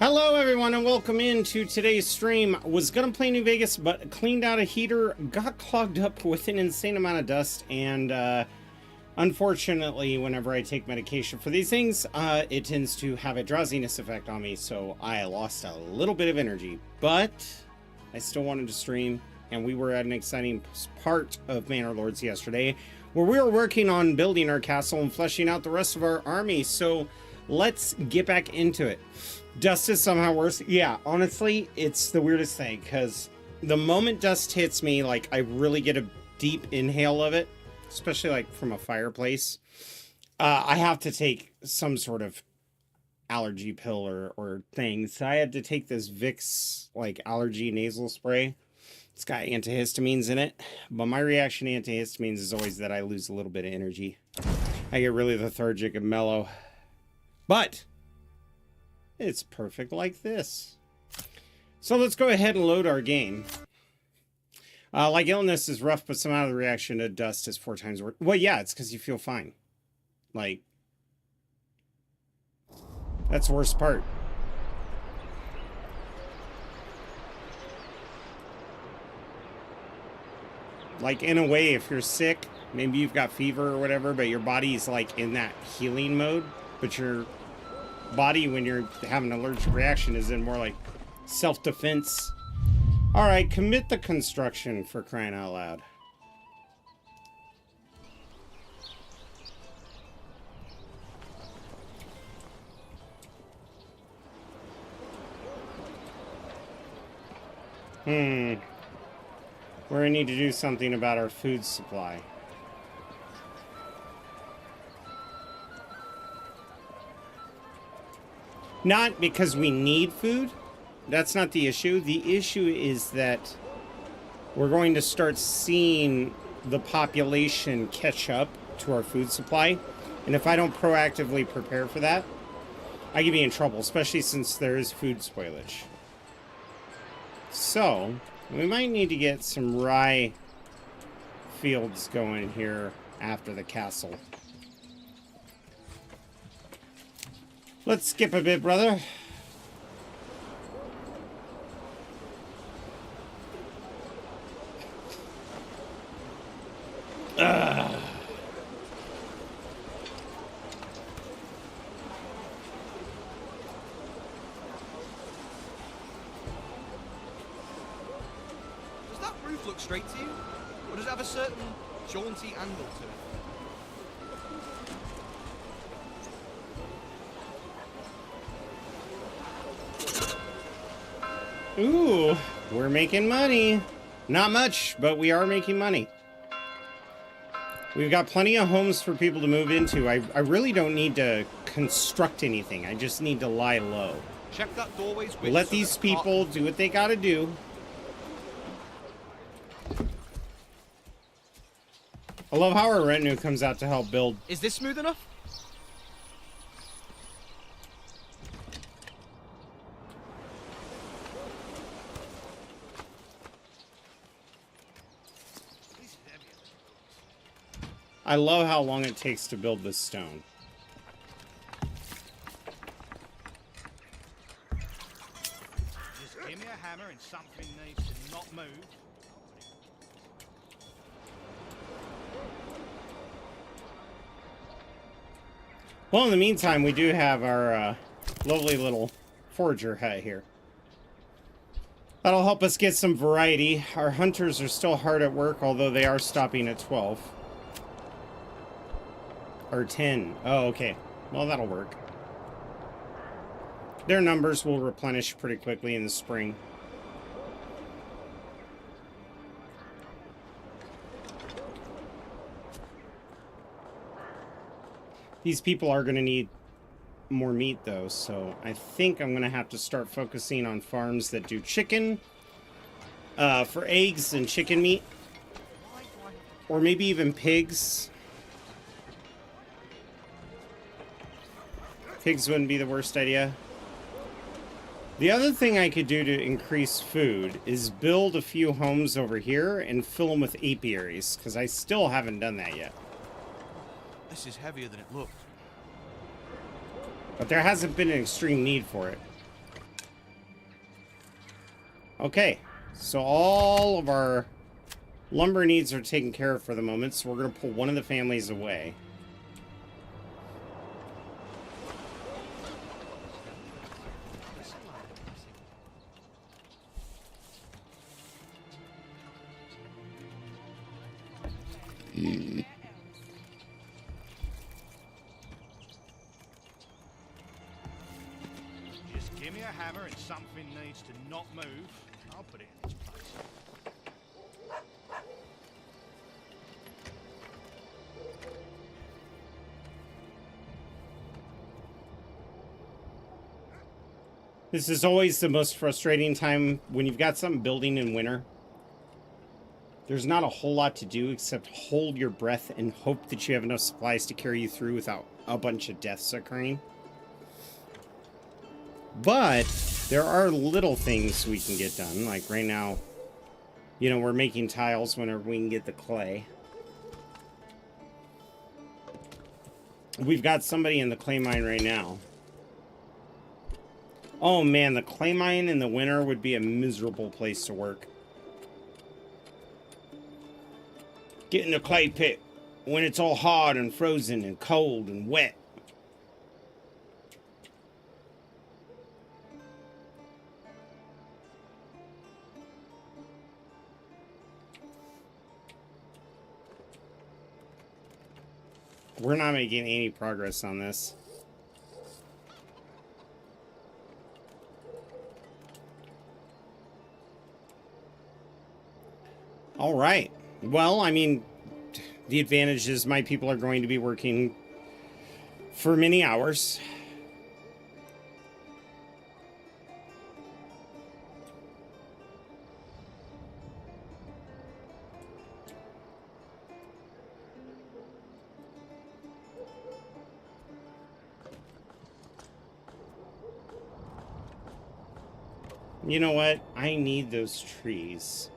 Hello everyone and welcome into today's stream. Was gonna play New Vegas but cleaned out a heater, got clogged up with an insane amount of dust, and unfortunately whenever I take medication for these things, it tends to have a drowsiness effect on me, so I lost a little bit of energy. But I still wanted to stream, and we were at an exciting part of Manor Lords yesterday where we were working on building our castle and fleshing out the rest of our army, so let's get back into it. Dust is somehow worse. Yeah, honestly, it's the weirdest thing, because the moment dust hits me, like, I really get a deep inhale of it, especially, like, from a fireplace. I have to take some sort of allergy pill or thing. So I had to take this Vicks, like, allergy nasal spray. It's got antihistamines in it, but my reaction to antihistamines is always that I lose a little bit of energy. I get really lethargic and mellow. But it's perfect like this. So let's go ahead and load our game. Like illness is rough, but somehow the reaction to dust is 4 times worse. Well, yeah, it's because you feel fine. Like, that's the worst part. Like, in a way, if you're sick, maybe you've got fever or whatever, but your body's like in that healing mode, but your body, when you're having an allergic reaction, is in more like self-defense. All right, commit the construction, for crying out loud. We're gonna need to do something about our food supply. Not because we need food. That's not the issue. The issue is that we're going to start seeing the population catch up to our food supply. And if I don't proactively prepare for that, I could be in trouble, especially since there is food spoilage. So, we might need to get some rye fields going here after the castle. Let's skip a bit, brother. Does that roof look straight to you? Or does it have a certain jaunty angle to it? Ooh, we're making money. Not much, but we are making money. We've got plenty of homes for people to move into. I really don't need to construct anything. I just need to lie low. Check that doorway's width. Let these people do what they gotta do. I love how our retinue comes out to help build. Is this smooth enough? I love how long it takes to build this stone. Just give me a hammer and something needs to not move. Well, in the meantime, we do have our lovely little forager hut here. That'll help us get some variety. Our hunters are still hard at work, although they are stopping at 12. Or 10. Oh, okay. Well, that'll work. Their numbers will replenish pretty quickly in the spring. These people are going to need more meat, though, so I think I'm going to have to start focusing on farms that do chicken for eggs and chicken meat. Or maybe even pigs. Pigs wouldn't be the worst idea. The other thing I could do to increase food is build a few homes over here and fill them with apiaries, because I still haven't done that yet. This is heavier than it looked. But there hasn't been an extreme need for it. Okay, so all of our lumber needs are taken care of for the moment, so we're going to pull one of the families away. Just give me a hammer and something needs to not move. I'll put it in its place. This is always the most frustrating time when you've got something building in winter. There's not a whole lot to do except hold your breath and hope that you have enough supplies to carry you through without a bunch of deaths occurring. But there are little things we can get done. Like right now, you know, we're making tiles whenever we can get the clay. We've got somebody in the clay mine right now. Oh man, the clay mine in the winter would be a miserable place to work. Get in the clay pit when it's all hard and frozen and cold and wet. We're not making any progress on this. All right. Well, I mean, the advantage is my people are going to be working for many hours. You know what? I need those trees.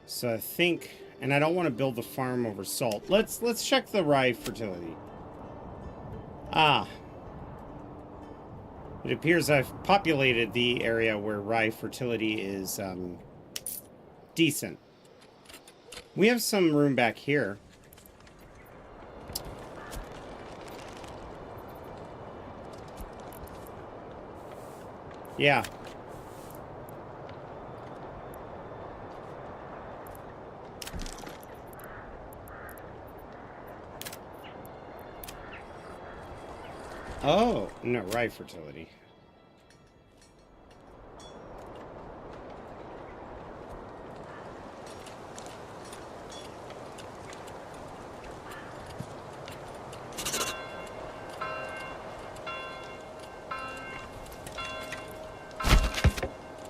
So I think, and I don't want to build the farm over salt. Let's check the rye fertility. Ah. It appears I've populated the area where rye fertility is decent. We have some room back here. Yeah. Oh, no, rye fertility.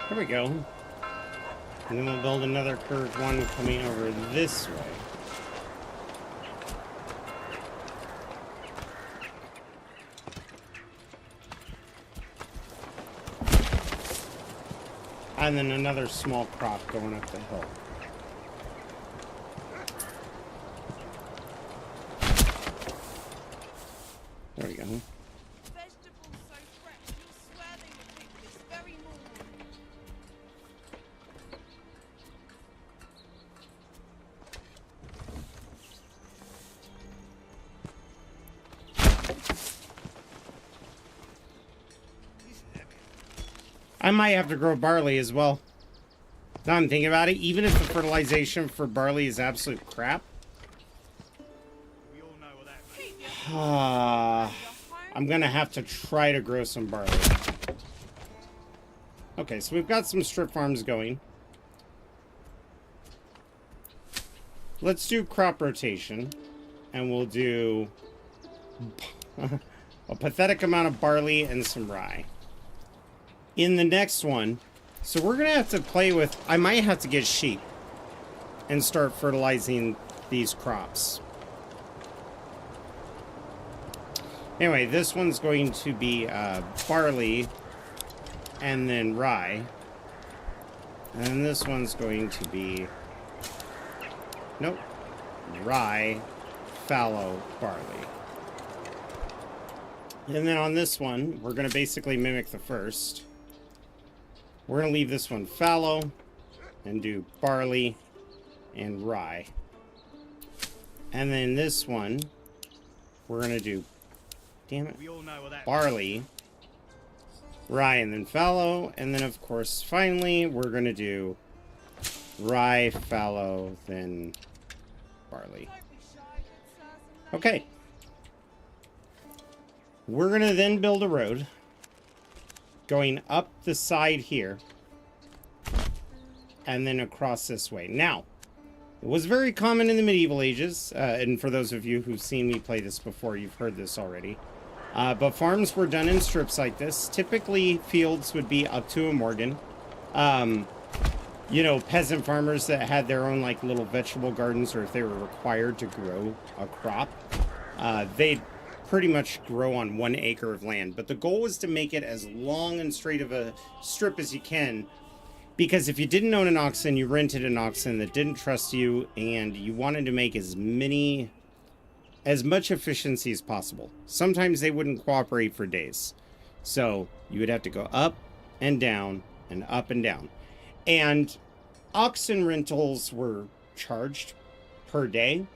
There we go. And then we'll build another curved one coming over this way. And then another small crop going up the hill. There we go. Vegetables so fresh, you swear they were picked this very morning. I might have to grow barley as well. Now I'm thinking about it, even if the fertilization for barley is absolute crap. We all know what that means. Keep your I'm gonna have to try to grow some barley. Okay, so we've got some strip farms going. Let's do crop rotation, and we'll do a pathetic amount of barley and some rye. In the next one, so we're gonna have to play with, I might have to get sheep and start fertilizing these crops. Anyway, this one's going to be barley and then rye. And this one's going to be, nope, rye, fallow, barley. And then on this one, we're going to basically mimic the first. We're going to leave this one fallow and do barley and rye. And then this one, we're going to do, damn it, We all know what that barley, rye, and then fallow. And then, of course, finally, we're going to do rye, fallow, then barley. Don't be shy, good sirs and Okay. We're going to then build a road going up the side here and then across this way. Now, it was very common in the medieval ages, and for those of you who've seen me play this before, you've heard this already. But farms were done in strips like this. Typically, fields would be up to a morgan. You know, peasant farmers that had their own, like, little vegetable gardens, or if they were required to grow a crop, they'd pretty much grow on 1 acre of land. But the goal was to make it as long and straight of a strip as you can, because if you didn't own an oxen, you rented an oxen that didn't trust you, and you wanted to make as much efficiency as possible. Sometimes they wouldn't cooperate for days. So you would have to go up and down and up and down. And oxen rentals were charged per day.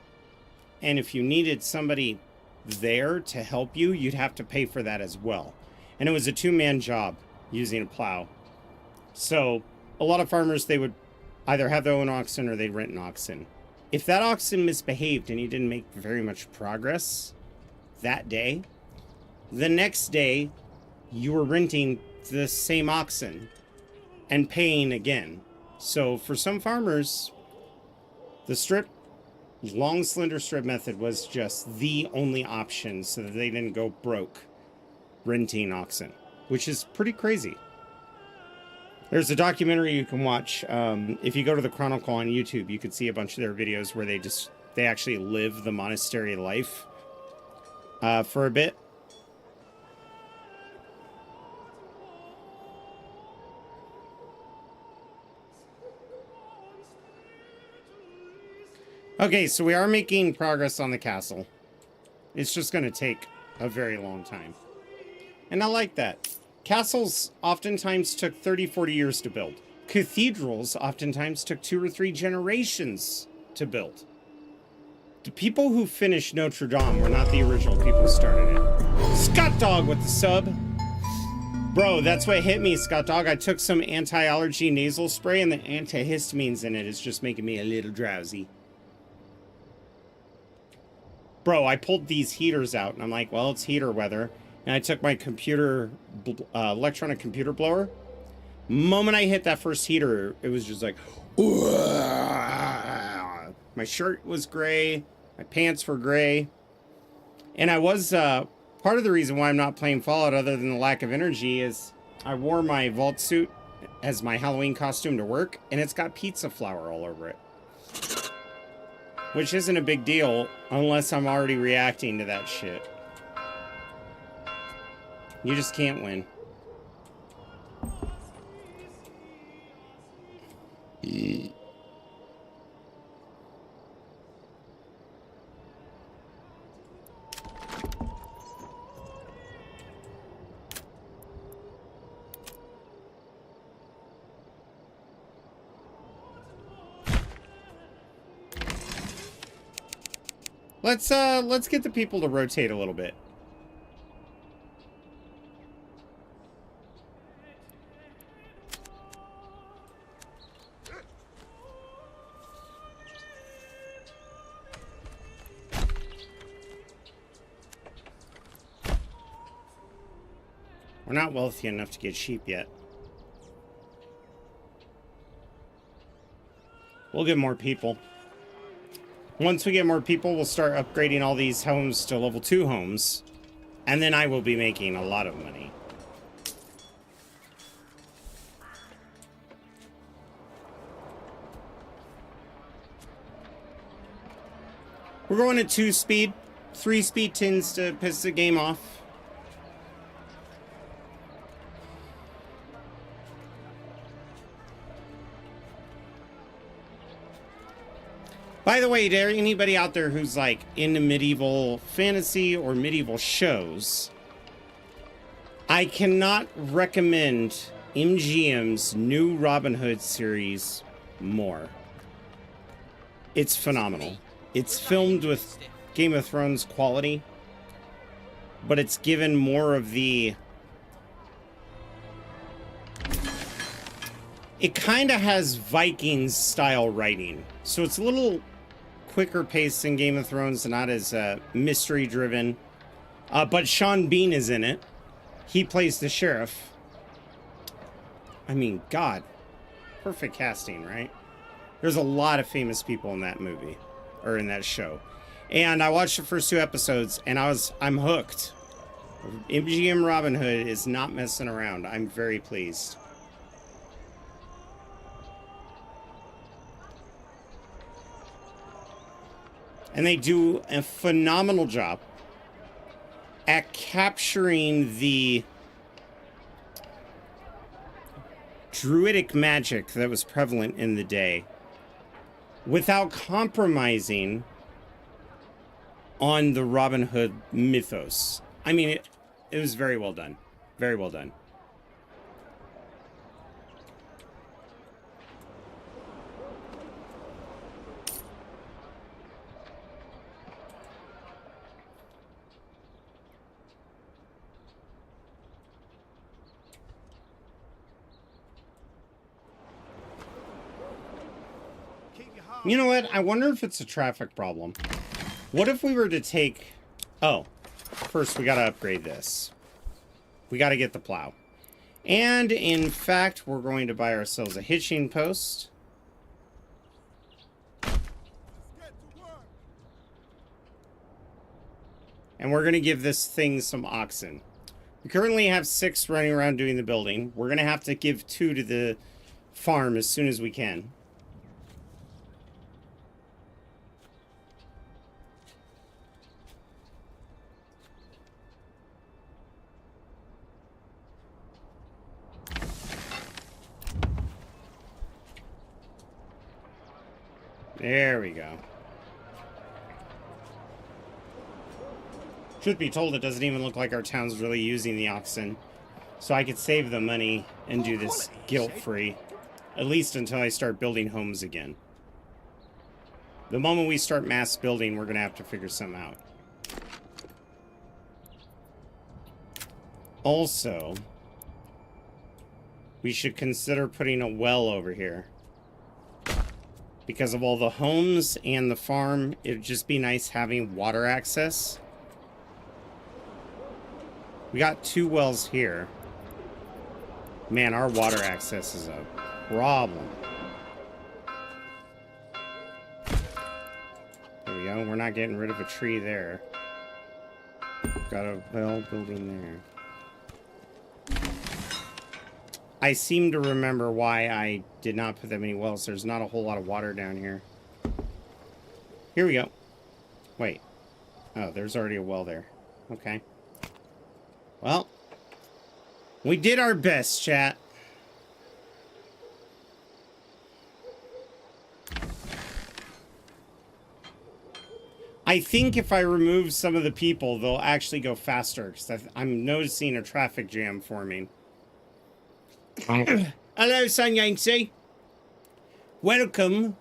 And if you needed somebody there to help you, you'd have to pay for that as well. And it was a 2-man job using a plow. So a lot of farmers, they would either have their own oxen or they'd rent an oxen. If that oxen misbehaved and you didn't make very much progress that day, the next day you were renting the same oxen and paying again. So for some farmers, the long slender strip method was just the only option so that they didn't go broke renting oxen, which is pretty crazy. There's a documentary you can watch. If you go to the Chronicle on YouTube, you can see a bunch of their videos where they actually live the monastery life for a bit. Okay, so we are making progress on the castle. It's just going to take a very long time. And I like that. Castles oftentimes took 30, 40 years to build. Cathedrals oftentimes took 2 or 3 generations to build. The people who finished Notre Dame were not the original people who started it. Scott Dog with the sub. Bro, that's what hit me, Scott Dog. I took some anti-allergy nasal spray and the antihistamines in it is just making me a little drowsy. Bro, I pulled these heaters out and I'm like, well, it's heater weather. And I took my electronic computer blower. Moment I hit that first heater, it was just like, my shirt was gray, my pants were gray. And I was, part of the reason why I'm not playing Fallout other than the lack of energy is I wore my vault suit as my Halloween costume to work, and it's got pizza flour all over it. Which isn't a big deal unless I'm already reacting to that shit. You just can't win. Let's get the people to rotate a little bit. We're not wealthy enough to get sheep yet. We'll get more people. Once we get more people, we'll start upgrading all these homes to level 2 homes. And then I will be making a lot of money. We're going at 2 speed. 3 speed tends to piss the game off. By the way, there anybody out there who's like into medieval fantasy or medieval shows, I cannot recommend MGM's new Robin Hood series more. It's phenomenal. It's filmed with Game of Thrones quality, but it's given more of the... It kind of has Vikings style writing, so it's a little quicker paced than Game of Thrones, not as mystery driven. But Sean Bean is in it. He plays the sheriff. I mean, God, perfect casting, right? There's a lot of famous people in that movie, or in that show. And I watched the first 2 episodes, and I'm hooked. MGM Robin Hood is not messing around. I'm very pleased. And they do a phenomenal job at capturing the druidic magic that was prevalent in the day without compromising on the Robin Hood mythos. I mean, it was very well done. Very well done. You know what? I wonder if it's a traffic problem. What if we were to take... Oh, first we gotta upgrade this. We gotta get the plow. And, in fact, we're going to buy ourselves a hitching post. And we're gonna give this thing some oxen. We currently have 6 running around doing the building. We're gonna have to give 2 to the farm as soon as we can. There we go. Truth be told, it doesn't even look like our town's really using the oxen. So I could save the money and do this guilt-free. At least until I start building homes again. The moment we start mass building, we're going to have to figure something out. Also, we should consider putting a well over here. Because of all the homes and the farm, it would just be nice having water access. We got 2 wells here. Man, our water access is a problem. There we go. We're not getting rid of a tree there. Got a well building there. I seem to remember why I did not put that many wells. There's not a whole lot of water down here. Here we go. Wait. Oh, there's already a well there. Okay. Well, we did our best, chat. I think if I remove some of the people, they'll actually go faster. Because I'm noticing a traffic jam forming. Hello, Sun Yancy. Welcome.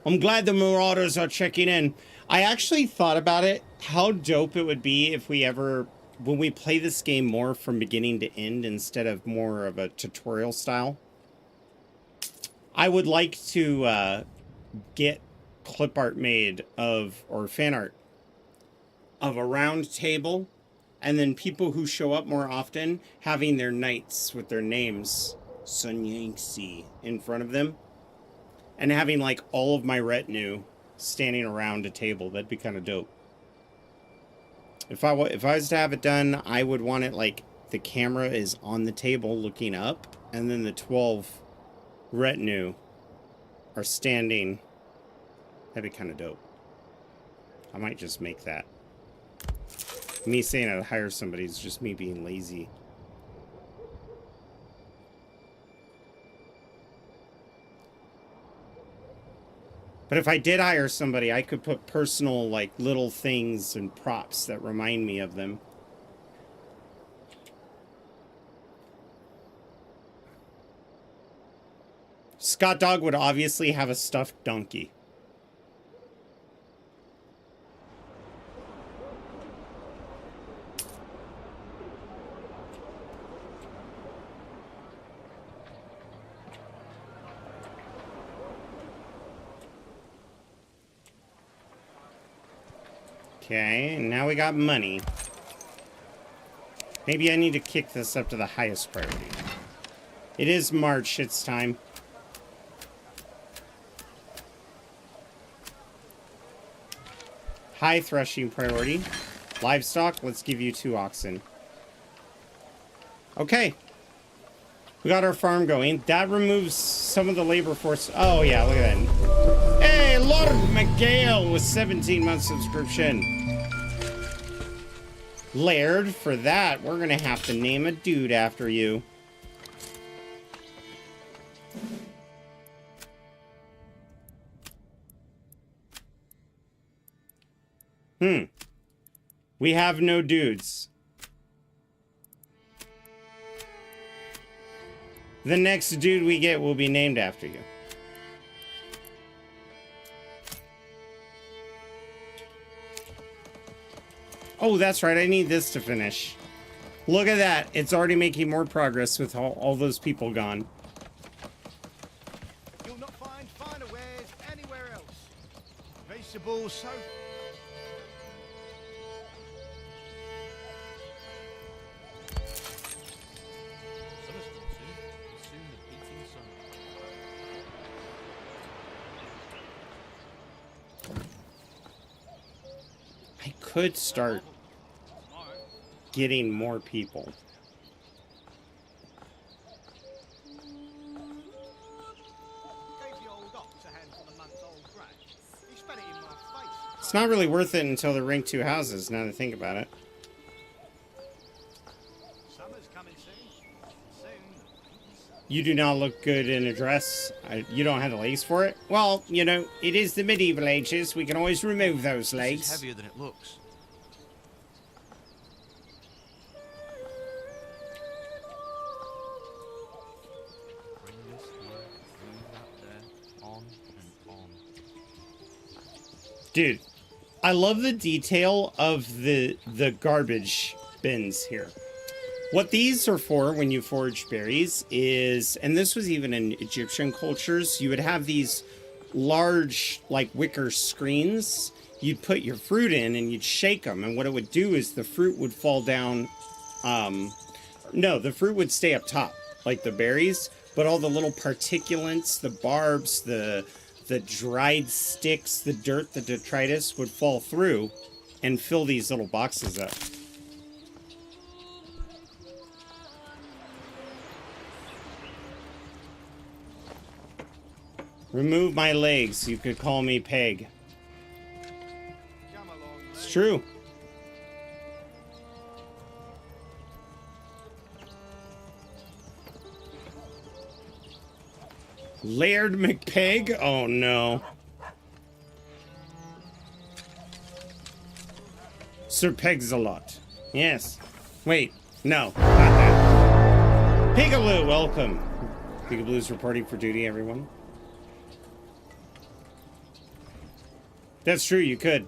I'm glad the Marauders are checking in. I actually thought about it, how dope it would be if we ever, when we play this game more from beginning to end instead of more of a tutorial style. I would like to get clip art made of, or fan art, of a round table. And then people who show up more often having their knights with their names, Sun Yancy, in front of them. And having like all of my retinue standing around a table. That'd be kind of dope. If I was to have it done, I would want it like the camera is on the table looking up. And then the 12 retinue are standing. That'd be kind of dope. I might just make that. Me saying I'd hire somebody is just me being lazy. But if I did hire somebody, I could put personal, like, little things and props that remind me of them. Scott Dog would obviously have a stuffed donkey. Okay, and now we got money. Maybe I need to kick this up to the highest priority. It is March, it's time. High threshing priority. Livestock, let's give you 2 oxen. Okay. We got our farm going. That removes some of the labor force. Oh yeah, look at that. Hey, Lord McGale with 17 month subscription. Laird, for that, we're gonna have to name a dude after you. We have no dudes. The next dude we get will be named after you. Oh, that's right. I need this to finish. Look at that. It's already making more progress with all those people gone. You'll not find finer wares anywhere else. Vegetables, so... I could start getting more people. It's not really worth it until the rank 2 houses, now that I think about it. Summer's coming soon. You do not look good in a dress. You don't have the legs for it? Well, you know, it is the medieval ages. We can always remove those legs. It's heavier than it looks. Bring this here, move that there, on and on. Dude, I love the detail of the garbage bins here. What these are for when you forage berries is, and this was even in Egyptian cultures, you would have these large, like, wicker screens. You'd put your fruit in and you'd shake them, and what it would do is the fruit would fall down. No, the fruit would stay up top, like the berries, but all the little particulates, the barbs, the dried sticks, the dirt, the detritus would fall through and fill these little boxes up. Remove my legs. You could call me Peg. It's true. Laird McPeg? Oh no. Sir Pegsalot. Yes. Wait. No. Not that. Pigaloo, welcome. Pigaloo's reporting for duty, everyone. That's true, you could.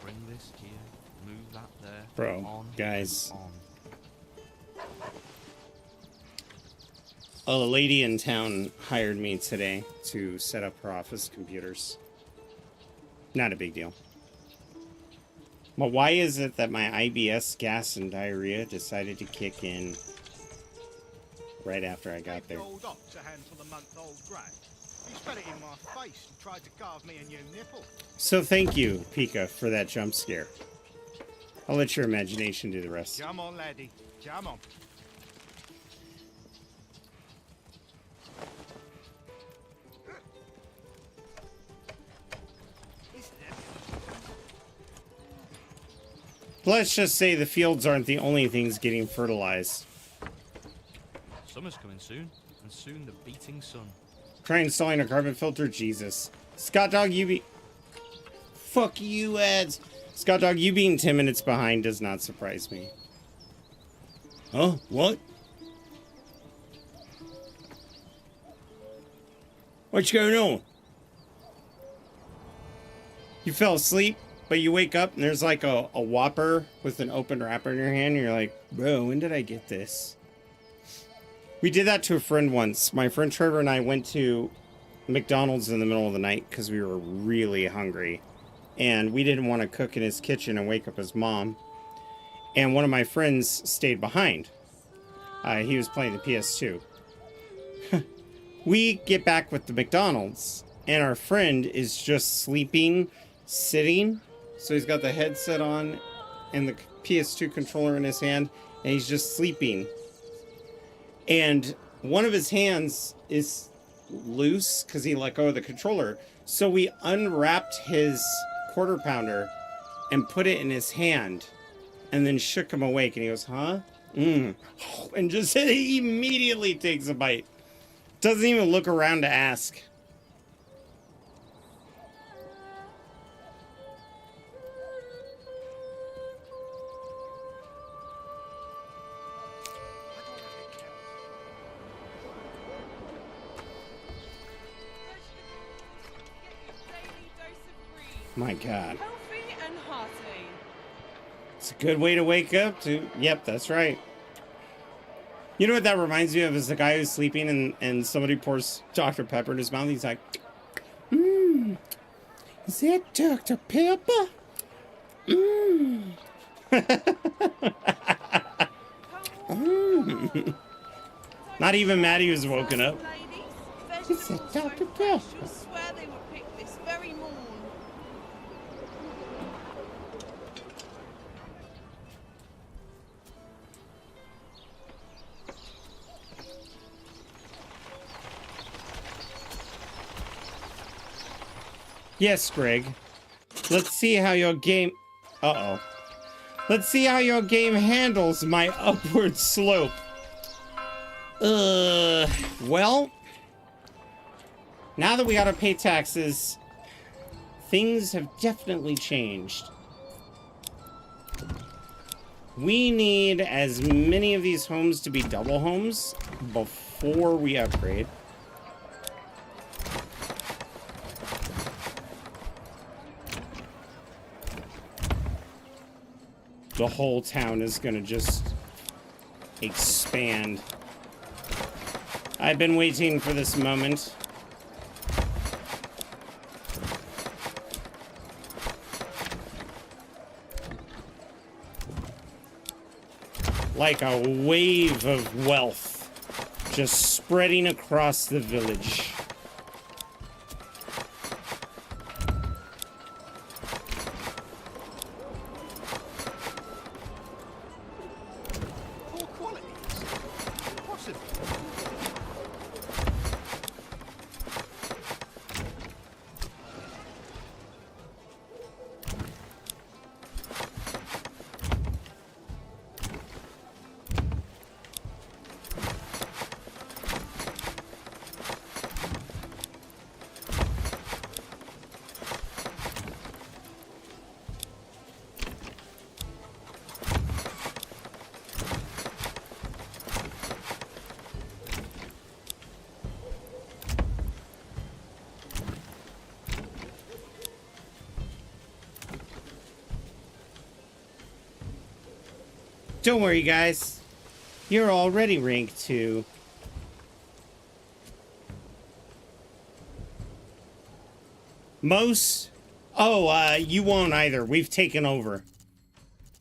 Bring this here, move that there. Bro, on, guys. on. A lady in town hired me today to set up her office computers. Not a big deal. But why is it that my IBS, gas, and diarrhea decided to kick in right after I got there? The old ox a handful of month-old grey. He spat it in my face and tried to carve me a new nipple. So thank you, Pika, for that jump scare. I'll let your imagination do the rest. Come on, laddie. Come on. Let's just say the fields aren't the only things getting fertilized. Summer's coming soon, and soon the beating sun. Try installing a carbon filter? Jesus. Scott Dog, you be... Fuck you, ads. Scott Dog, you being 10 minutes behind does not surprise me. Huh? What? What's going on? You fell asleep, but you wake up and there's like a Whopper with an open wrapper in your hand. And you're like, bro, when did I get this? We did that to a friend once. My friend Trevor and I went to McDonald's in the middle of the night because we were really hungry. And we didn't want to cook in his kitchen and wake up his mom. And one of my friends stayed behind. He was playing the PS2. We get back with the McDonald's, and our friend is just sleeping, sitting. So he's got the headset on and the PS2 controller in his hand, and he's just sleeping. And one of his hands is loose because he let go of the controller. So we unwrapped his quarter pounder and put it in his hand and then shook him awake. And he goes, huh? And just he immediately takes a bite. Doesn't even look around to ask. My God. Healthy and hearty. It's a good way to wake up to. Yep, that's right. You know what that reminds me of is the guy who's sleeping and somebody pours Dr. Pepper in his mouth. He's like, is that Dr. Pepper? Not even Maddie was woken up. It's that Dr. Pepper. You'll swear they were picked this very morn. Yes, Greg. Let's see how your game... Uh-oh. Let's see how your game handles my upward slope. Well... Now that we gotta pay taxes, things have definitely changed. We need as many of these homes to be double homes before we upgrade. The whole town is gonna just expand. I've been waiting for this moment. Like a wave of wealth just spreading across the village. Poor quality. Possible. Don't worry, guys. You're already rank 2. Most... Oh, you won't either. We've taken over.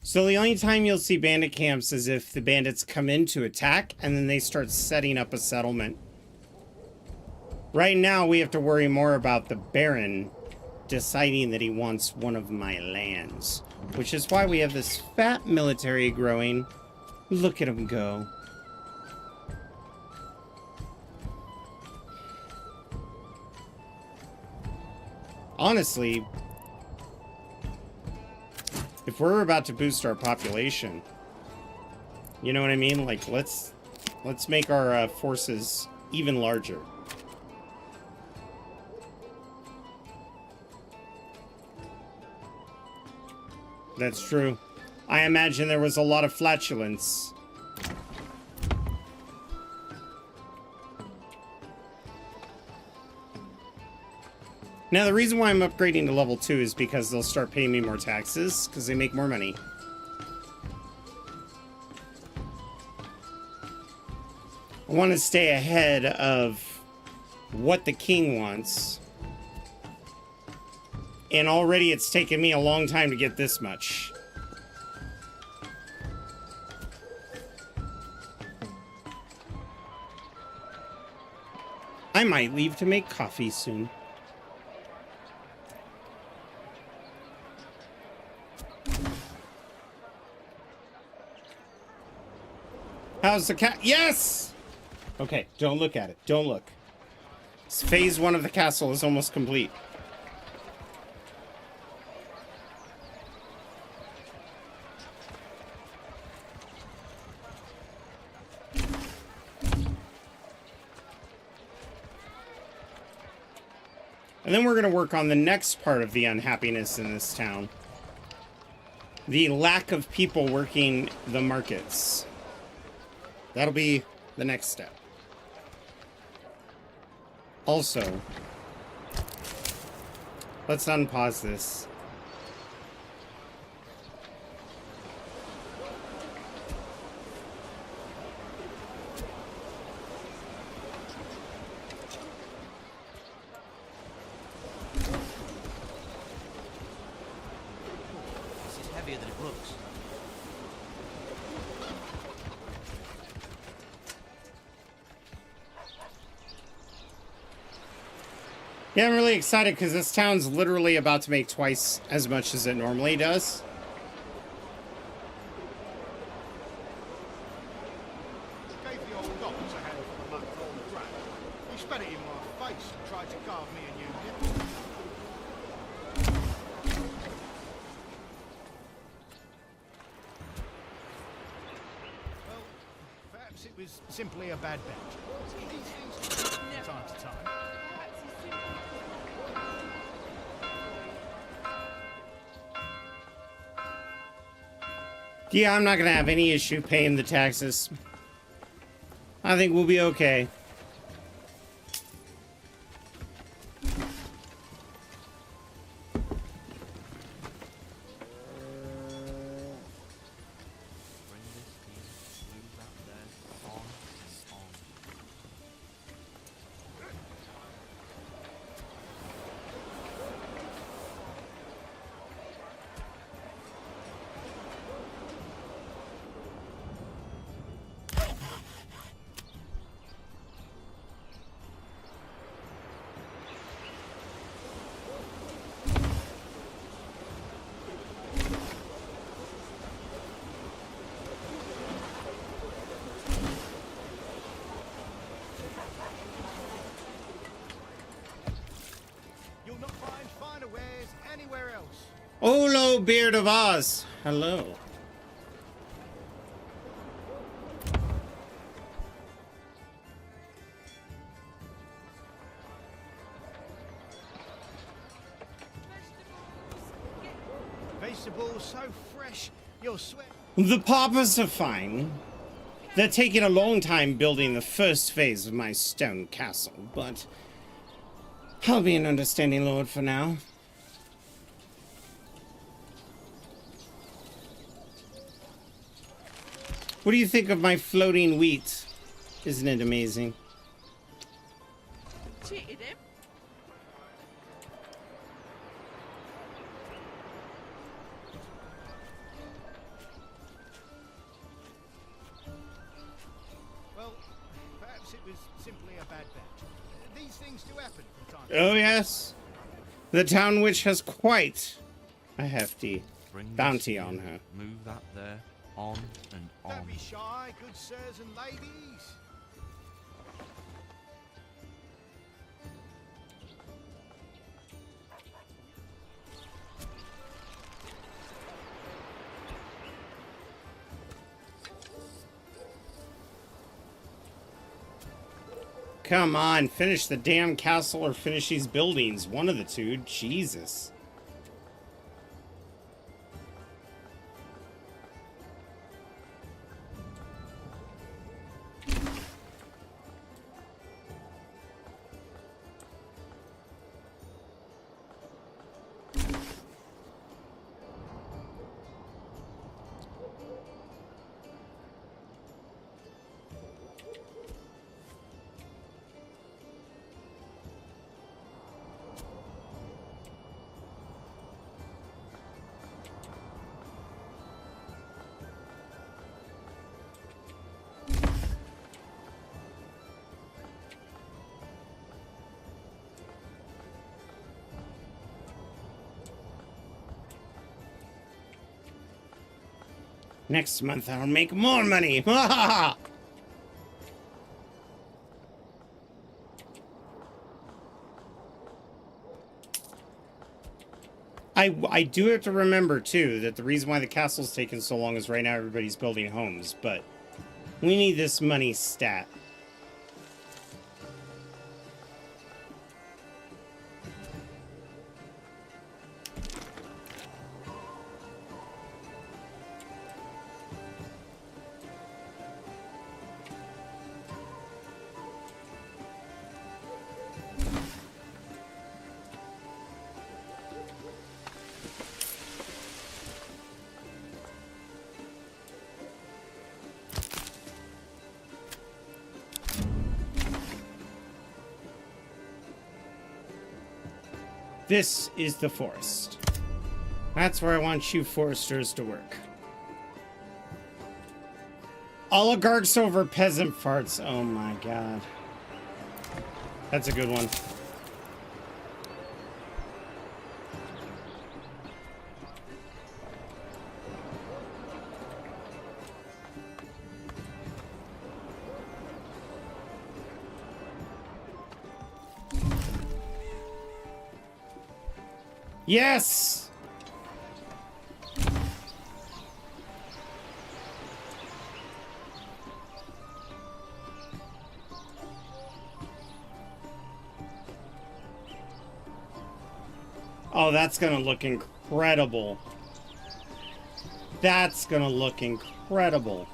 So the only time you'll see bandit camps is if the bandits come in to attack, and then they start setting up a settlement. Right now, we have to worry more about the Baron deciding that he wants one of my lands. Which is why we have this fat military growing. Look at him go. Honestly, if we're about to boost our population, you know what I mean? Like, let's make our forces even larger. That's true. I imagine there was a lot of flatulence. Now, the reason why I'm upgrading to level 2 is because they'll start paying me more taxes, because they make more money. I want to stay ahead of what the king wants. And already it's taken me a long time to get this much. I might leave to make coffee soon. How's the cat? Yes! Okay, don't look at it. Don't look. Phase 1 of the castle is almost complete. And then we're going to work on the next part of the unhappiness in this town. The lack of people working the markets. That'll be the next step. Also, let's unpause this. This is heavier than it looks. Yeah, I'm really excited because this town's literally about to make twice as much as it normally does. Gave the old dogs a handful of month-old grain. He spat it in my face and tried to carve me a new nip. Well, perhaps it was simply a bad bet. These things happen from time to time. Perhaps you simply Yeah, I'm not going to have any issue paying the taxes. I think we'll be okay. Bring this here, move that there, on and on. You'll not find finer wares anywhere else. Olo Beard of Oz. Hello. Vegetables so fresh, you'll sweat. The papas are fine. They're taking a long time building the first phase of my stone castle, but I'll be an understanding lord for now. What do you think of my floating wheat? Isn't it amazing? cheated him. Well, perhaps it was simply a bad bet. These things do happen from time to Oh yes. The town witch has quite a hefty Bring this bounty here, on her. Move that there, on and Don't on. be shy, good sirs and ladies. Come on, finish the damn castle or finish these buildings. One of the two. Jesus. Next month I'll make more money. I do have to remember too that the reason why the castle's taking so long is right now everybody's building homes, but we need this money stat. This is the forest. That's where I want you foresters to work. Oligarchs over peasant farts. Oh my god. That's a good one. Yes! Oh, that's gonna look incredible. That's gonna look incredible.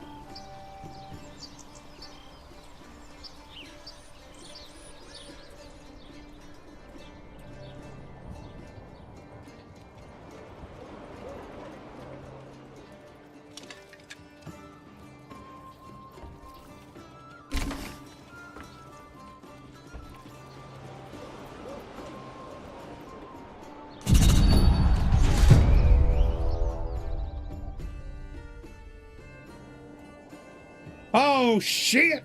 Oh, shit!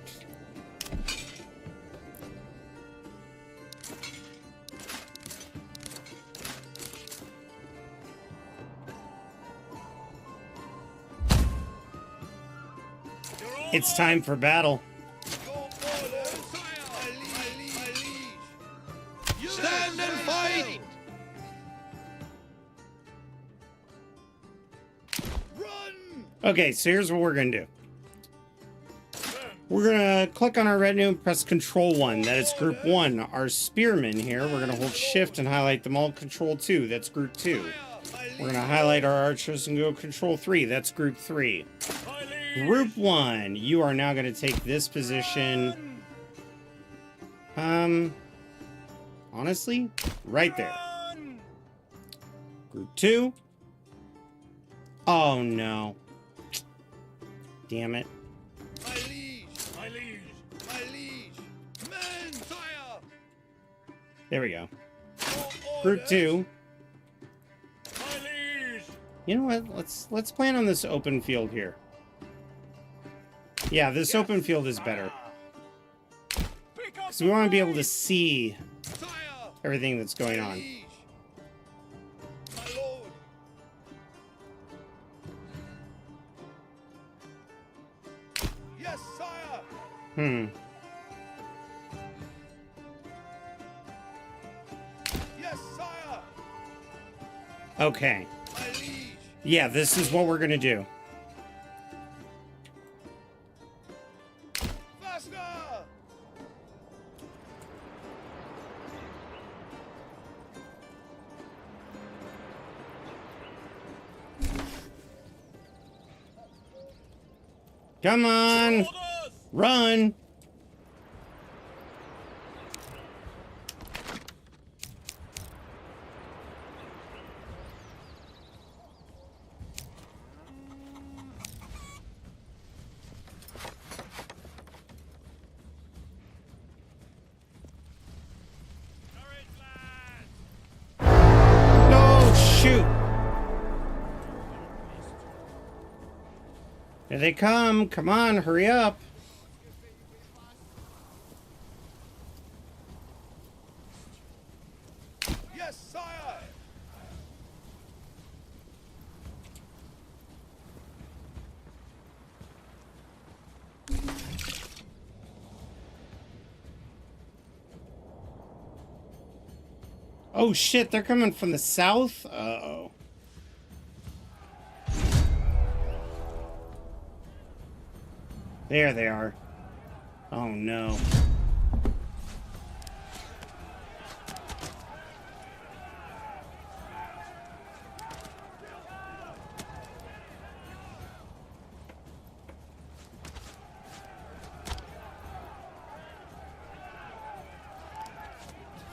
It's time for battle. Stand and fight! Run! Okay, so here's what we're gonna do. We're gonna click on our retinue and press Control 1. That is Group 1. Our spearmen here, we're gonna hold Shift and highlight them all. Control 2. That's Group 2. We're gonna highlight our archers and go Control 3. That's Group 3. Group 1, you are now gonna take this position. Honestly, right there. Group 2. Oh no. Damn it. There we go. Group 2. You know what? Let's plan on this open field here. Yeah, this open field is better. Because we want to be able to see everything that's going on. Yes, sire. Yes, sire. Okay. Yeah, this is what we're gonna do. Faster! Come on! Run! Shoot! Here they come! Come on, hurry up! Yes, sire. Oh shit, they're coming from the south? Uh-oh. There they are. Oh no.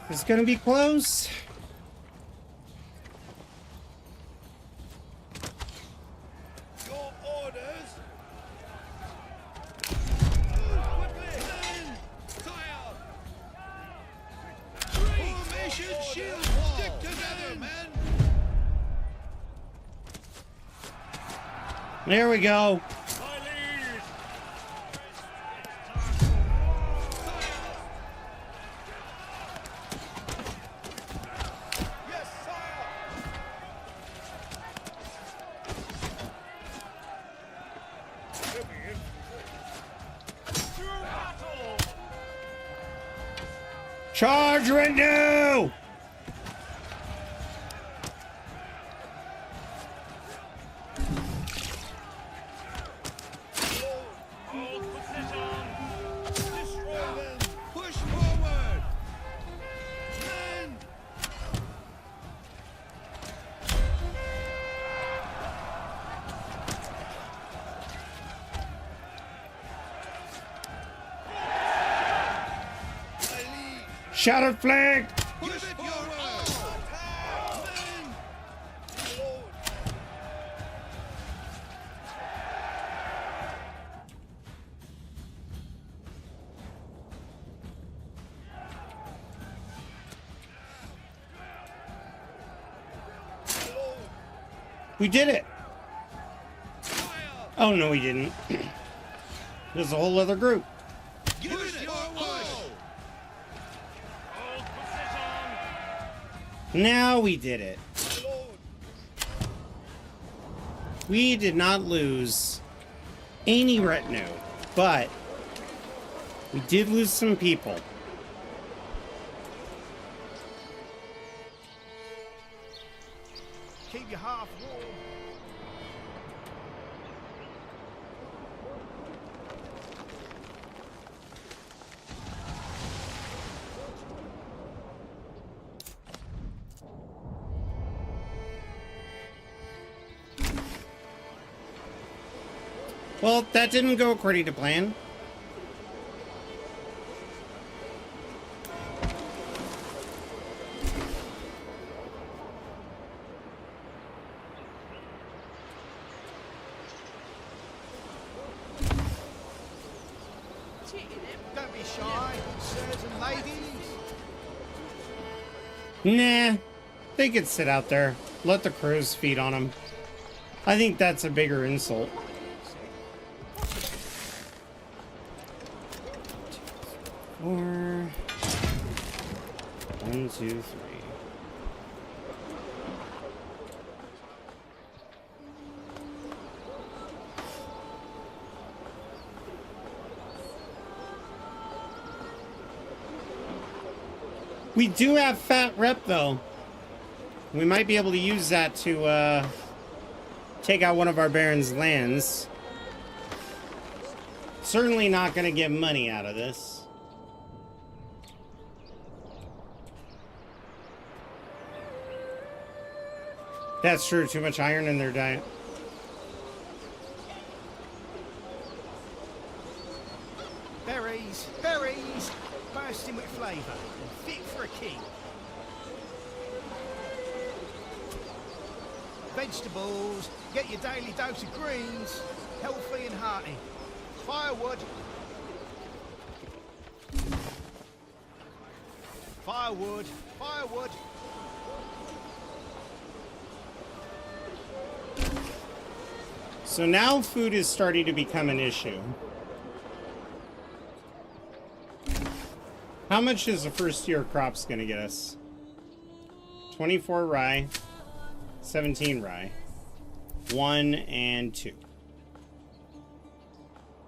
It's gonna be close. Your orders. Formation shield. Stick together, men. There we go. Yes, sire. Charge retinue! Destroy them. Push forward. Men. Shattered flank! Push forward. Men. We did it! Oh no, we didn't. There's a whole other group. Give it your all. Now we did it. We did not lose any retinue, but we did lose some people. Keep your half warm. Well, that didn't go according to plan. Cheating him. Don't be shy, sirs and ladies. Nah, they could sit out there. Let the crows feed on them. I think that's a bigger insult. Four. 1, 2, 3. We do have fat rep though. We might be able to use that to take out one of our Baron's lands. Certainly not going to get money out of this. That's true, too much iron in their diet. Berries, berries, bursting with flavour and fit for a king. Vegetables, get your daily dose of greens, healthy and hearty. Firewood. Firewood, firewood. So now food is starting to become an issue. How much is the first year crops going to get us? 24 rye, 17 rye, 1 and 2.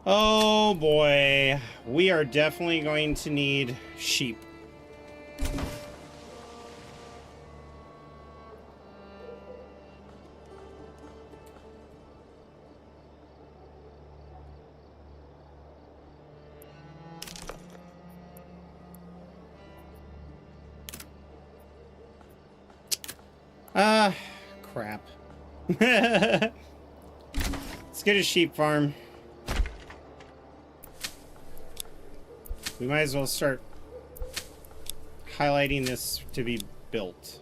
Oh boy, we are definitely going to need sheep. crap. Let's get a sheep farm. We might as well start highlighting this to be built.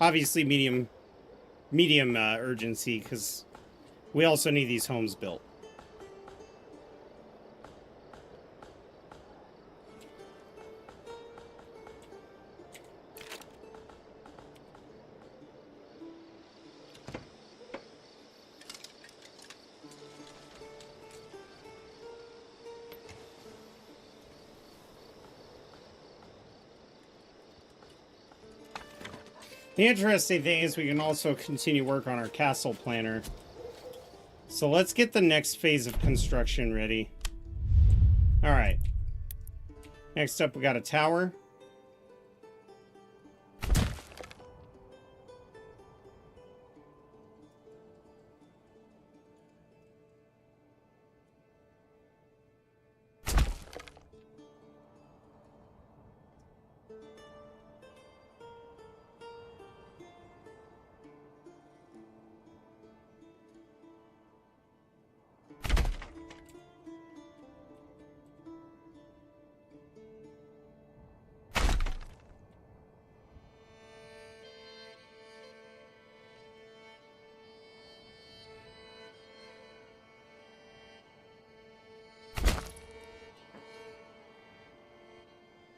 Obviously medium urgency, because we also need these homes built. The interesting thing is we can also continue work on our castle planner. So let's get the next phase of construction ready. All right. Next up, we got a tower.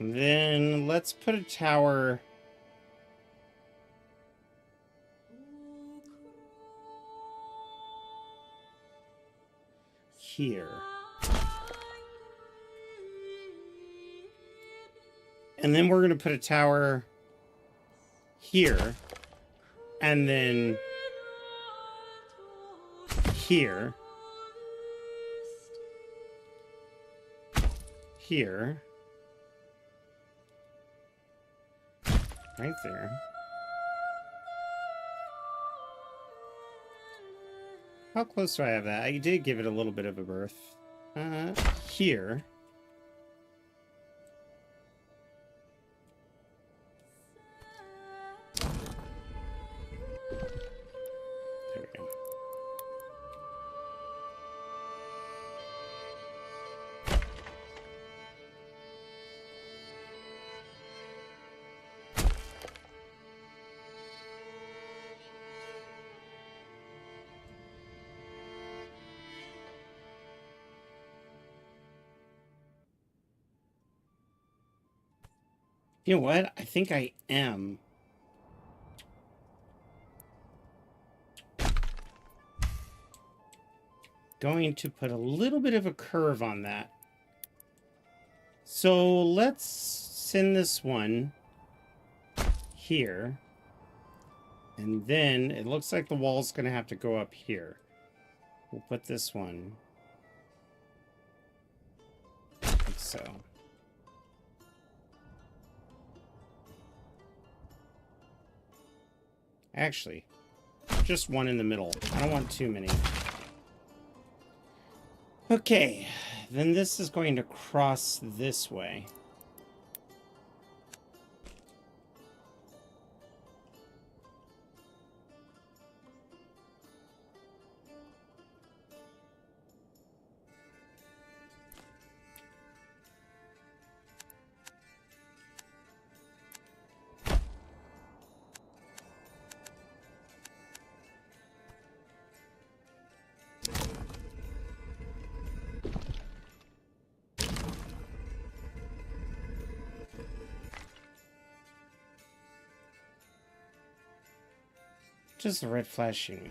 Then let's put a tower here. And then we're going to put a tower here. And then here. Here. Right there. How close do I have that? I did give it a little bit of a berth. Here. There we go. You know what? I think I am. Going to put a little bit of a curve on that. So let's send this one here. And then it looks like the wall's going to have to go up here. We'll put this one like so. Actually, just one in the middle. I don't want too many. Okay, then this is going to cross this way. Just the red flashing me.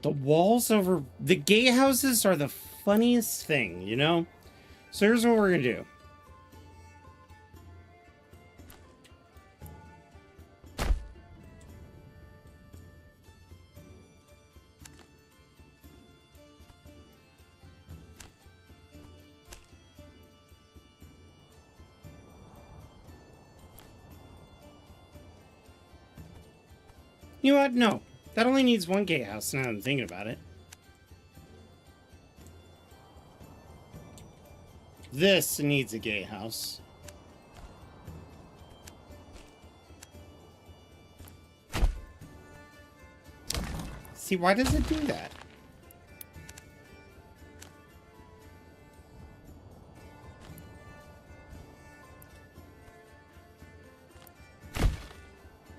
The walls over the gatehouses are the funniest thing, you know? So here's what we're gonna do. You know what? No. That only needs one gatehouse now that I'm thinking about it. This needs a gatehouse. See, why does it do that?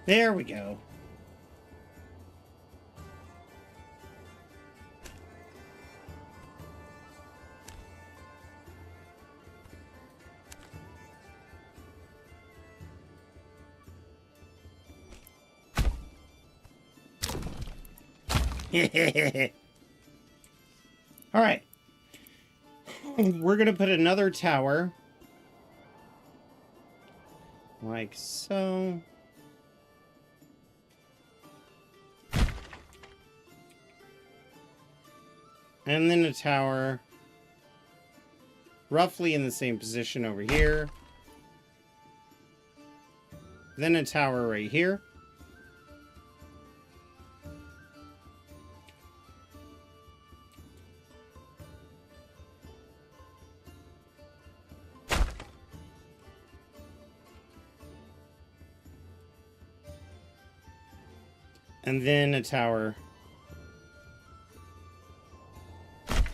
There we go. All right. We're going to put another tower. Like so. And then a tower roughly in the same position over here. Then a tower right here. And then a tower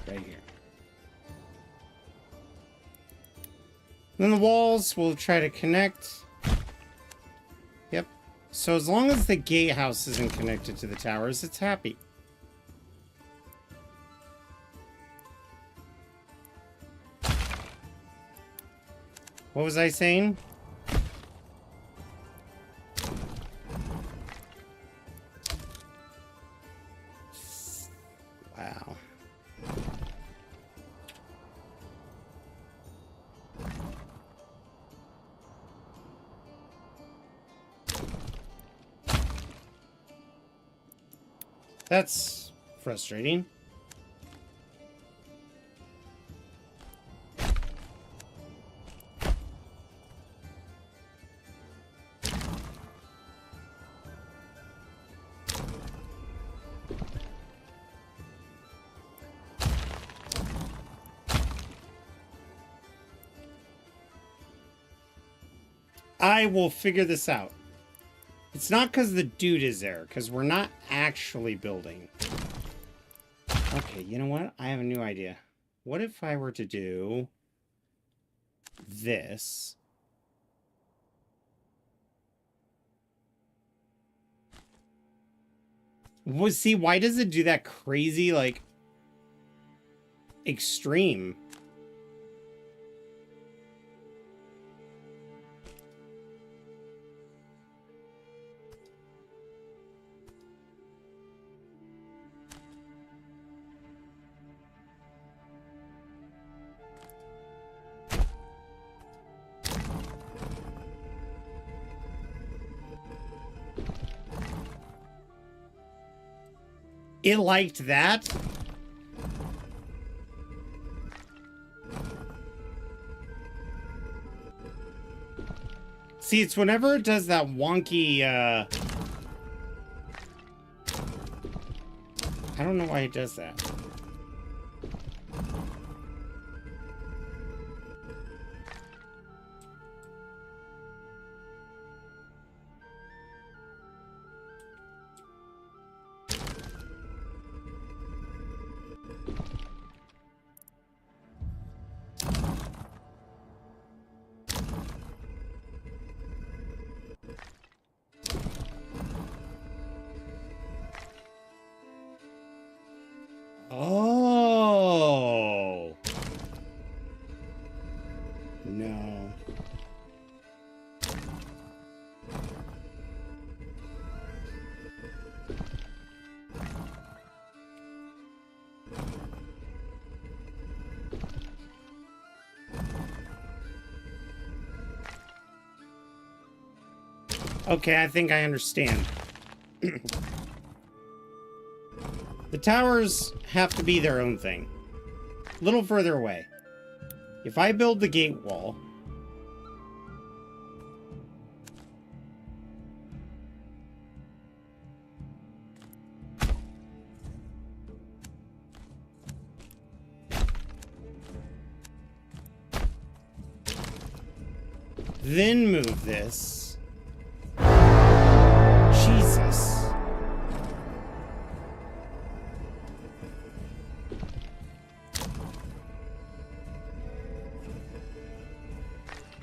right here. Then the walls will try to connect. Yep. So as long as the gatehouse isn't connected to the towers, it's happy. What was I saying? Wow. That's frustrating. I will figure this out. It's not because the dude is there, because we're not actually building. Okay, you know what? I have a new idea. What if I were to do this? Well, see, why does it do that crazy, like, extreme? It liked that? See, it's whenever it does that wonky, I don't know why it does that. Oh. No. Okay, I think I understand. The towers have to be their own thing. A little further away. If I build the gate wall... then move this. Jesus.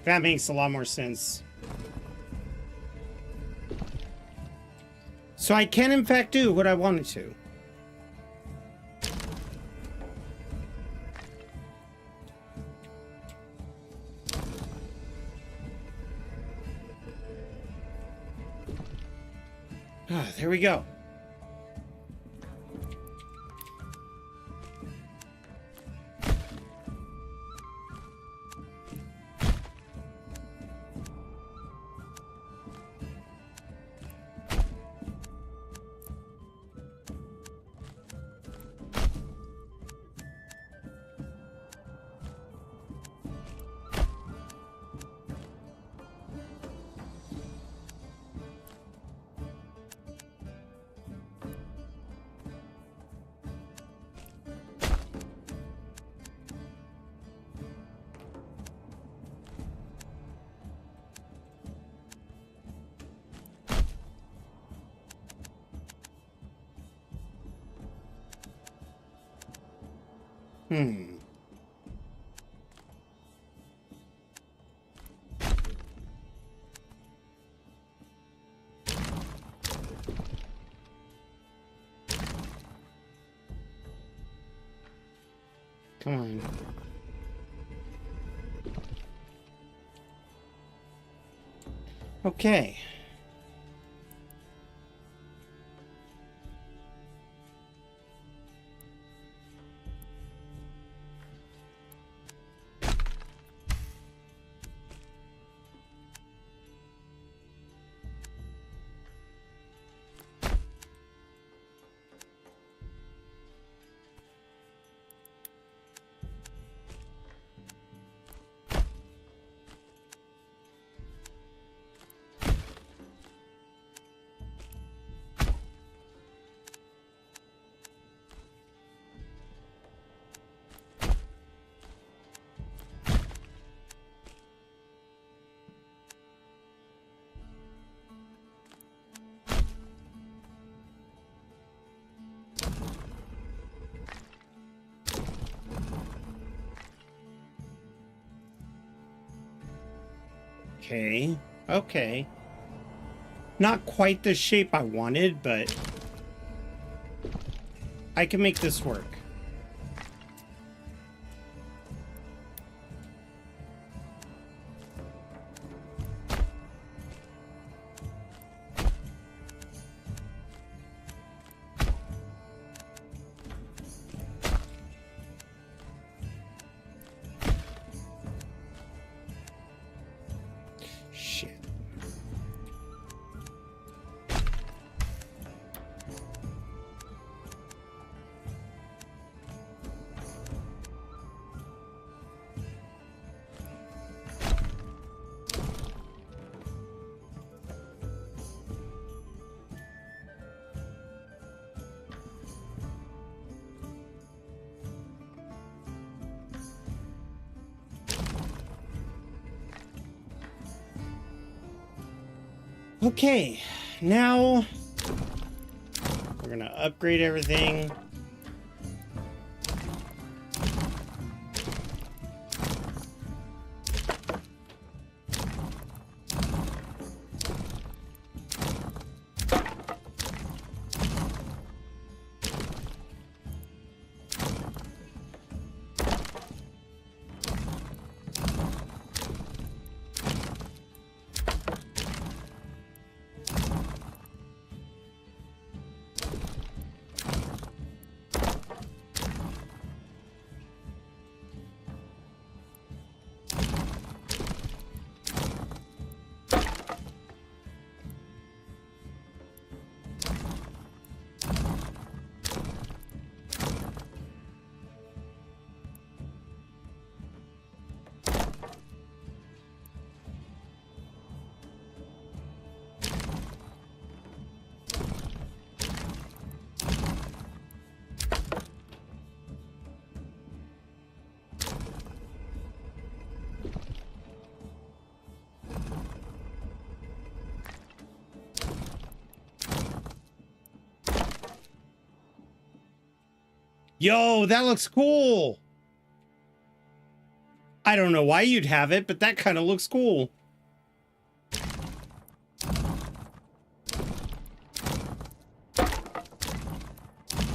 That makes a lot more sense. So I can in fact do what I wanted to. Ah, there we go. Come on. Okay. Okay. Okay. Not quite the shape I wanted, but I can make this work. Shit. Okay, now we're gonna upgrade everything. Yo, that looks cool. I don't know why you'd have it, but that kind of looks cool.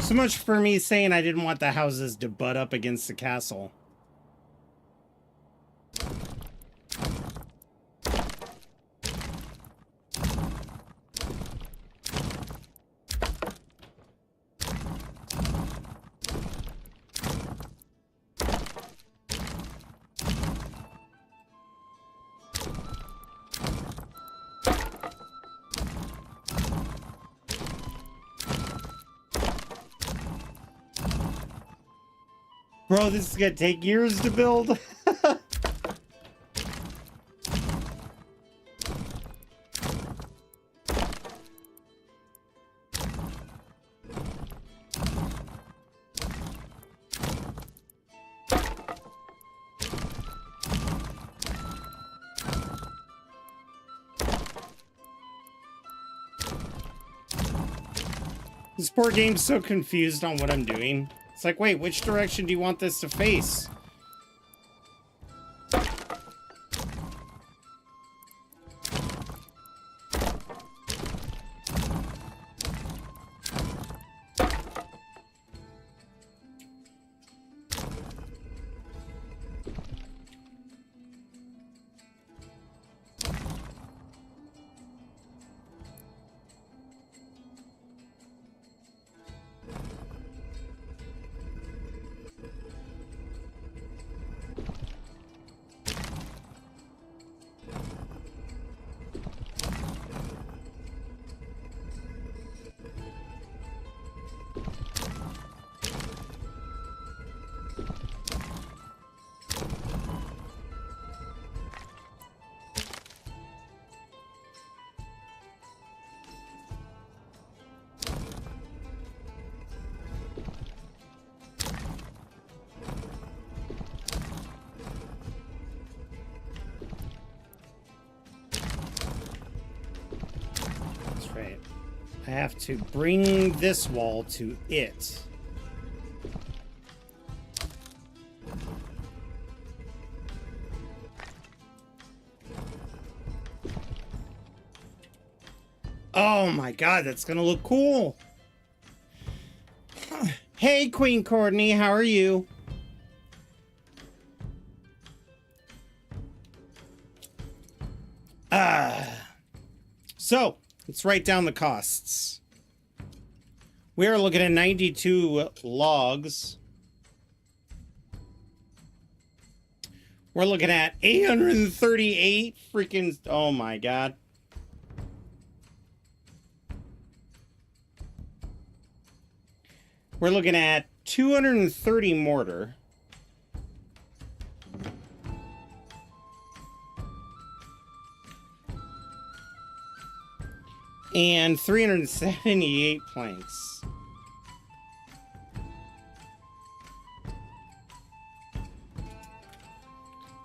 So much for me saying I didn't want the houses to butt up against the castle. Bro, this is gonna take years to build. This poor game's so confused on what I'm doing. It's like, wait, which direction do you want this to face? I have to bring this wall to it. Oh my god, that's gonna look cool. Hey, Queen Courtney, how are you? So, let's write down the costs. We are looking at 92 logs. We're looking at 838 freaking... Oh my god. We're looking at 230 mortar. And 378 planks.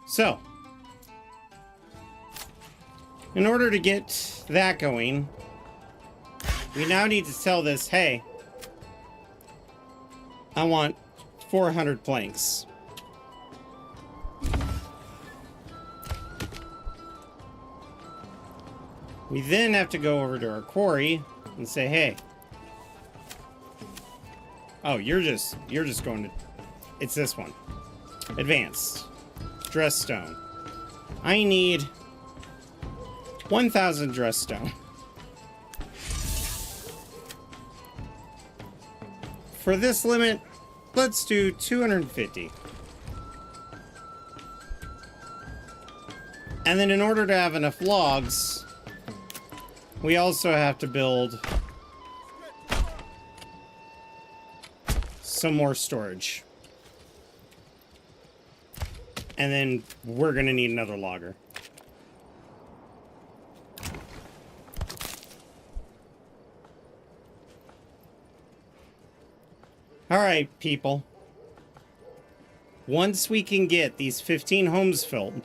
So, in order to get that going, we now need to tell this, hey, I want 400 planks. We then have to go over to our quarry and say, hey. Oh, you're just going to... It's this one. Advanced. Dress stone. I need 1,000 dress stone. For this limit, let's do 250. And then in order to have enough logs... We also have to build some more storage. And then we're going to need another logger. All right, people. Once we can get these 15 homes filled,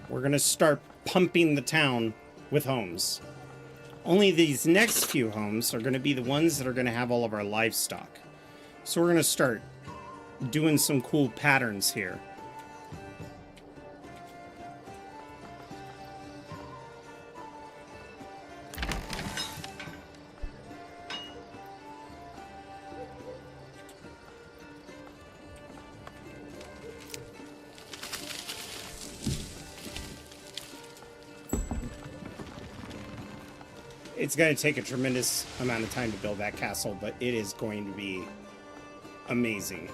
we're going to start pumping the town with homes. Only these next few homes are going to be the ones that are going to have all of our livestock. So we're going to start doing some cool patterns here. It's going to take a tremendous amount of time to build that castle, but it is going to be amazing.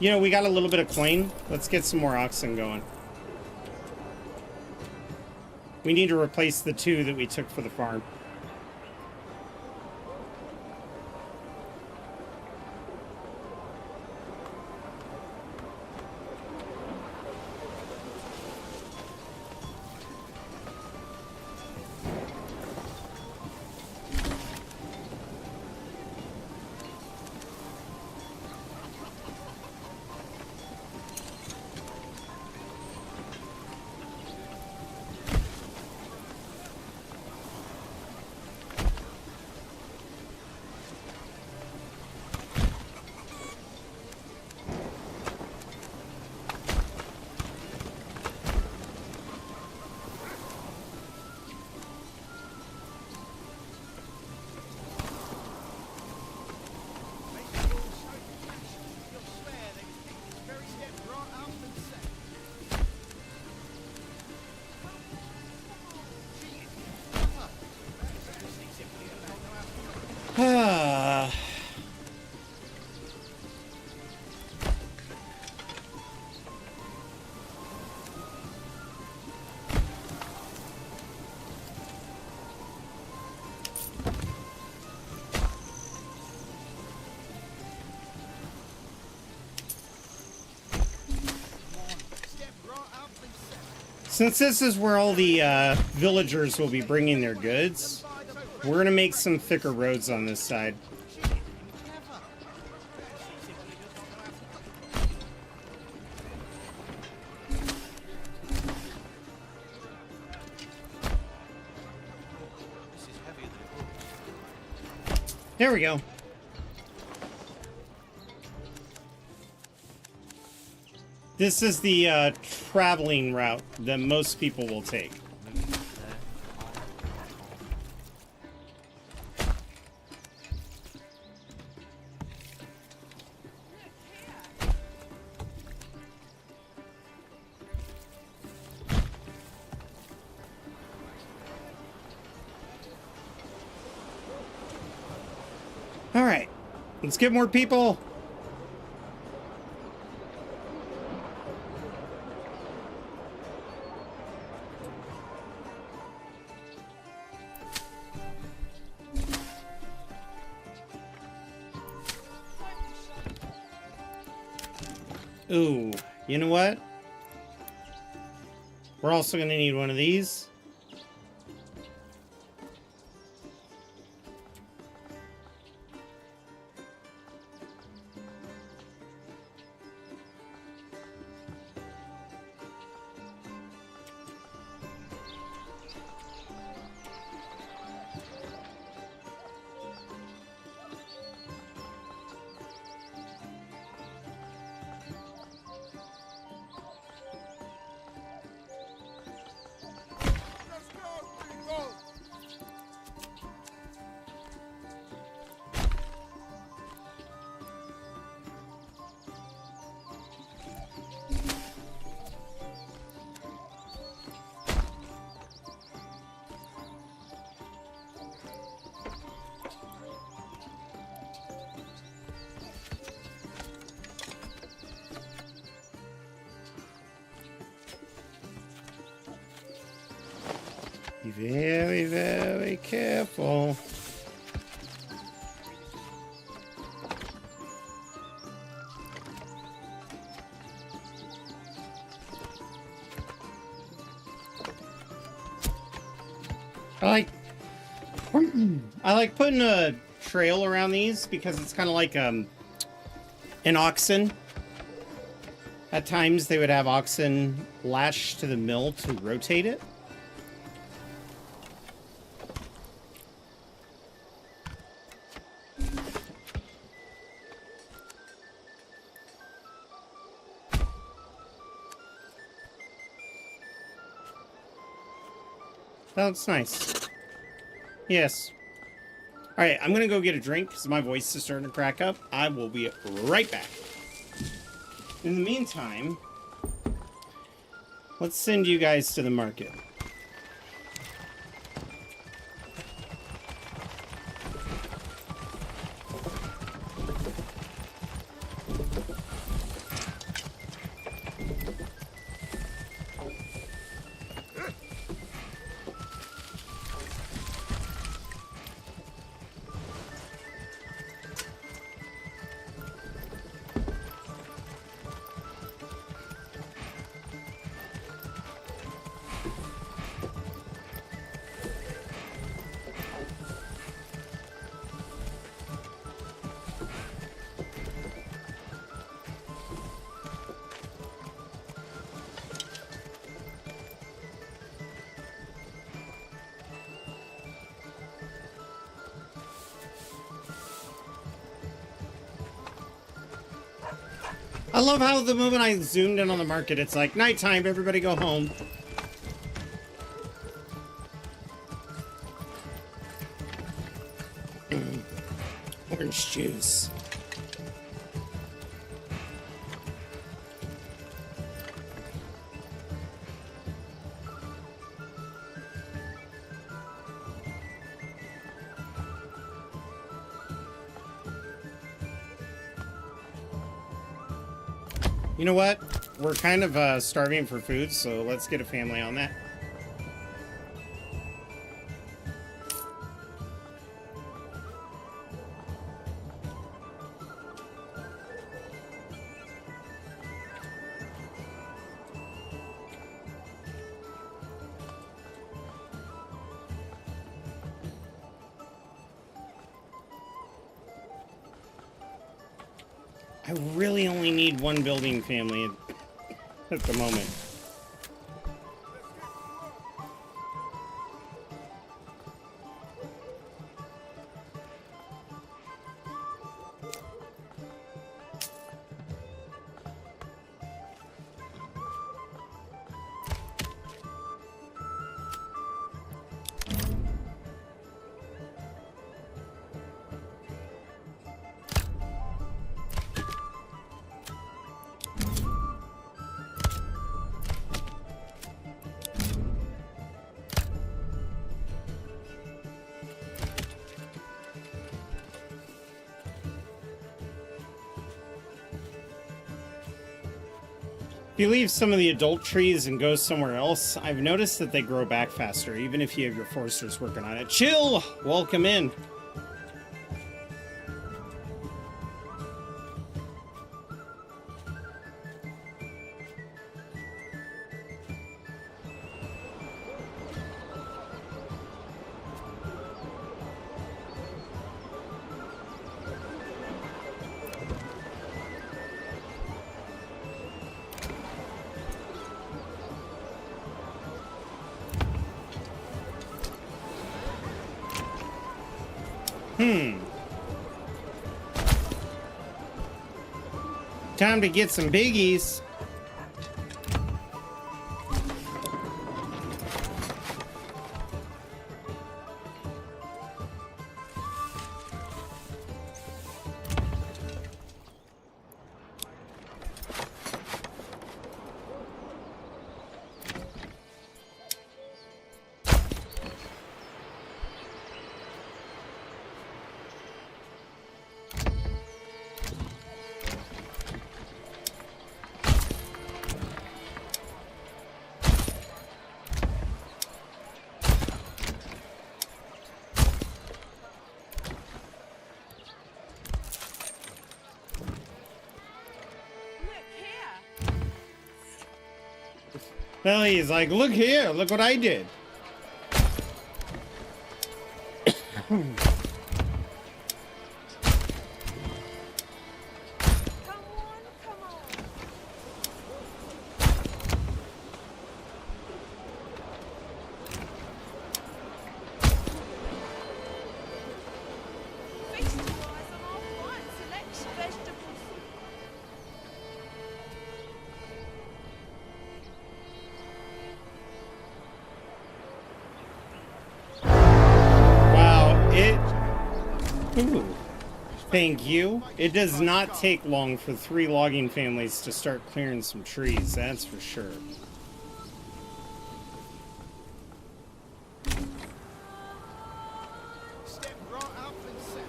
You know, we got a little bit of coin. Let's get some more oxen going. We need to replace the 2 that we took for the farm. Since this is where all the villagers will be bringing their goods, we're going to make some thicker roads on this side. There we go. This is the traveling route that most people will take. All right, let's get more people. Ooh, you know what? We're also going to need one of these. Be very, very careful. I like putting a trail around these because it's kind of like and oxen. At times they would have oxen lashed to the mill to rotate it. That's nice. Yes. Alright, I'm gonna go get a drink because my voice is starting to crack up. I will be right back. In the meantime, let's send you guys to the market. I love how the moment I zoomed in on the market, it's like nighttime, everybody go home. Orange juice. You know what? We're kind of starving for food, so let's get a family on that. I really only need one building family at the moment. If you leave some of the adult trees and go somewhere else, I've noticed that they grow back faster, even if you have your foresters working on it. Chill! Welcome in. Time to get some biggies. Well, he's like, look here, look what I did. Come Ooh. Thank you. It does not take long for 3 logging families to start clearing some trees, that's for sure. Step right up and set.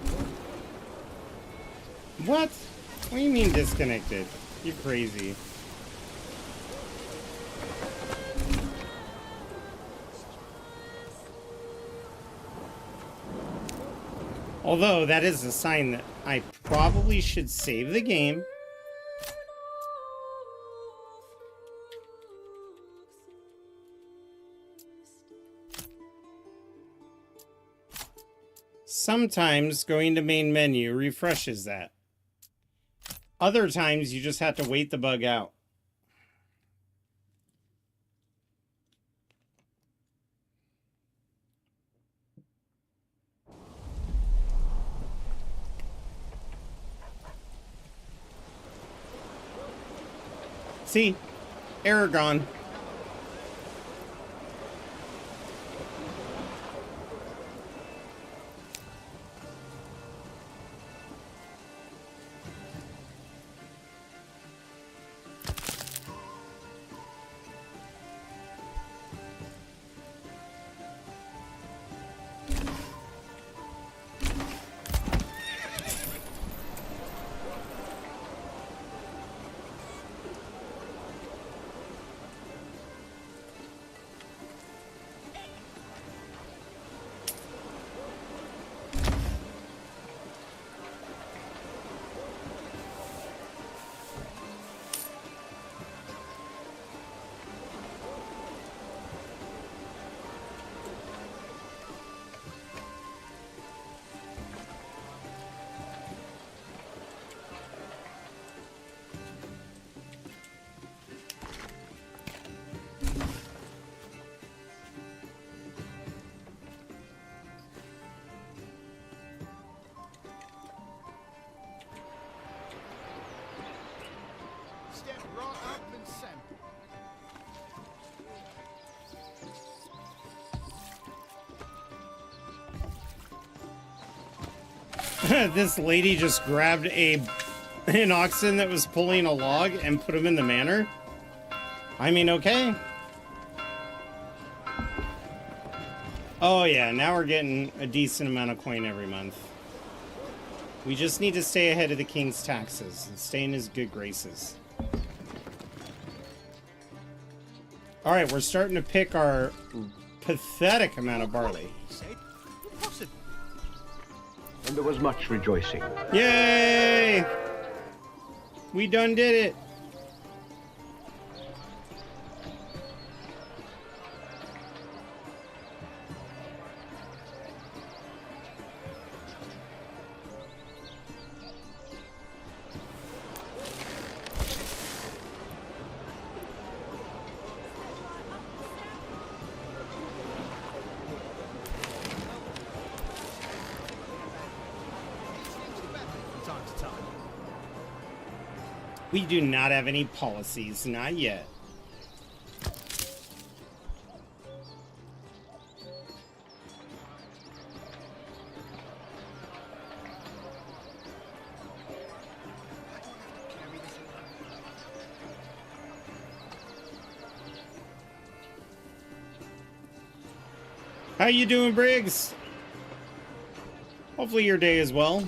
What? What do you mean disconnected? You're crazy. Although, that is a sign that I probably should save the game. Sometimes going to main menu refreshes that. Other times you just have to wait the bug out. See? Error gone. Step right up and set. This lady just grabbed an oxen that was pulling a log and put him in the manor. I mean, okay. Oh yeah, now we're getting a decent amount of coin every month. We just need to stay ahead of the king's taxes and stay in his good graces. Alright, we're starting to pick our pathetic amount of barley. He said, impossible. And there was much rejoicing. Yay! We done did it! From time to time. We do not have any policies, not yet. How you doing, Briggs? Hopefully your day is well.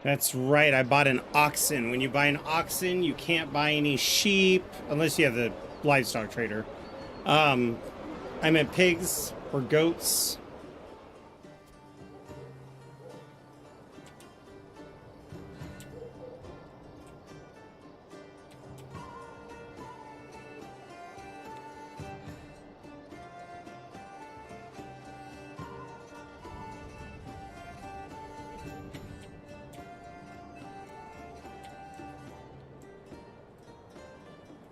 That's right, I bought an oxen. When you buy an oxen, you can't buy any sheep, unless you have the livestock trader. I meant pigs or goats.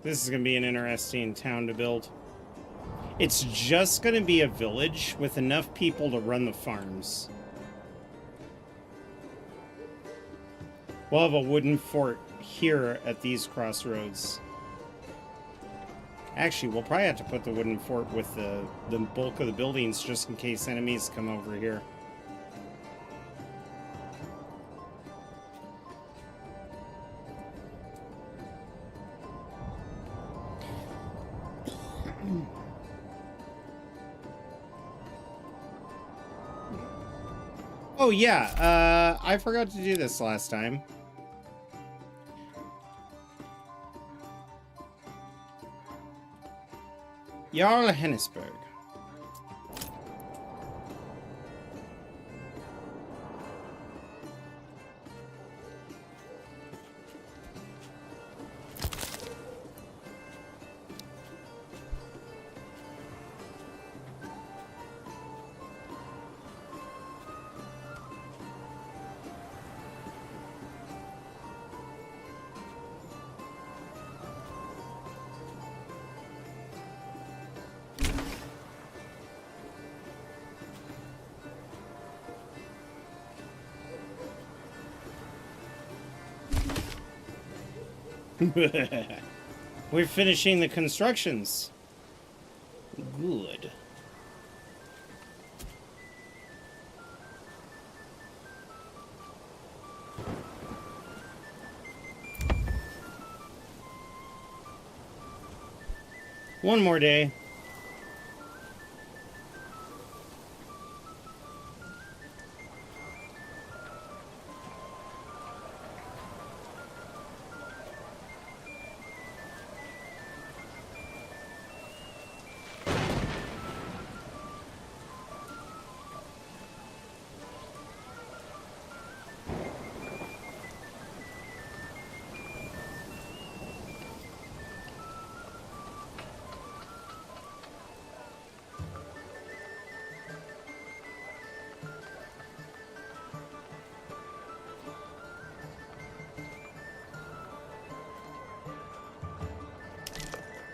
This is going to be an interesting town to build. It's just going to be a village with enough people to run the farms. We'll have a wooden fort here at these crossroads. Actually, we'll probably have to put the wooden fort with the bulk of the buildings just in case enemies come over here. Oh yeah, I forgot to do this last time. Jarl Hennisberg. We're finishing the constructions. Good. One more day.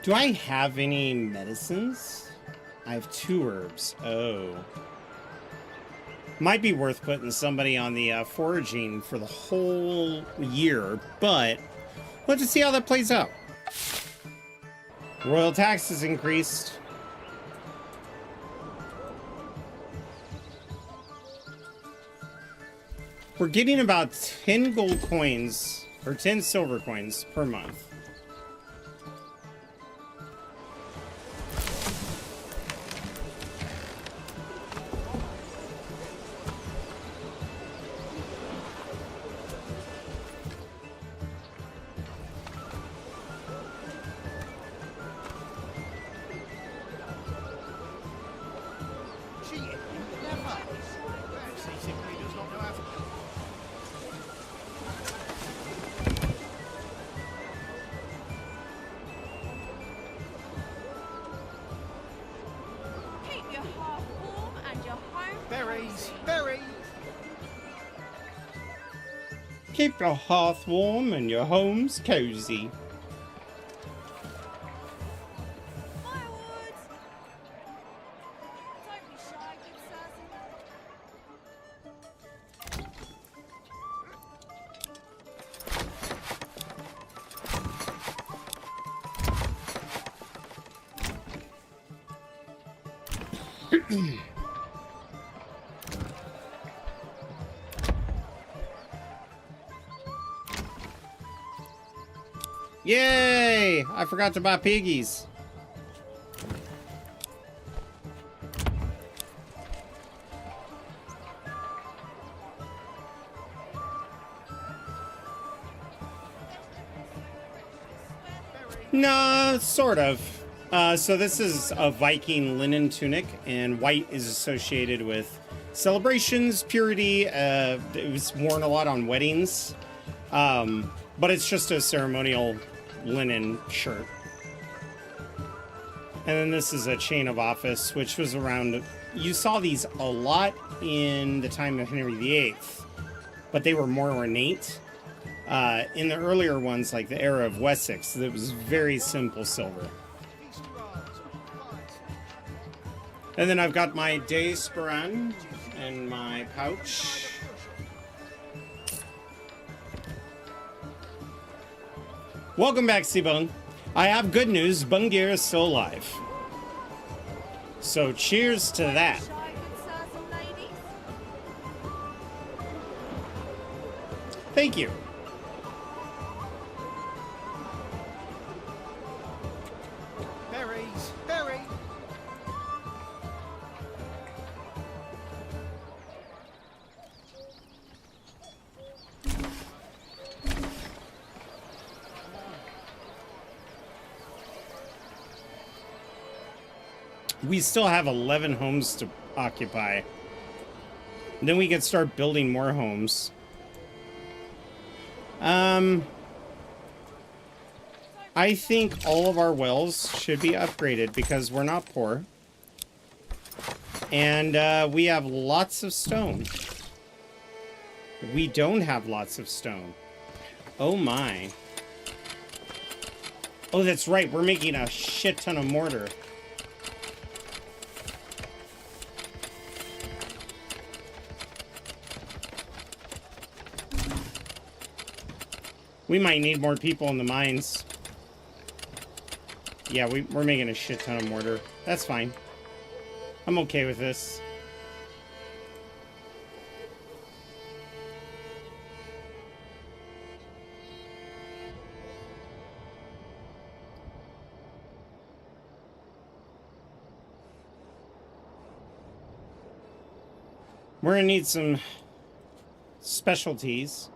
Do I have any medicines? I have 2 herbs. Oh. Might be worth putting somebody on the foraging for the whole year, but we'll have to see how that plays out. Royal tax is increased. We're getting about 10 gold coins, or 10 silver coins per month. Cheating? Never. Perhaps he simply does not know how to. Keep your heart warm and your home Berries, berries. Keep your hearth warm and your homes cozy. firewood. Don't be shy, good Sassy. Yay! I forgot to buy piggies. No, sort of. So this is a Viking linen tunic, and white is associated with celebrations, purity. It was worn a lot on weddings. But it's just a ceremonial linen shirt. And then this is a chain of office, which was around... You saw these a lot in the time of Henry VIII, but they were more ornate. In the earlier ones, like the era of Wessex, it was very simple silver. These two arms are fine. And then I've got my Desperain in my pouch. Welcome back, Seabone. I have good news. Bungir is still alive. So cheers to that. Shy, good sirs and ladies. Thank you. Berries, berry. We still have 11 homes to occupy. Then we can start building more homes. I think all of our wells should be upgraded because we're not poor. And we have lots of stone. We don't have lots of stone. Oh my. Oh, that's right. We're making a shit ton of mortar. We might need more people in the mines. Yeah, we're making a shit ton of mortar. That's fine. I'm okay with this. We're gonna need some specialties.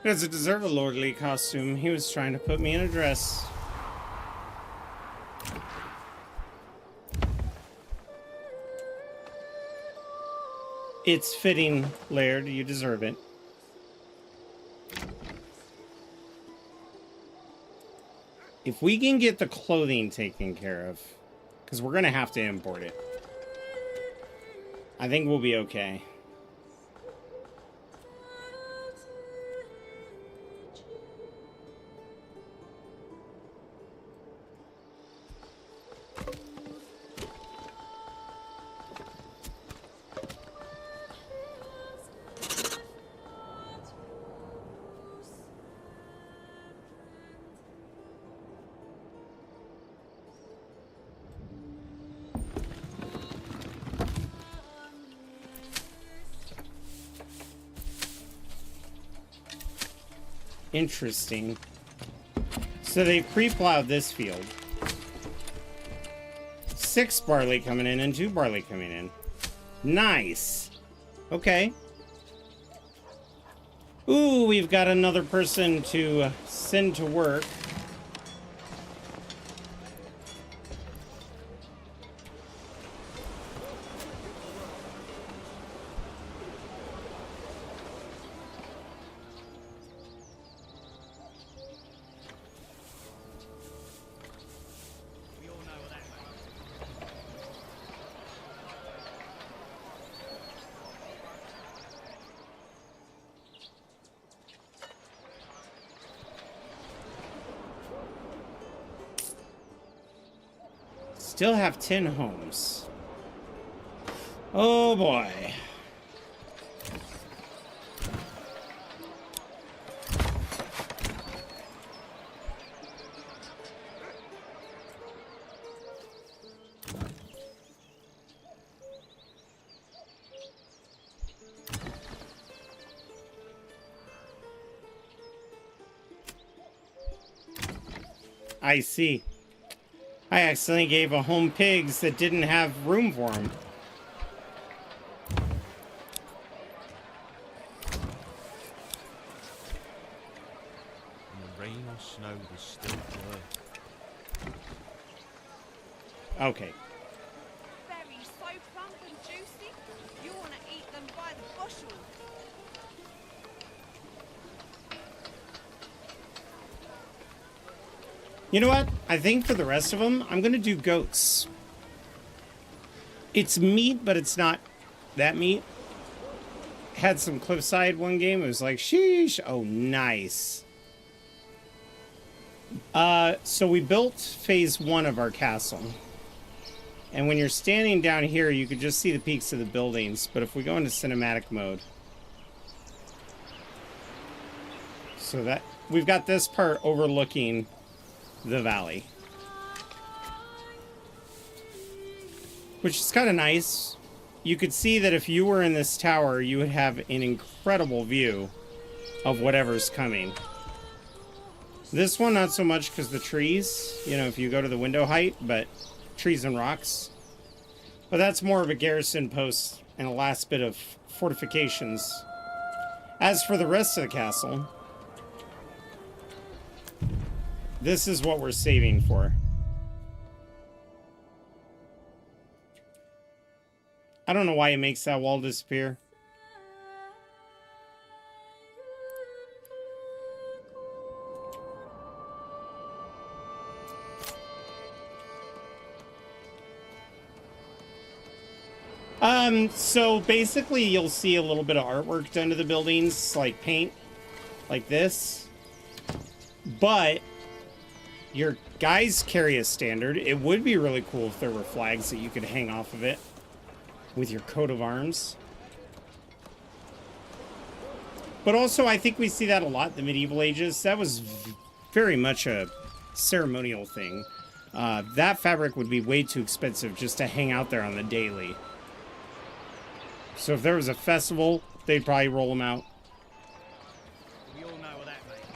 He doesn't deserve a lordly costume. He was trying to put me in a dress. It's fitting, Laird. You deserve it. If we can get the clothing taken care of, because we're going to have to import it, I think we'll be okay. Interesting. So they pre-plowed this field. 6 barley coming in and 2 barley coming in. Nice. Okay. Ooh, we've got another person to send to work. Still have 10 homes. Oh boy. I see. I accidentally gave a home pigs that didn't have room for them. And the rain or snow was still there. Okay. Berries so plump and juicy, you want to eat them by the bushel. You know what? I think for the rest of them, I'm going to do goats. It's meat, but it's not that meat. Had some cliffside one game. It was like, sheesh. Oh, nice. So we built phase 1 of our castle. And when you're standing down here, you could just see the peaks of the buildings. But if we go into cinematic mode. So that we've got this part overlooking the valley. Which is kind of nice. You could see that if you were in this tower, you would have an incredible view of whatever's coming. This one, not so much because the trees, you know, if you go to the window height, but trees and rocks. But that's more of a garrison post and a last bit of fortifications. As for the rest of the castle, this is what we're saving for. I don't know why it makes that wall disappear. So basically you'll see a little bit of artwork done to the buildings, like paint, like this. But your guys carry a standard. It would be really cool if there were flags that you could hang off of it with your coat of arms. But also, I think we see that a lot in the medieval ages. That was very much a ceremonial thing. That fabric would be way too expensive just to hang out there on the daily. So if there was a festival, they'd probably roll them out. We all know what that means.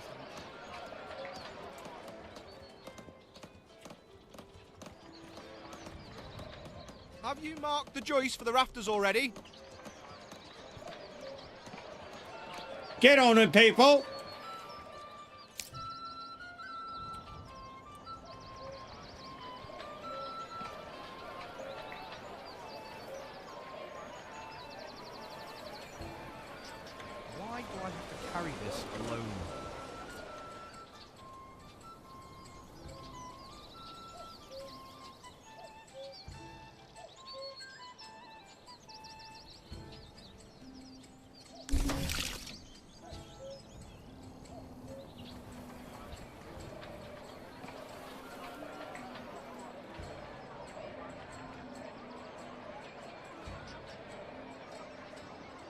Have you marked the joist for the rafters already? Get on it, people! Why do I have to carry this alone?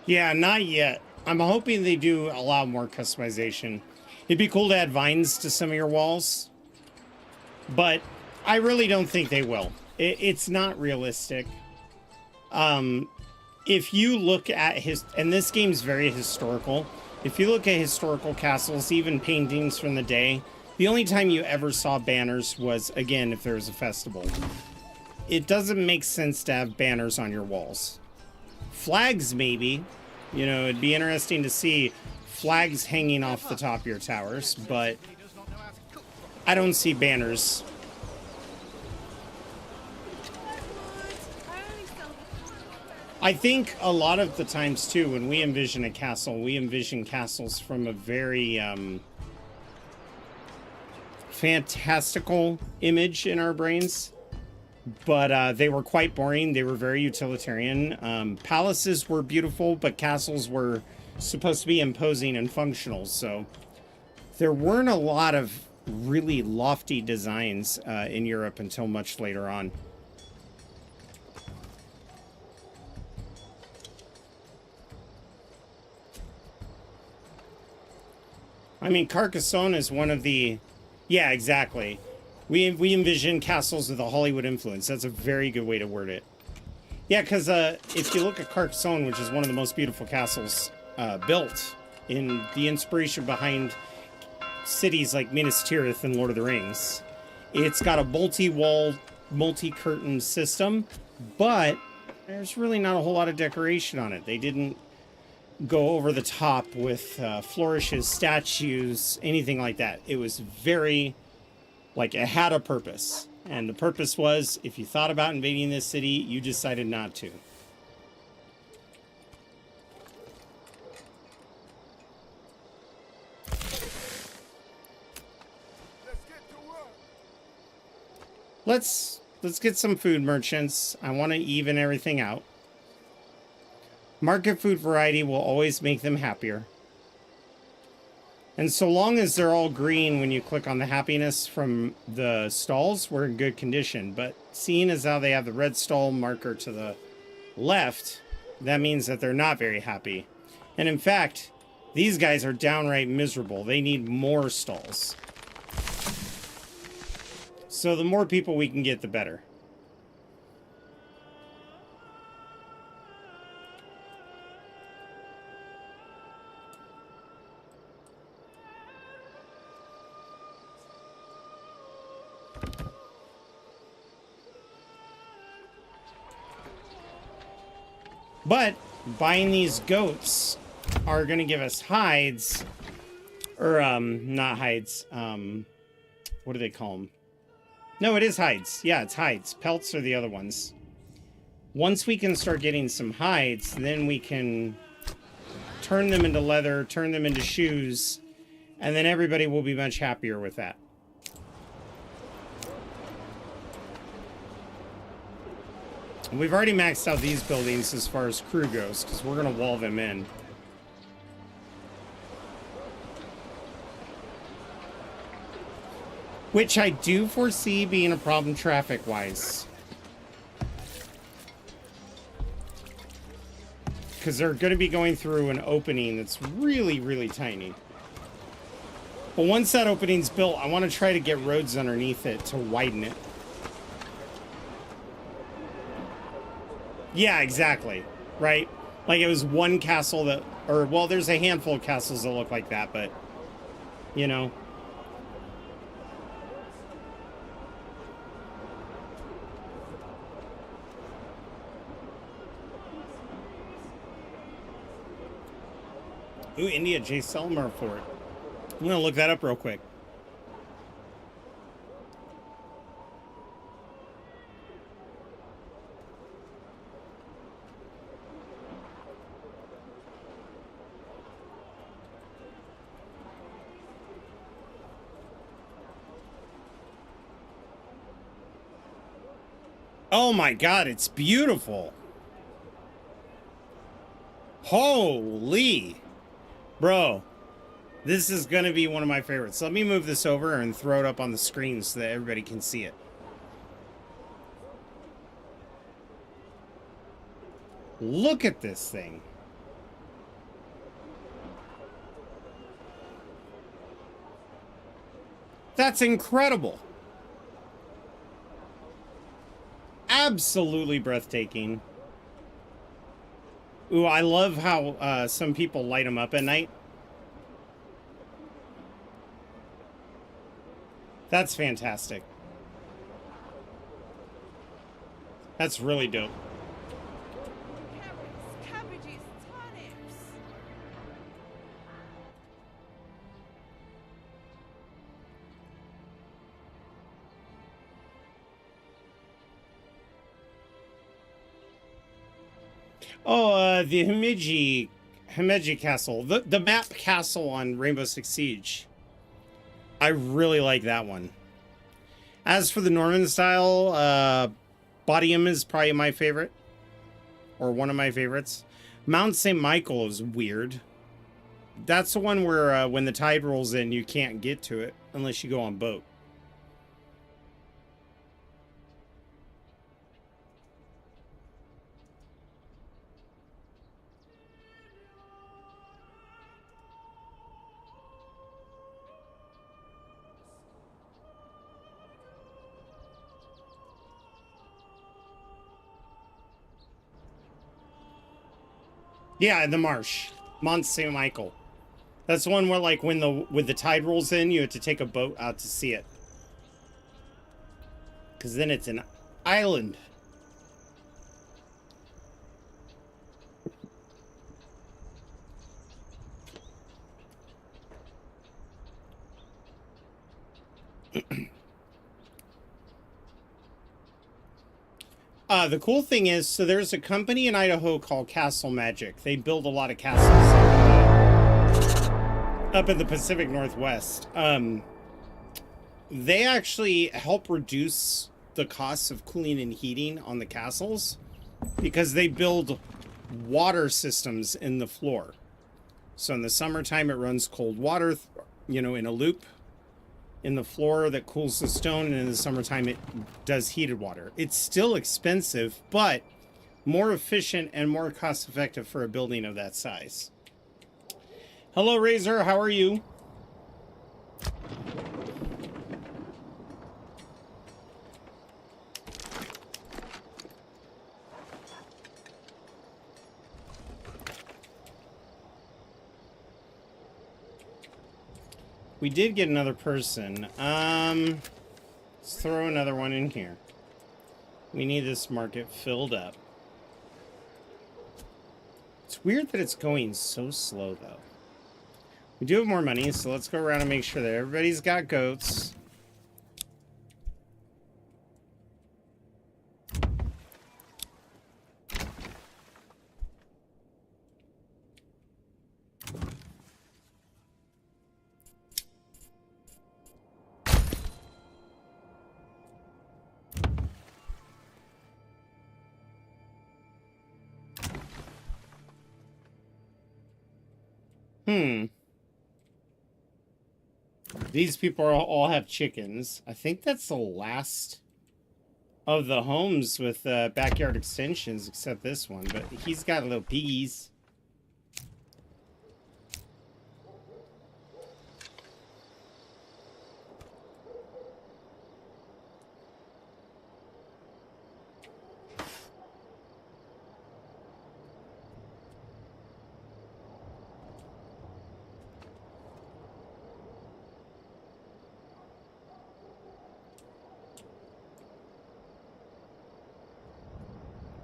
Yeah, not yet. I'm hoping they do allow more customization. It'd be cool to add vines to some of your walls, but I really don't think they will. It's not realistic. If you look at and this game's very historical. If you look at historical castles, even paintings from the day, the only time you ever saw banners was, again, if there was a festival. It doesn't make sense to have banners on your walls. Flags, maybe. You know, it'd be interesting to see flags hanging off the top of your towers, but I don't see banners. I think a lot of the times, too, when we envision a castle, we envision castles from a very fantastical image in our brains. But they were quite boring. They were very utilitarian. Palaces were beautiful, but castles were supposed to be imposing and functional. So there weren't a lot of really lofty designs in Europe until much later on. I mean, Carcassonne is one of the... Yeah, exactly. We envision castles with a Hollywood influence. That's a very good way to word it. Yeah, because if you look at Carcassonne, which is one of the most beautiful castles built, in the inspiration behind cities like Minas Tirith and Lord of the Rings, it's got a multi-walled, multi-curtain system, but there's really not a whole lot of decoration on it. They didn't go over the top with flourishes, statues, anything like that. It was very... like, it had a purpose. And the purpose was, if you thought about invading this city, you decided not to. Let's get to work. let's get some food merchants. I want to even everything out. Market food variety will always make them happier. And so long as they're all green when you click on the happiness from the stalls, we're in good condition. But seeing as how they have the red stall marker to the left, that means that they're not very happy. And in fact, these guys are downright miserable. They need more stalls. So the more people we can get, the better. But buying these goats are going to give us hides, or not hides. What do they call them? No, it is hides. Yeah, it's hides. Pelts are the other ones. Once we can start getting some hides, then we can turn them into leather, turn them into shoes, and then everybody will be much happier with that. We've already maxed out these buildings as far as crew goes, because we're going to wall them in. Which I do foresee being a problem traffic-wise. Because they're going to be going through an opening that's really, really tiny. But once that opening's built, I want to try to get roads underneath it to widen it. Yeah, exactly. Right? Like it was one castle that, or well, there's a handful of castles that look like that, but you know. Ooh, India J. Selmer Fort. I'm gonna look that up real quick. Oh my god, it's beautiful. Holy. Bro, this is going to be one of my favorites. Let me move this over and throw it up on the screen so that everybody can see it. Look at this thing. That's incredible. Absolutely breathtaking. Ooh, I love how some people light them up at night. That's fantastic. That's really dope. Carrots, cabbages, turnips. Oh, the Himeji Castle. The map castle on Rainbow Six Siege. I really like that one. As for the Norman style, Bodiam is probably my favorite. Or one of my favorites. Mount St. Michael is weird. That's the one where when the tide rolls in, you can't get to it unless you go on boat. Yeah, in the marsh. Mont St. Michael. That's the one where, like, when the tide rolls in, you have to take a boat out to see it. Because then it's an island. The cool thing is, so there's a company in Idaho called Castle Magic. They build a lot of castles up in the Pacific Northwest. They actually help reduce the costs of cooling and heating on the castles because they build water systems in the floor. So in the summertime, it runs cold water, you know, in a loop in the floor that cools the stone, and in the summertime, it does heated water. It's still expensive, but more efficient and more cost effective for a building of that size. Hello, Razor. How are you? We did get another person. Let's throw another one in here. We need this market filled up. It's weird that it's going so slow, though. We do have more money, so let's go around and make sure that everybody's got goats. These people all have chickens. I think that's the last of the homes with backyard extensions, except this one. But he's got little piggies.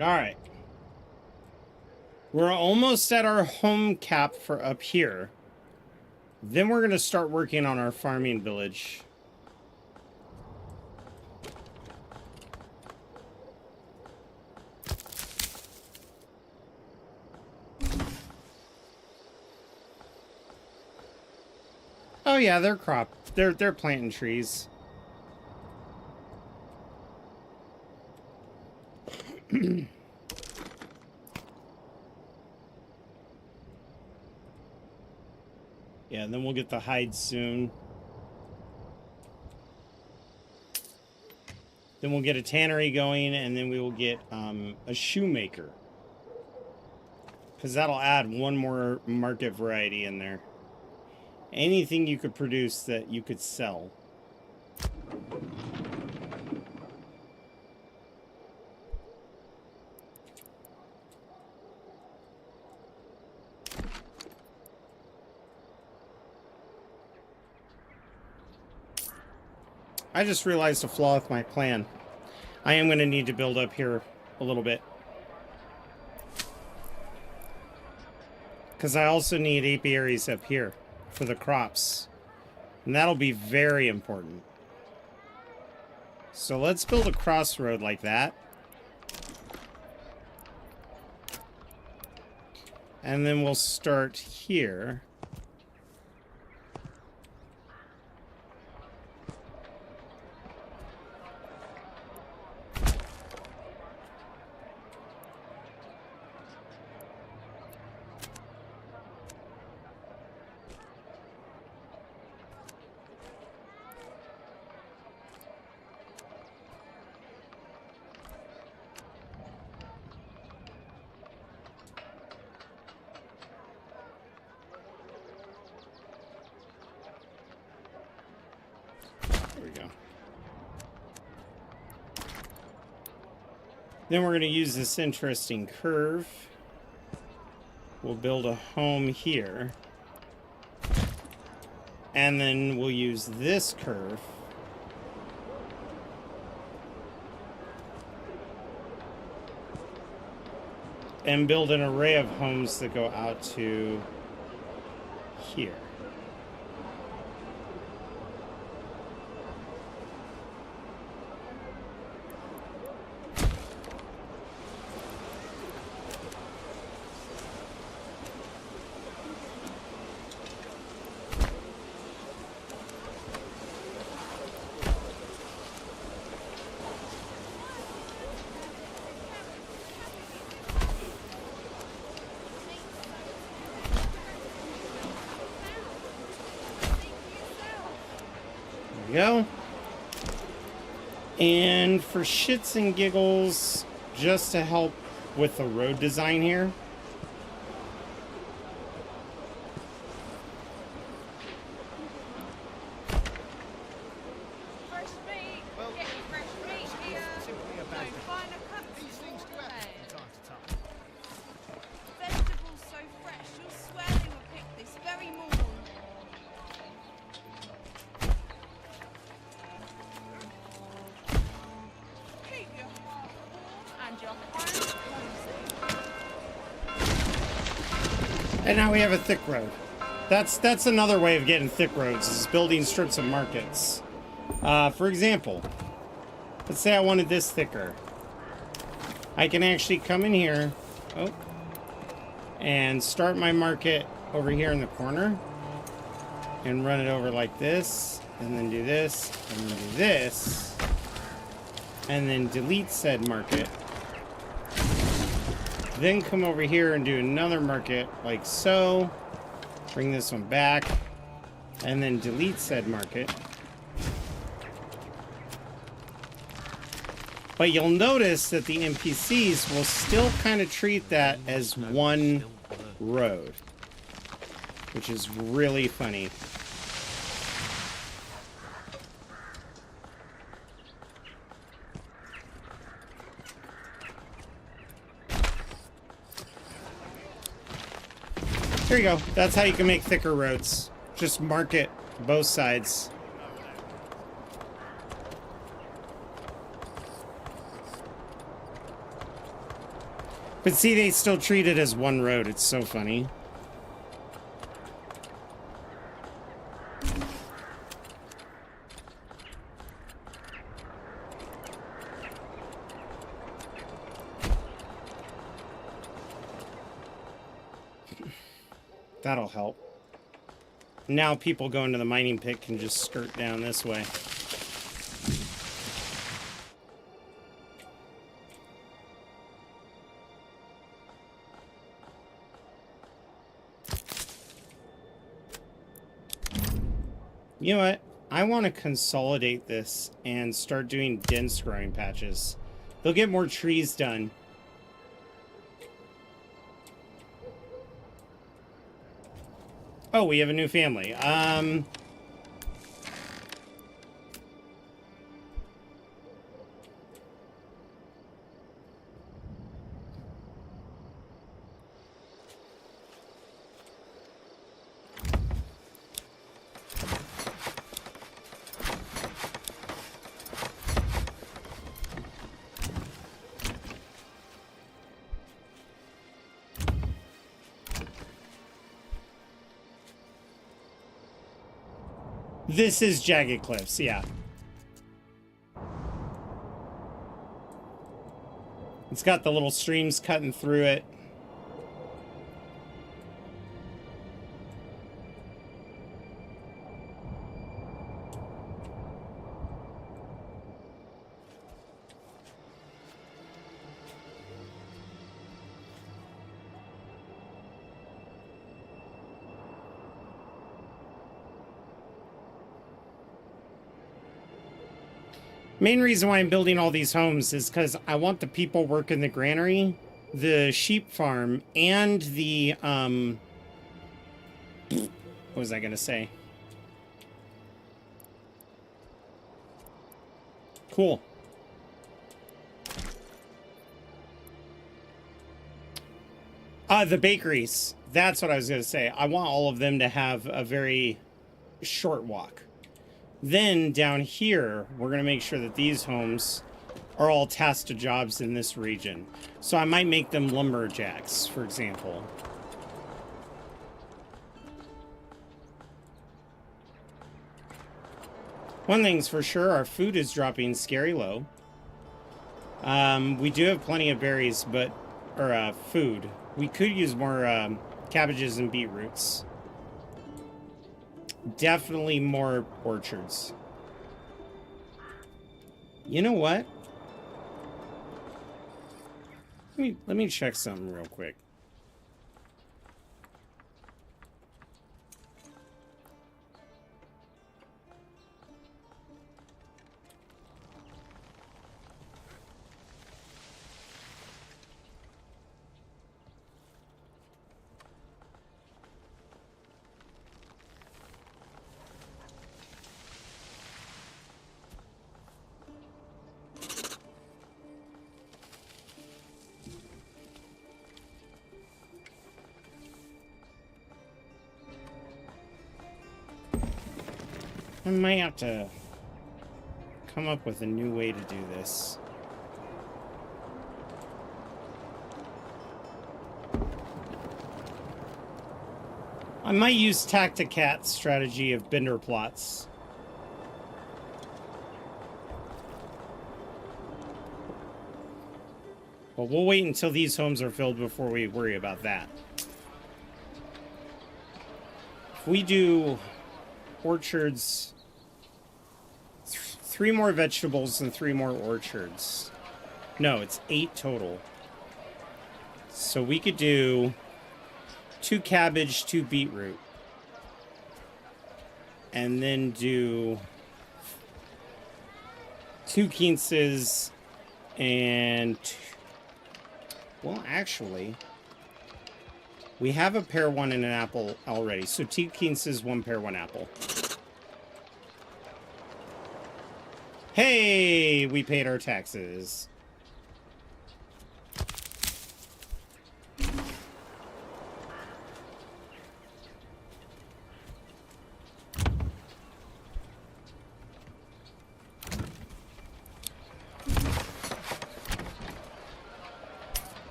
All right. We're almost at our home cap for up here. Then we're going to start working on our farming village. Oh yeah, they're planting trees. Yeah, and then we'll get the hide soon. Then we'll get a tannery going, and then we will get a shoemaker. Because that'll add one more market variety in there. Anything you could produce that you could sell. I just realized a flaw with my plan. I am going to need to build up here a little bit. Because I also need apiaries up here for the crops. And that'll be very important. So let's build a crossroad like that. And then we'll start here. Then we're going to use this interesting curve. We'll build a home here. And then we'll use this curve. And build an array of homes that go out to here. we go. And for shits and giggles, just to help with the road design here, Fresh meat. Well, Get your fresh meat here. simply a No bad finer cuts These of things do water. happen from time to time. Vegetables so fresh, you'll swear they were picked this very morning. Keep your heart warm and your hands cozy. and now we have a thick road. That's another way of getting thick roads, is building strips of markets. For example, let's say I wanted this thicker. I can actually come in here, oh, and start my market over here in the corner, and run it over like this, and then do this, and then do this, and then delete said market. Then come over here and do another market like so. Bring this one back, and then delete said market. But you'll notice that the NPCs will still kind of treat that as one road, which is really funny. There you go. That's how you can make thicker roads. Just mark it both sides. But see, they still treat it as one road. It's so funny. That'll help. Now people going to the mining pit can just skirt down this way. You know what? I want to consolidate this and start doing dense growing patches. They'll get more trees done. Oh, we have a new family. This is Jagged Cliffs, yeah. It's got the little streams cutting through it. Main reason why I'm building all these homes is because I want the people working the granary, the sheep farm, and the, what was I gonna say? Cool. The bakeries. That's what I was gonna say. I want all of them to have a very short walk. Then down here, we're going to make sure that these homes are all tasked to jobs in this region. So I might make them lumberjacks, for example. One thing's for sure, our food is dropping scary low. We do have plenty of berries, but, or food. We could use more cabbages and beetroots. Definitely more orchards. You know what? Let me check something real quick. I might have to come up with a new way to do this. I might use Tacticat's strategy of Bender plots. But we'll wait until these homes are filled before we worry about that. If we do orchards, 3 more vegetables and 3 more orchards. No, it's 8 total. So we could do 2 cabbage, 2 beetroot. And then do 2 quinces and... Well, actually, we have a pear, 1, and an apple already. So 2 quinces, 1 pear, 1 apple. Hey, we paid our taxes.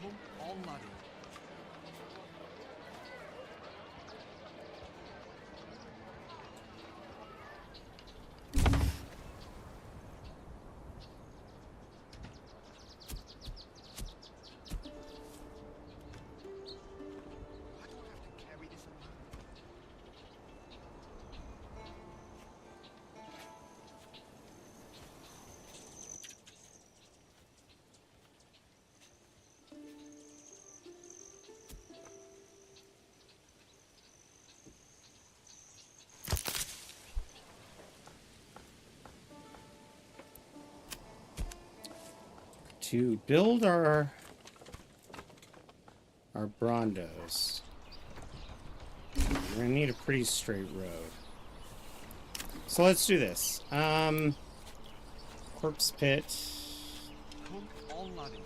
Come on, laddie. Why do I have to carry this alone? To build our Brondos, we're gonna need a pretty straight road. So let's do this. Corpse pit. Come on, laddie.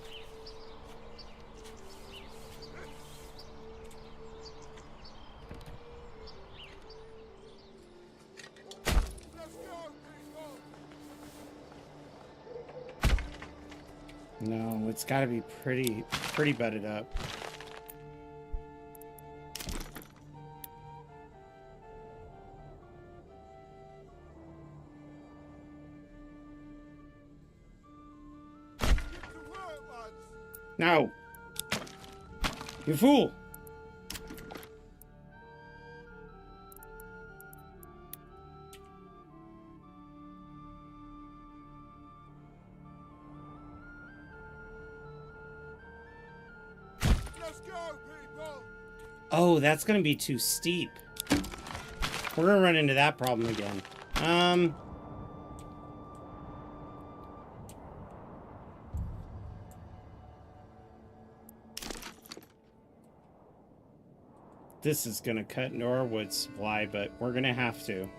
No, it's got to be pretty butted up. No! You fool! Let's go, people! Oh, that's gonna be too steep. We're gonna run into that problem again. This is gonna cut into our wood supply, but we're gonna have to.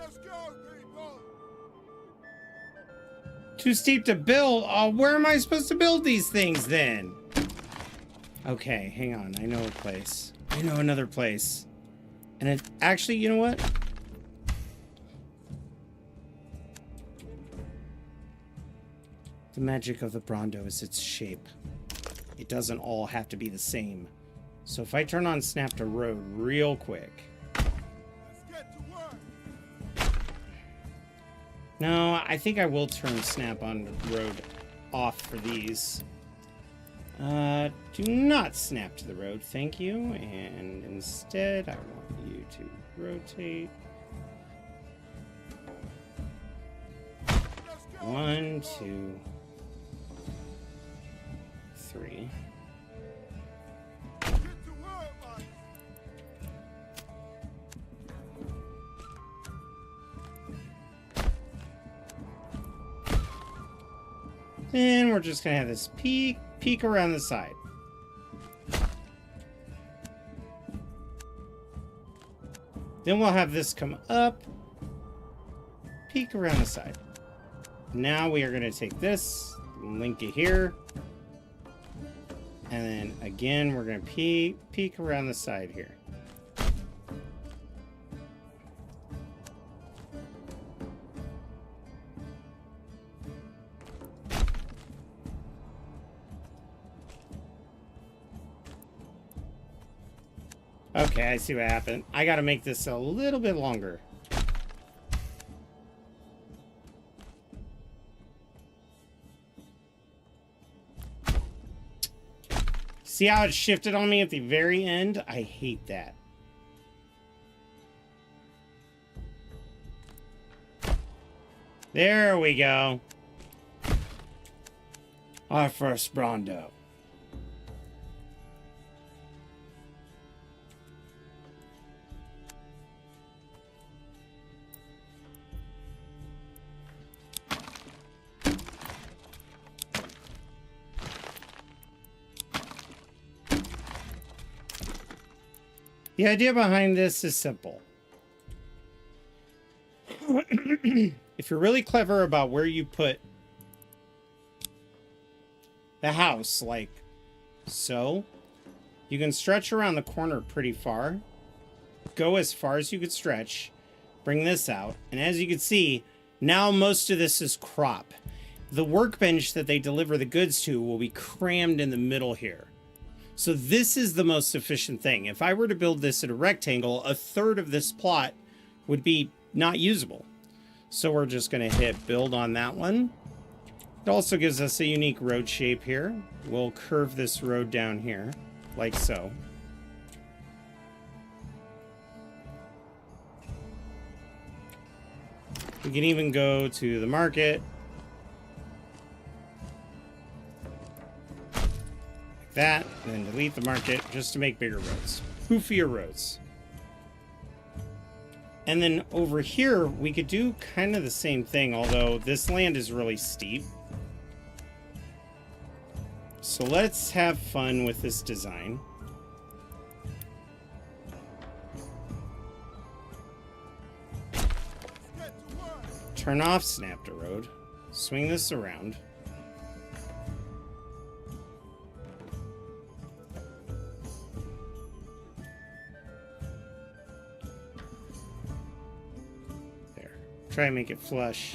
Let's go, people! Too steep to build? Oh, where am I supposed to build these things then? Okay, hang on. I know a place. I know another place. And it actually, you know what? The magic of the Brondo is its shape. It doesn't all have to be the same. So if I turn on Snap to Road real quick. Let's get to work! No, I think I will turn snap on road off for these. Do not snap to the road, thank you. And instead, I want you to rotate. 1, 2, 3. And we're just gonna have this peek around the side. Then we'll have this come up, peek around the side. Now we are gonna take this, link it here, and then again we're gonna peek around the side here. Okay, I see what happened. I gotta make this a little bit longer. See how it shifted on me at the very end? I hate that. There we go. Our first Brondo. The idea behind this is simple. If you're really clever about where you put the house, like so, you can stretch around the corner pretty far. Go as far as you could stretch. Bring this out. And as you can see, now most of this is crop. The workbench that they deliver the goods to will be crammed in the middle here. So this is the most efficient thing. If I were to build this in a rectangle, a third of this plot would be not usable. So we're just going to hit build on that one. It also gives us a unique road shape here. We'll curve this road down here, like so. We can even go to the market. That, and then delete the market just to make bigger roads. Poofier roads. And then over here, we could do kind of the same thing, although this land is really steep. So let's have fun with this design. Turn off snap to road. Swing this around. Try and make it flush.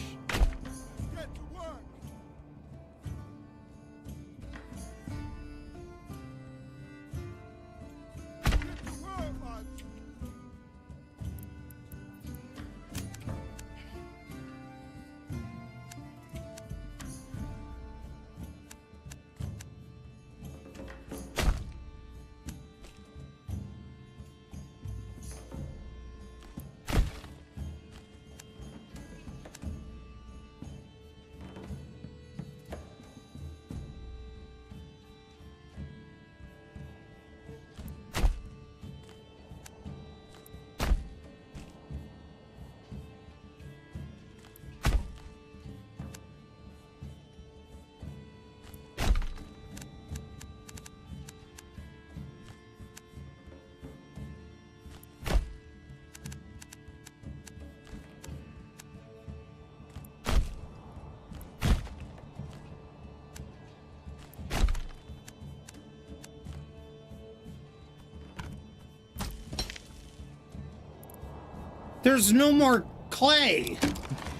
There's no more clay.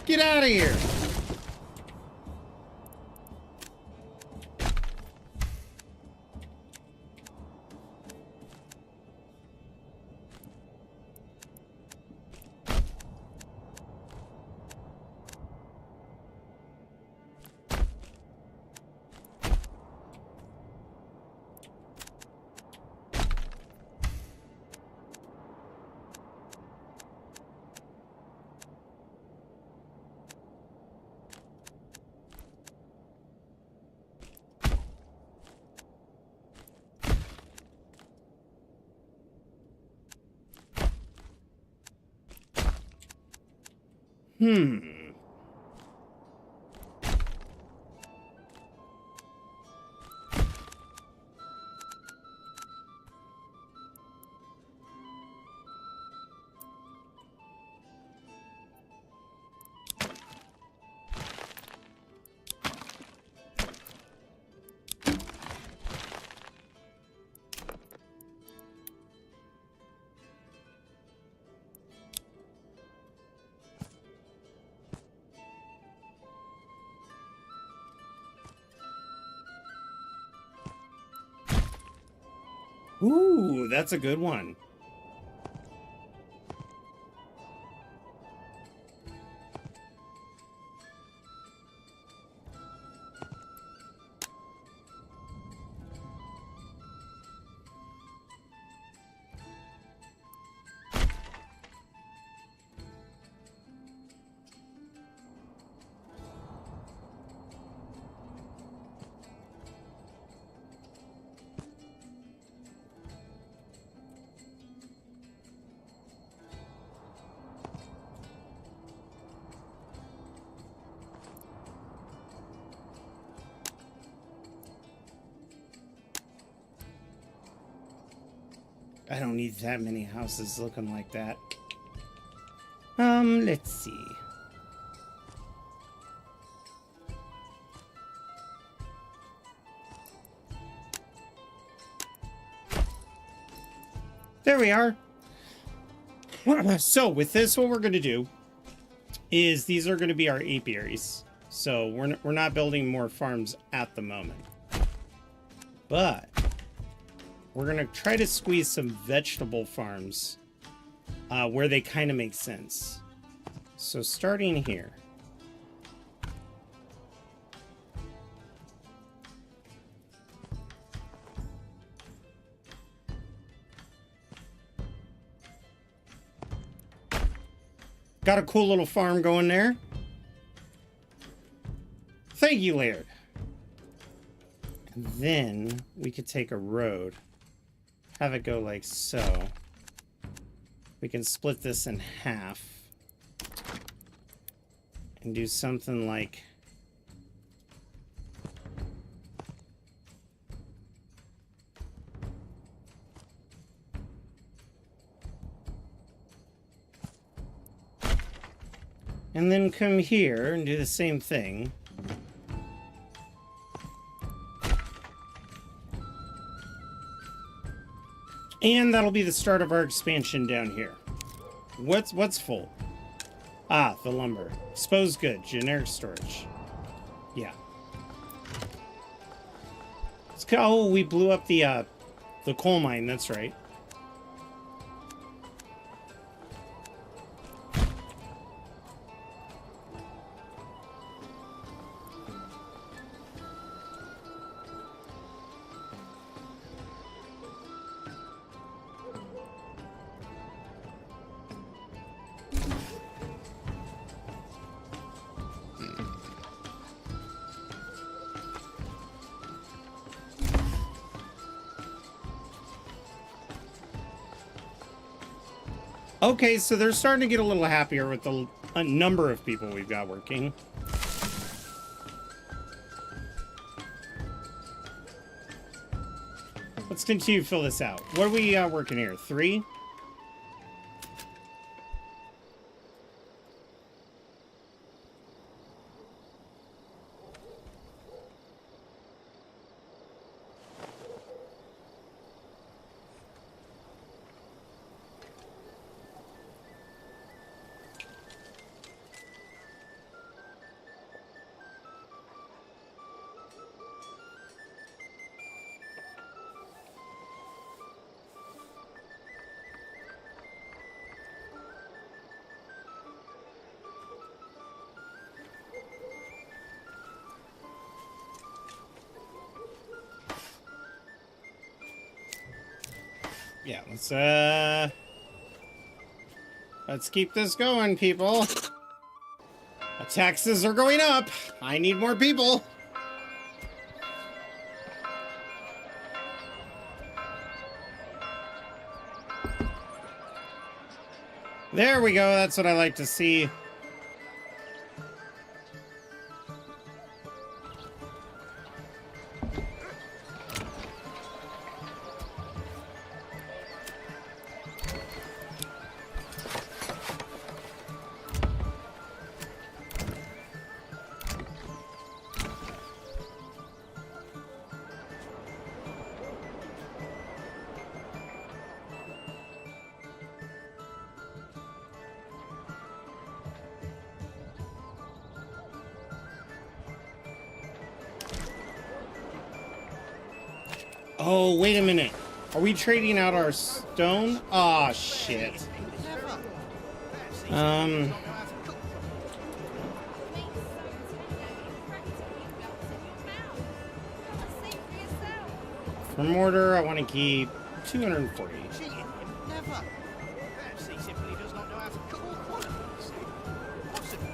Get out of here. Ooh, that's a good one. I don't need that many houses looking like that. Let's see. There we are. So with this, what we're going to do is these are going to be our apiaries. So we're not building more farms at the moment. But we're going to try to squeeze some vegetable farms where they kind of make sense. So starting here. Got a cool little farm going there. Thank you, Laird. And then we could take a road. Have it go like so. We can split this in half. And do something like... and then come here and do the same thing. And that'll be the start of our expansion down here. What's full? Ah, the lumber. Exposed goods, generic storage. Yeah. Oh, we blew up the coal mine, that's right. Okay, so they're starting to get a little happier with the number of people we've got working. Let's continue to fill this out. What are we working here? 3? Yeah, let's keep this going, people. Taxes are going up. I need more people. There we go. That's what I like to see. Oh, wait a minute. Are we trading out our stone? Aw, shit. Um, for mortar, I want to keep 240. Cheating him? Never. Perhaps he simply does not know how to cook or quality. Possible.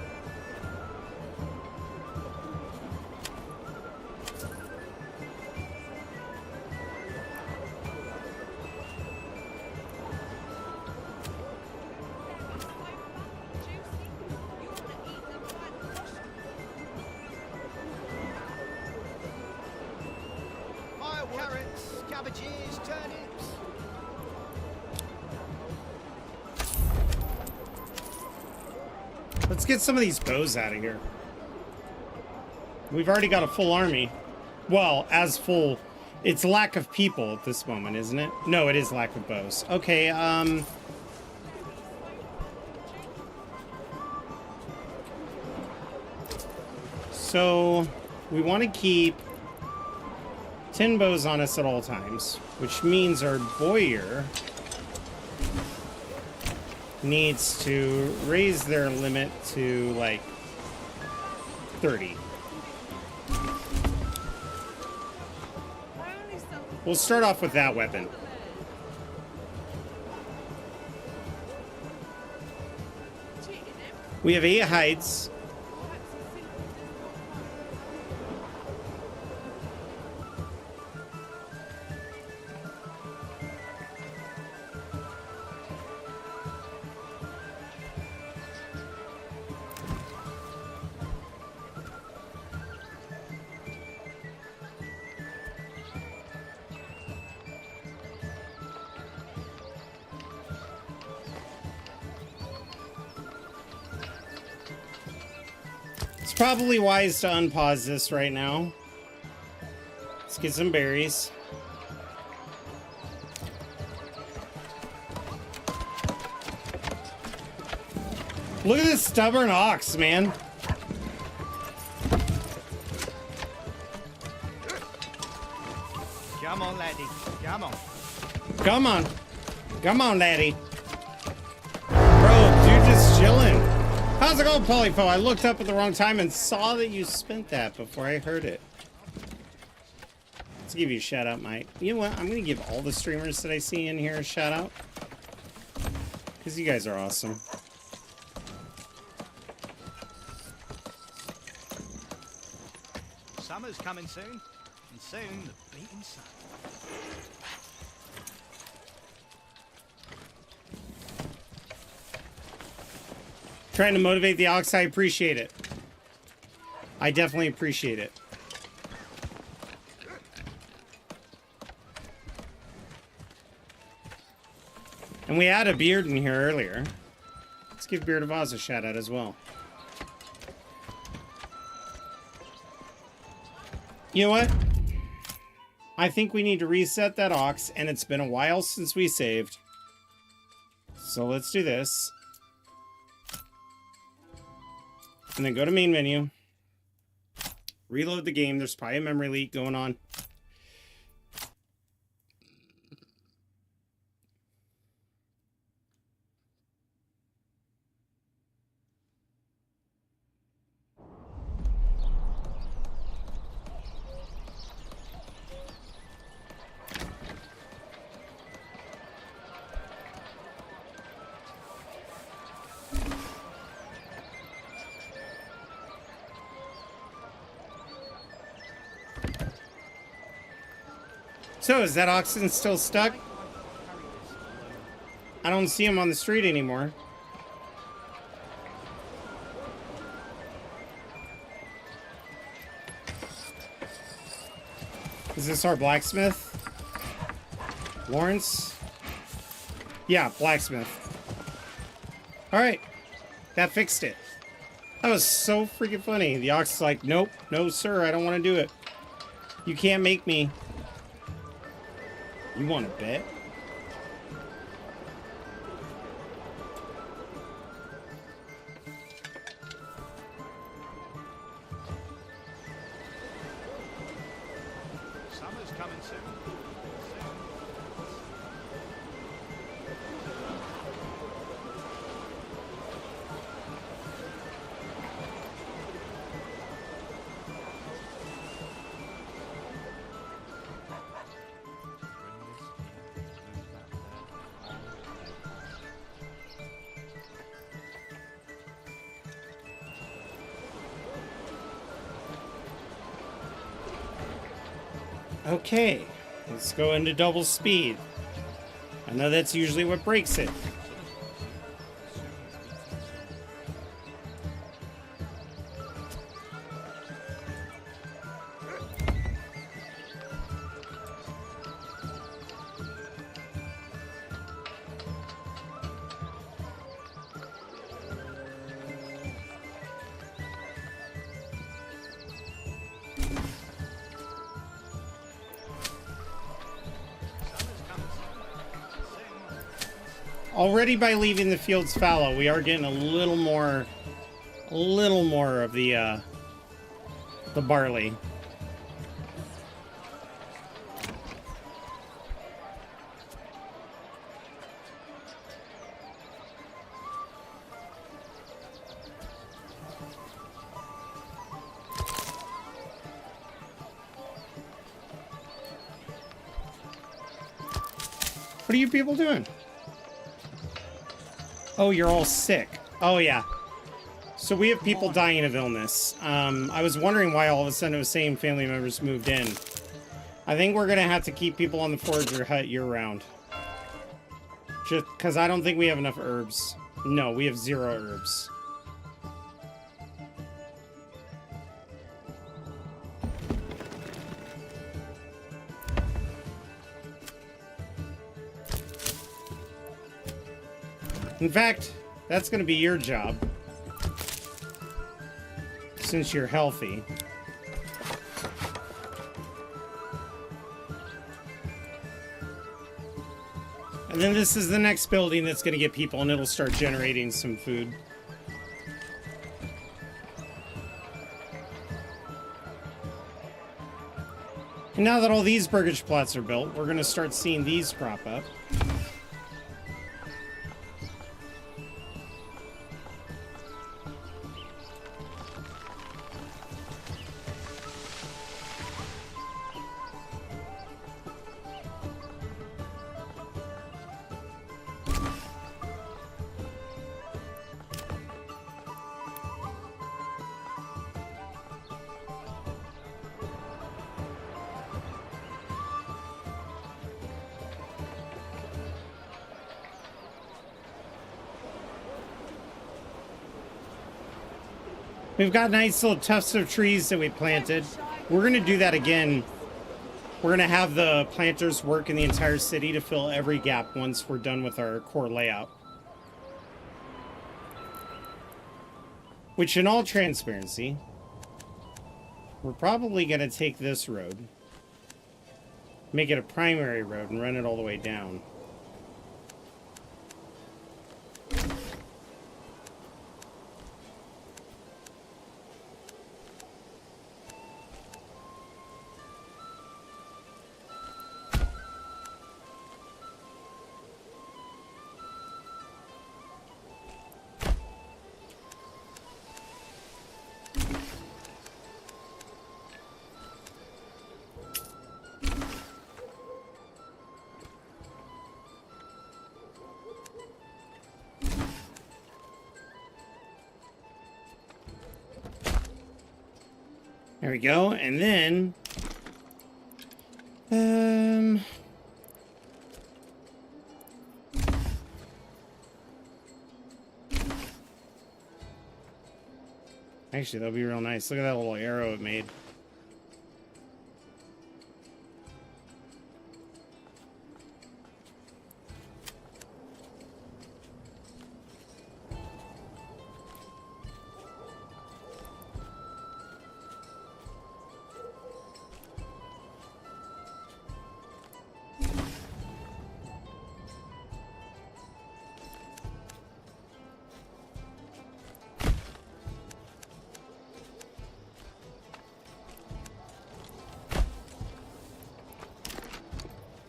Mild carrots, cabbages, turnips. Let's get some of these bows out of here. We've already got a full army. Well, as full. It's lack of people at this moment, isn't it? No, it is lack of bows. Okay, so we want to keep 10 bows on us at all times, which means our bowyer needs to raise their limit to like 30. We'll start off with that weapon. We have 8 hides. It's probably wise to unpause this right now. Let's get some berries. Look at this stubborn ox, man. Come on, laddie. Come on. Come on. Come on, laddie. Bro, dude just chilling. How's it going, Polypo? I looked up at the wrong time and saw that you spent that before I heard it. Let's give you a shout out, Mike. You know what? I'm going to give all the streamers that I see in here a shout out. Because you guys are awesome. Summer's coming soon, and soon the beating sun. Trying to motivate the ox, I appreciate it. I definitely appreciate it. And we had a beard in here earlier. Let's give Beard of Oz a shout out as well. You know what? I think we need to reset that ox, and it's been a while since we saved. So let's do this. And then go to main menu. Reload the game. There's probably a memory leak going on. So, is that oxen still stuck? I don't see him on the street anymore. Is this our blacksmith? Lawrence? Yeah, blacksmith. Alright. That fixed it. That was so freaking funny. The ox is like, nope, no sir, I don't want to do it. You can't make me. You want to bet? Summer's coming soon. Okay, let's go into double speed. I know that's usually what breaks it. Already by leaving the fields fallow, we are getting a little more of the barley. What are you people doing? Oh, you're all sick. Oh, yeah. So we have people dying of illness. I was wondering why all of a sudden it was saying family members moved in. I think we're going to have to keep people on the forager hut year-round. Just because I don't think we have enough herbs. No, we have 0 herbs. In fact, that's going to be your job. Since you're healthy. And then this is the next building that's going to get people, and it'll start generating some food. And now that all these burgage plots are built, we're going to start seeing these crop up. We've got nice little tufts of trees that we planted. We're going to do that again. We're going to have the planters work in the entire city to fill every gap once we're done with our core layout. Which, in all transparency, we're probably going to take this road, make it a primary road, and run it all the way down. There we go, and then actually that'll be real nice. Look at that little arrow it made.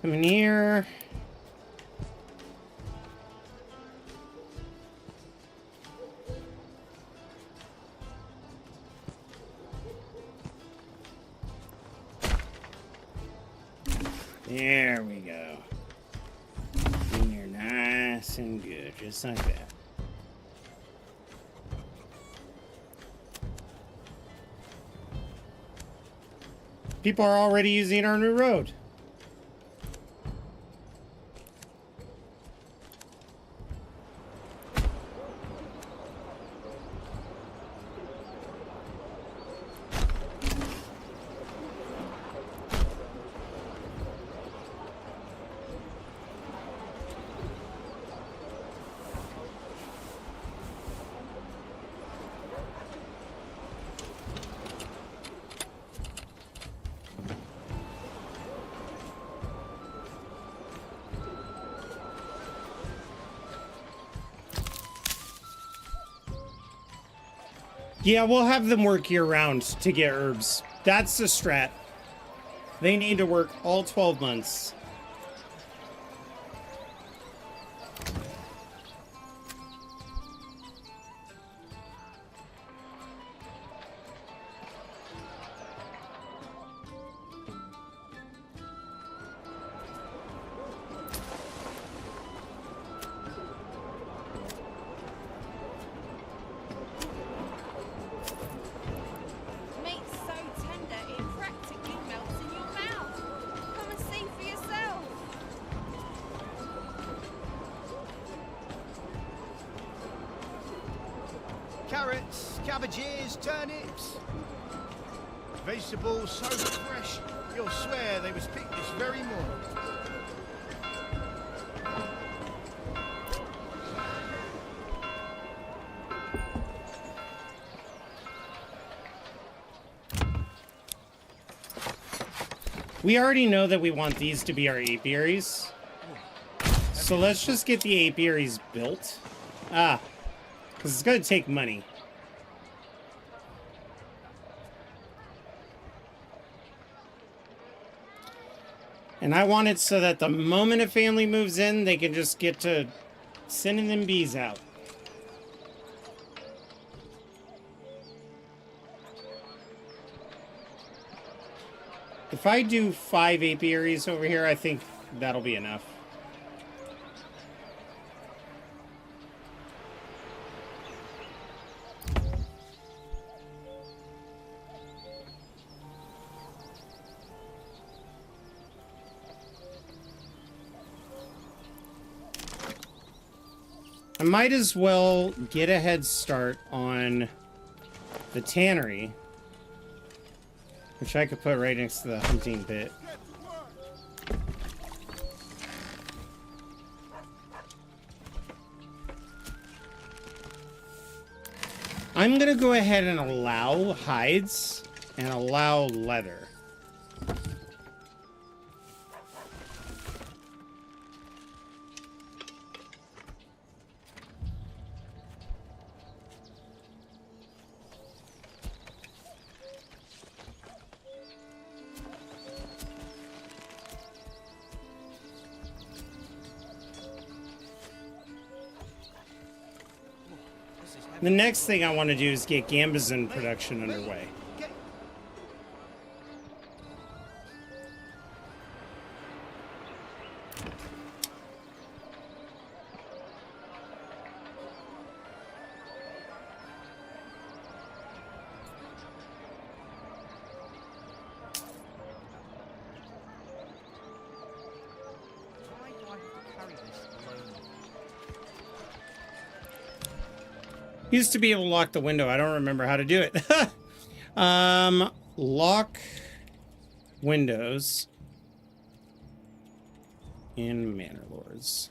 Come in here. There we go. And you're nice and good, just like that. People are already using our new road. Yeah, we'll have them work year-round to get herbs. That's the strat. They need to work all 12 months. Meat's so tender it practically melts in your mouth. Come and see for yourself. Carrots, cabbages, turnips. Vegetables so fresh, you'll swear they was picked this very morning. We already know that we want these to be our apiaries. So let's just get the apiaries built. Because it's going to take money. And I want it so that the moment a family moves in, they can just get to sending them bees out. If I do 5 apiaries over here, I think that'll be enough. I might as well get a head start on the tannery, which I could put right next to the hunting pit. I'm gonna go ahead and allow hides and allow leather. The next thing I want to do is get Gambazin production underway. Why do I have to carry this alone? Used to be able to lock the window. I don't remember how to do it. Lock windows in Manor Lords.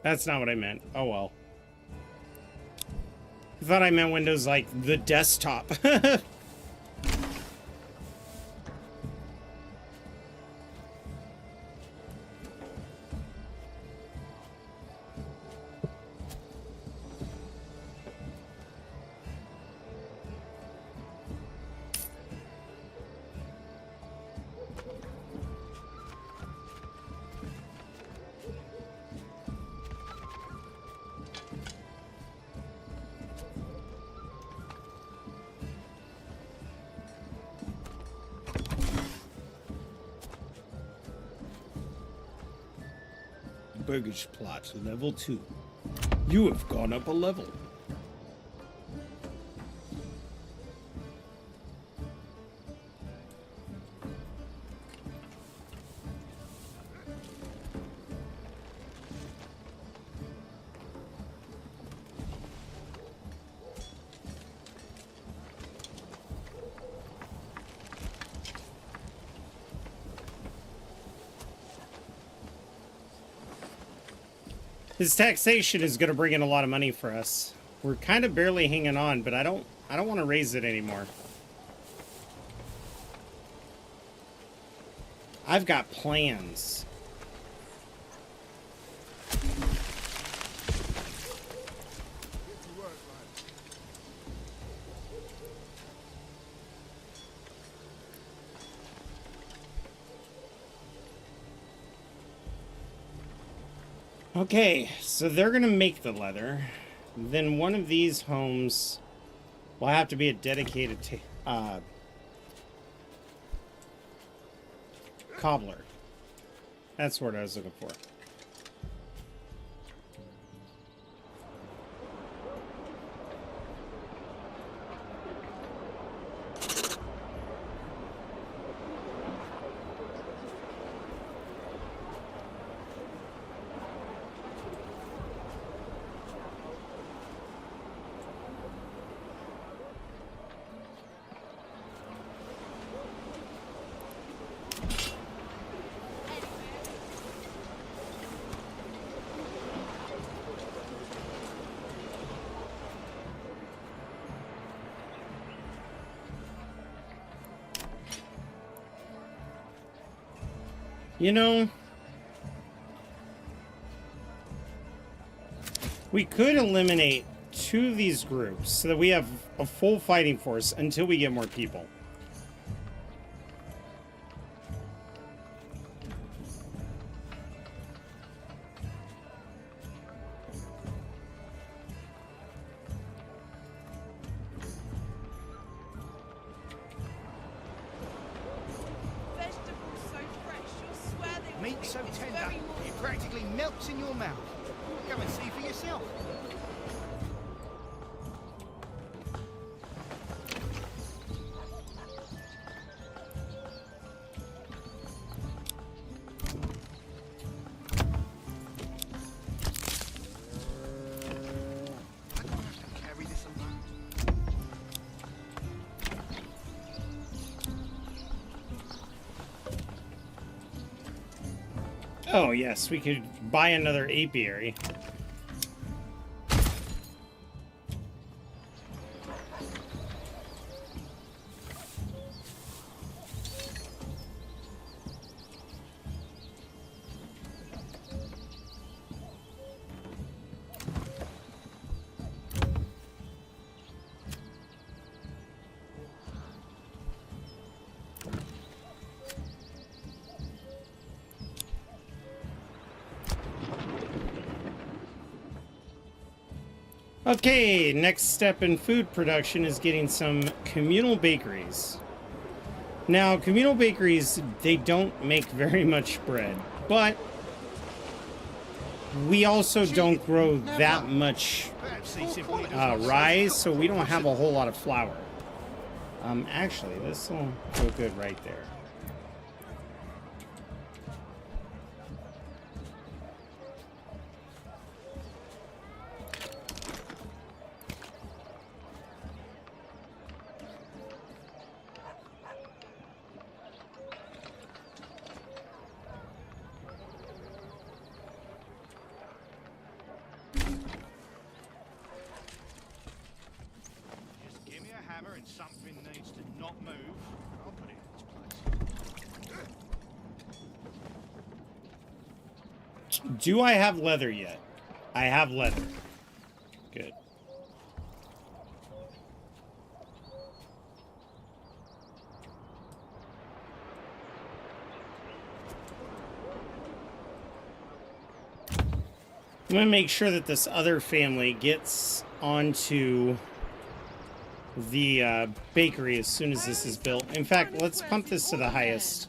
That's not what I meant. Oh well. I thought I meant Windows like the desktop. roguish plot, level 2. You have gone up a level. His taxation is going to bring in a lot of money for us. We're kind of barely hanging on, but I don't want to raise it anymore. I've got plans. Okay, so they're gonna make the leather. Then one of these homes will have to be a dedicated cobbler. That's what I was looking for. You know, we could eliminate 2 of these groups so that we have a full fighting force until we get more people. Meat so tender, it practically melts in your mouth. Come and see for yourself. I don't have to carry this alone. Oh yes, we could buy another apiary. Okay, next step in food production is getting some communal bakeries. Now, communal bakeries, they don't make very much bread, but we also don't grow that much rye, so we don't have a whole lot of flour. Actually, this will go good right there. And something needs to not move, I'll put it in its place. Do I have leather yet? I have leather. Good. I'm gonna make sure that this other family gets onto the bakery as soon as this is built. In fact, let's pump this to the highest.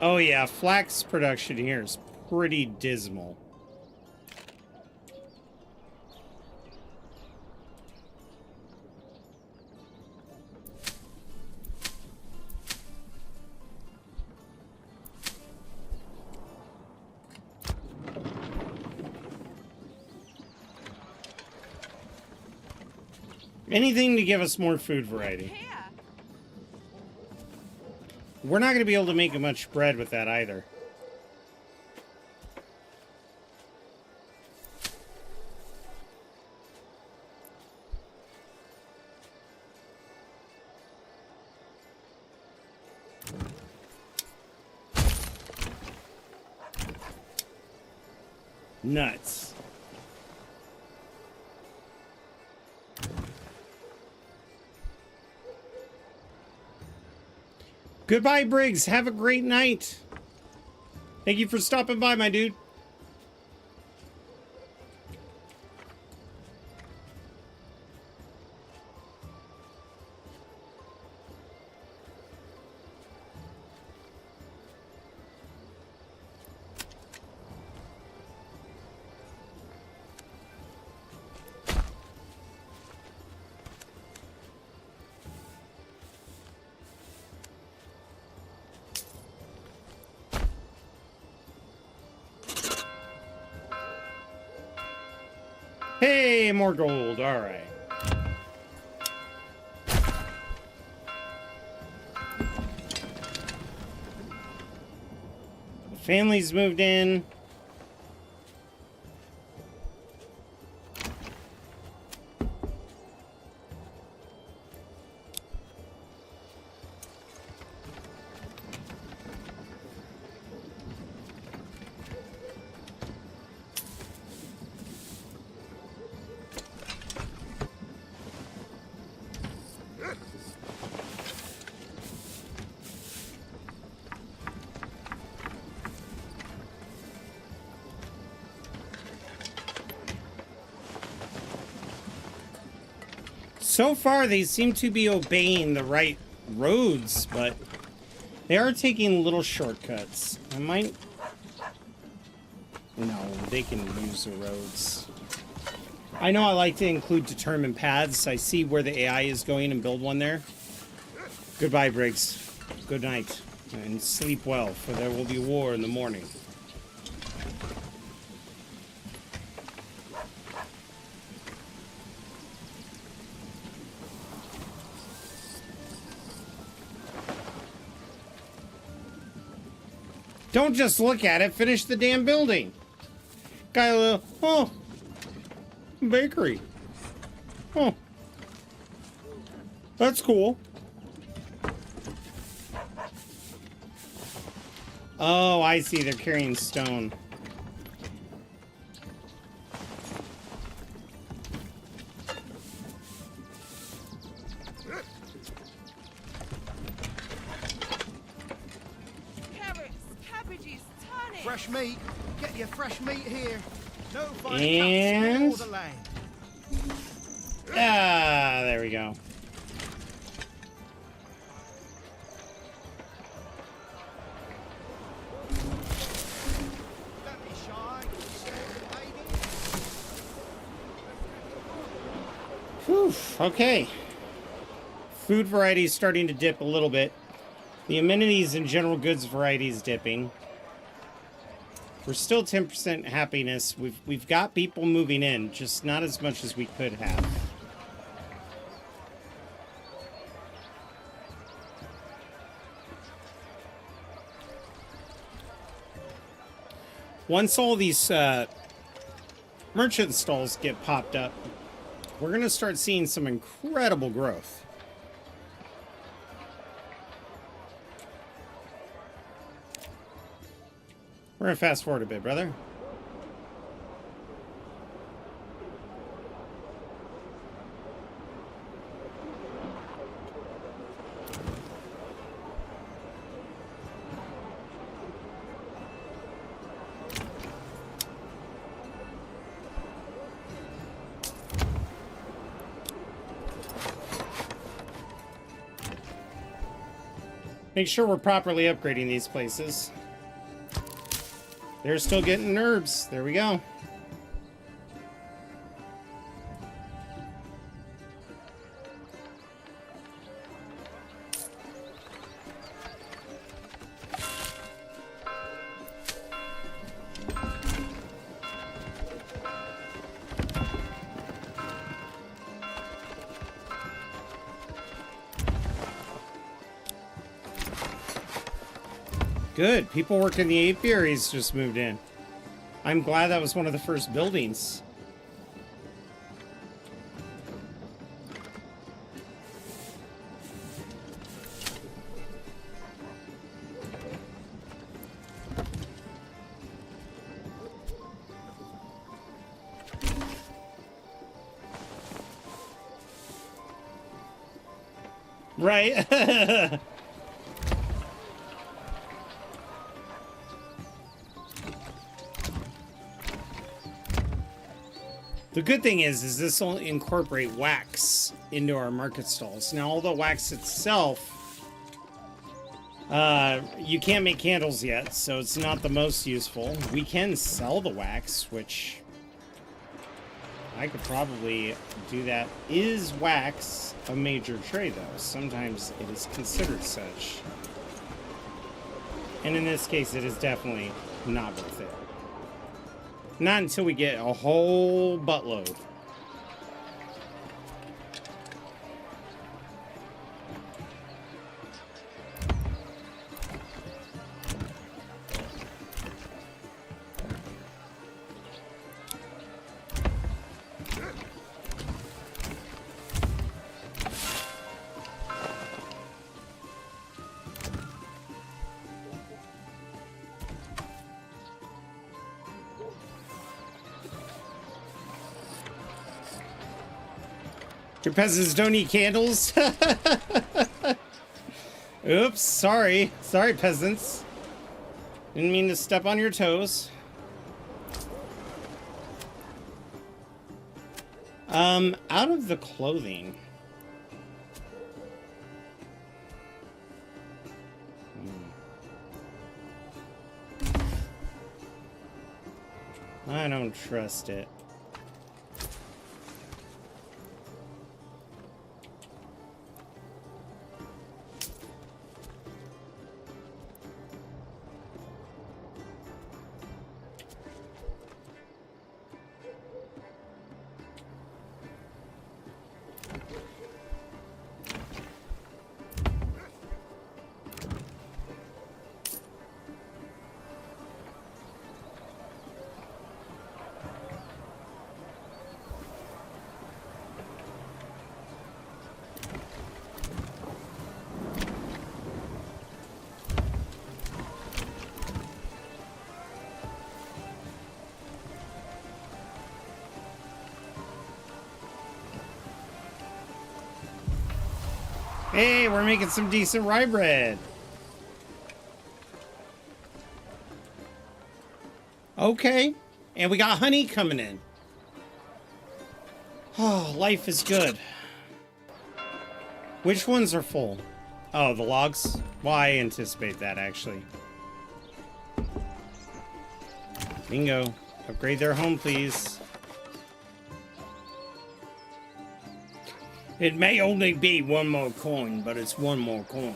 Oh yeah, flax production here is pretty dismal. Anything to give us more food variety. Here. We're not going to be able to make much bread with that either. Nuts. Goodbye, Briggs. Have a great night. Thank you for stopping by, my dude. Hey, more gold. All right. The family's moved in. So far, they seem to be obeying the right roads, but they are taking little shortcuts. I might... No, they can use the roads. I know I like to include determined paths. I see where the AI is going and build one there. Goodbye, Briggs. Good night. And sleep well, for there will be war in the morning. Don't just look at it, finish the damn building. Got a little, oh, bakery. Oh, that's cool. Oh, I see, they're carrying stone. Fresh meat. Get your fresh meat here. Notify And... the land. Ah, there we go. Don't be shy. Whew, okay. Food variety is starting to dip a little bit. The amenities and general goods variety is dipping. We're still 10% happiness. We've got people moving in, just not as much as we could have. Once all these merchant stalls get popped up, we're going to start seeing some incredible growth. We're gonna fast forward a bit, brother. Make sure we're properly upgrading these places. They're still getting herbs. There we go. Good. People working the apiaries just moved in. I'm glad that was one of the first buildings. Right? The good thing is this will incorporate wax into our market stalls. Now, although wax itself, you can't make candles yet, so it's not the most useful. We can sell the wax, which I could probably do that. Is wax a major trade, though? Sometimes it is considered such. And in this case, it is definitely not worth it. Not until we get a whole buttload. Your peasants don't eat candles? Oops, sorry. Sorry, peasants. Didn't mean to step on your toes. Out of the clothing. I don't trust it. Hey, we're making some decent rye bread. Okay. And we got honey coming in. Oh, life is good. Which ones are full? Oh, the logs? Well, I anticipate that, actually. Bingo. Upgrade their home, please. It may only be one more coin, but it's one more coin.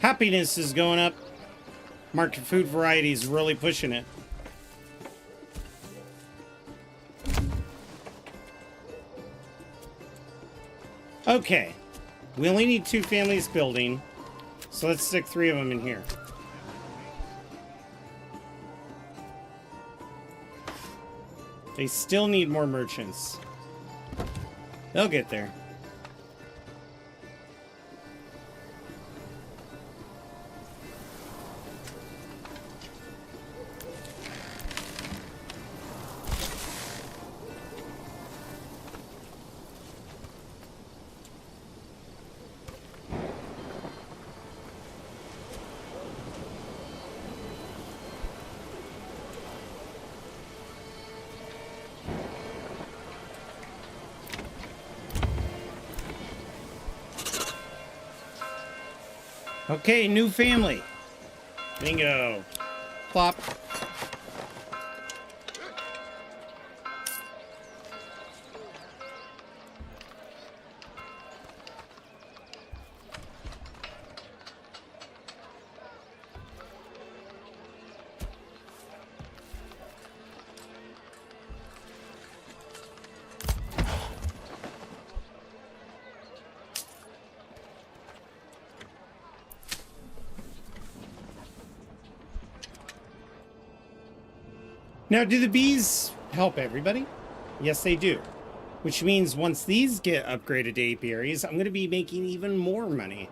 Happiness is going up. Market food variety is really pushing it. Okay. We only need 2 families building, so let's stick 3 of them in here. They still need more merchants. They'll get there. Okay, new family. Bingo. Plop. Now, do the bees help everybody? Yes, they do. Which means once these get upgraded to apiaries, I'm going to be making even more money.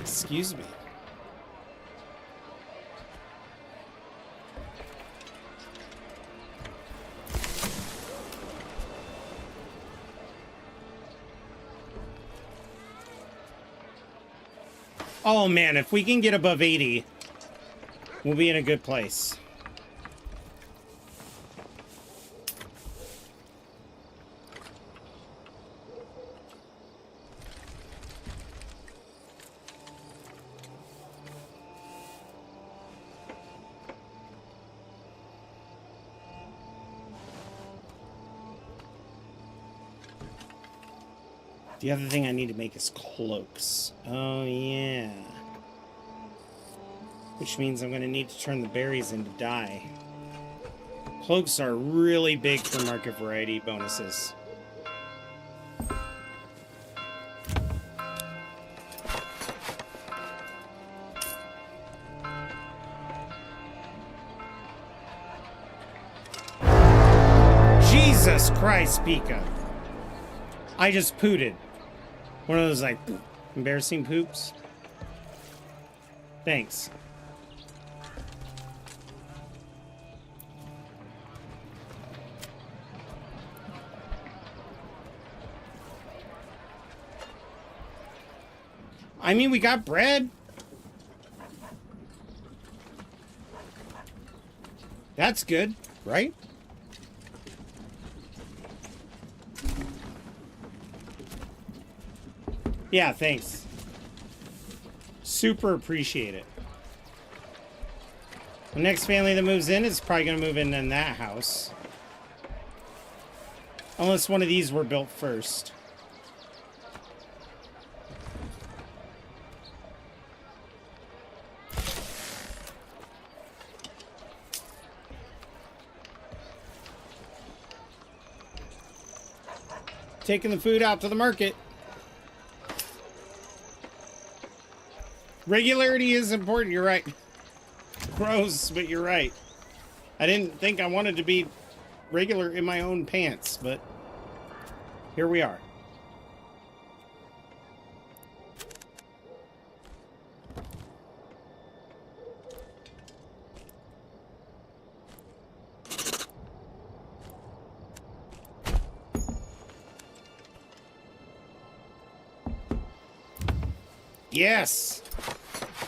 Excuse me. Oh man, if we can get above 80, we'll be in a good place. The other thing I need to make is cloaks. Oh, yeah. Which means I'm going to need to turn the berries into dye. Cloaks are really big for market variety bonuses. Jesus Christ, Pika. I just pooted. One of those, like, embarrassing poops. Thanks. I mean, we got bread. That's good, right? Yeah, thanks. Super appreciate it. The next family that moves in is probably going to move in that house. Unless one of these were built first. Taking the food out to the market. Regularity is important, you're right. Gross, but you're right. I didn't think I wanted to be regular in my own pants, but here we are. Yes!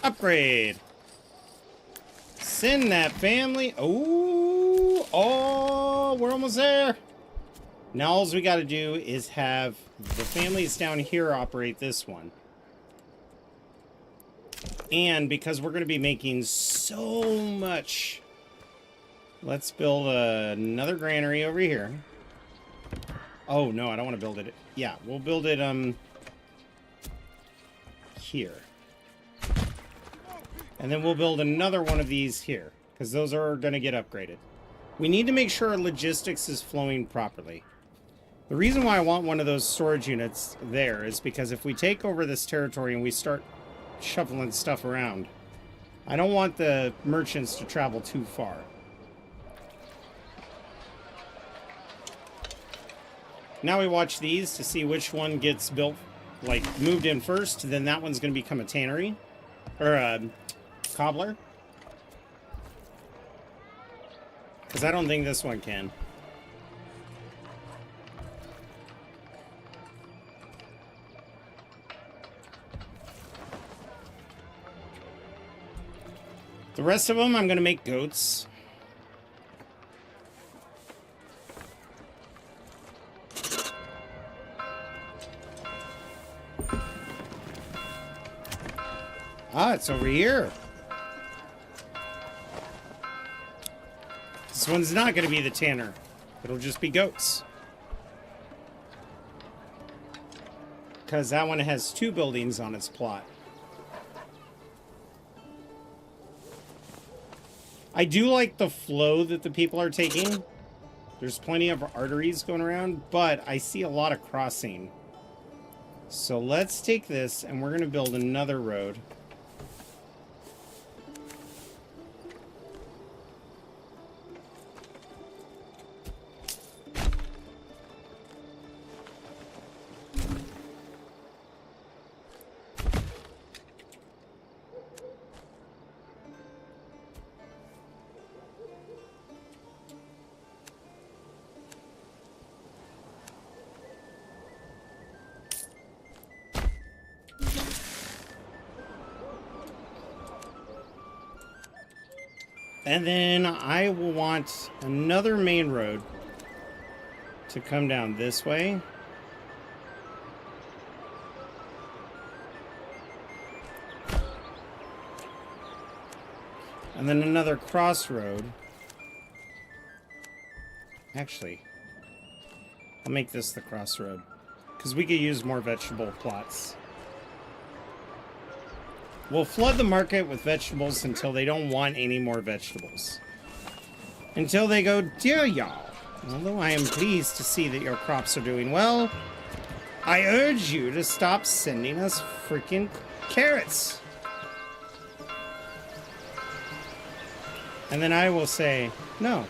Upgrade! Send that family. Oh, we're almost there. Now all we got to do is have the families down here operate this one. And because we're going to be making so much, let's build another granary over here. Oh, no, I don't want to build it. Yeah, we'll build it here. And then we'll build another one of these here, because those are going to get upgraded. We need to make sure our logistics is flowing properly. The reason why I want one of those storage units there is because if we take over this territory and we start shuffling stuff around, I don't want the merchants to travel too far. Now we watch these to see which one gets built, like, moved in first. Then that one's going to become a tannery. Or a cobbler. Because I don't think this one can. The rest of them, I'm going to make goats. Ah, it's over here. This one's not going to be the tanner. It'll just be goats. Because that one has 2 buildings on its plot. I do like the flow that the people are taking. There's plenty of arteries going around, but I see a lot of crossing. So let's take this and we're going to build another road. And then I will want another main road to come down this way. And then another crossroad. Actually, I'll make this the crossroad, because we could use more vegetable plots. We'll flood the market with vegetables until they don't want any more vegetables. Until they go, dear y'all, although I am pleased to see that your crops are doing well, I urge you to stop sending us freaking carrots. And then I will say, no.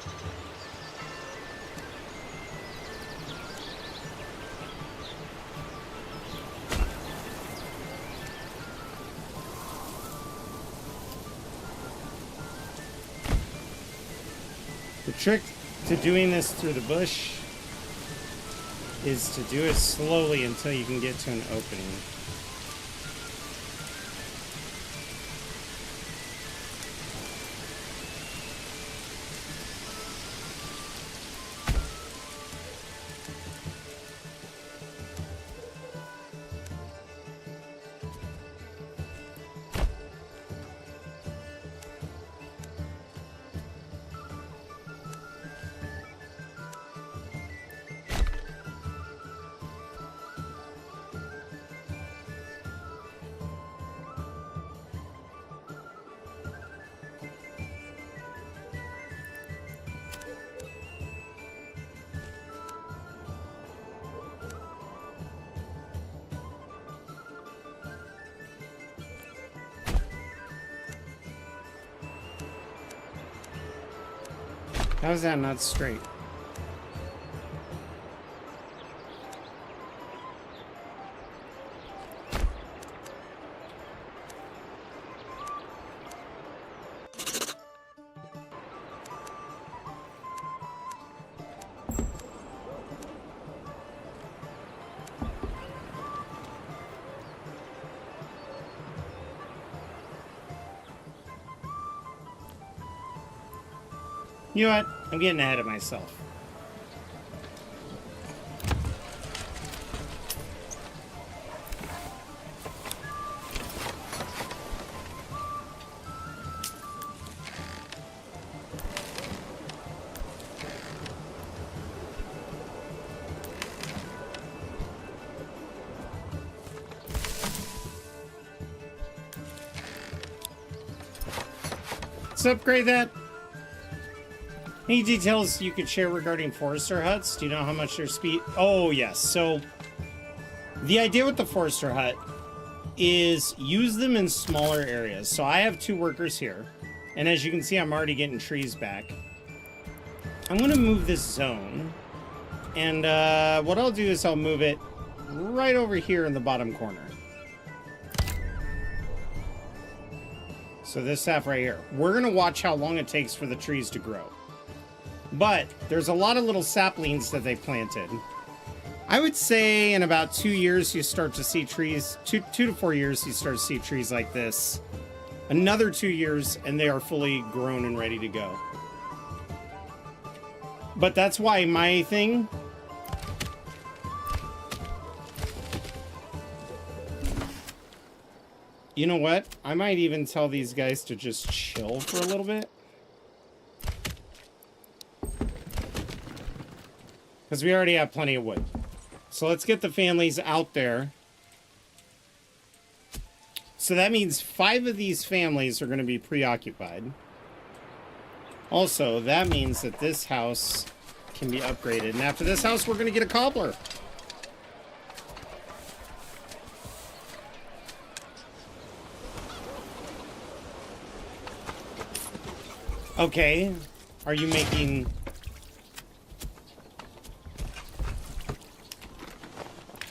The trick to doing this through the bush is to do it slowly until you can get to an opening. How is that not straight? You know what? I'm getting ahead of myself. Let's upgrade that. Any details you could share regarding forester huts? Do you know how much their speed? Oh, yes. So the idea with the forester hut is use them in smaller areas. So I have 2 workers here. And as you can see, I'm already getting trees back. I'm going to move this zone. And what I'll do is I'll move it right over here in the bottom corner. So this half right here. We're going to watch how long it takes for the trees to grow. But there's a lot of little saplings that they planted. I would say in about 2 years, you start to see trees, 2 to 4 years, you start to see trees like this. Another 2 years, and they are fully grown and ready to go. But that's why my thing... You know what? I might even tell these guys to just chill for a little bit. Because we already have plenty of wood. So let's get the families out there. So that means 5 of these families are going to be preoccupied. Also, that means that this house can be upgraded. And after this house, we're going to get a cobbler. Okay. Are you making...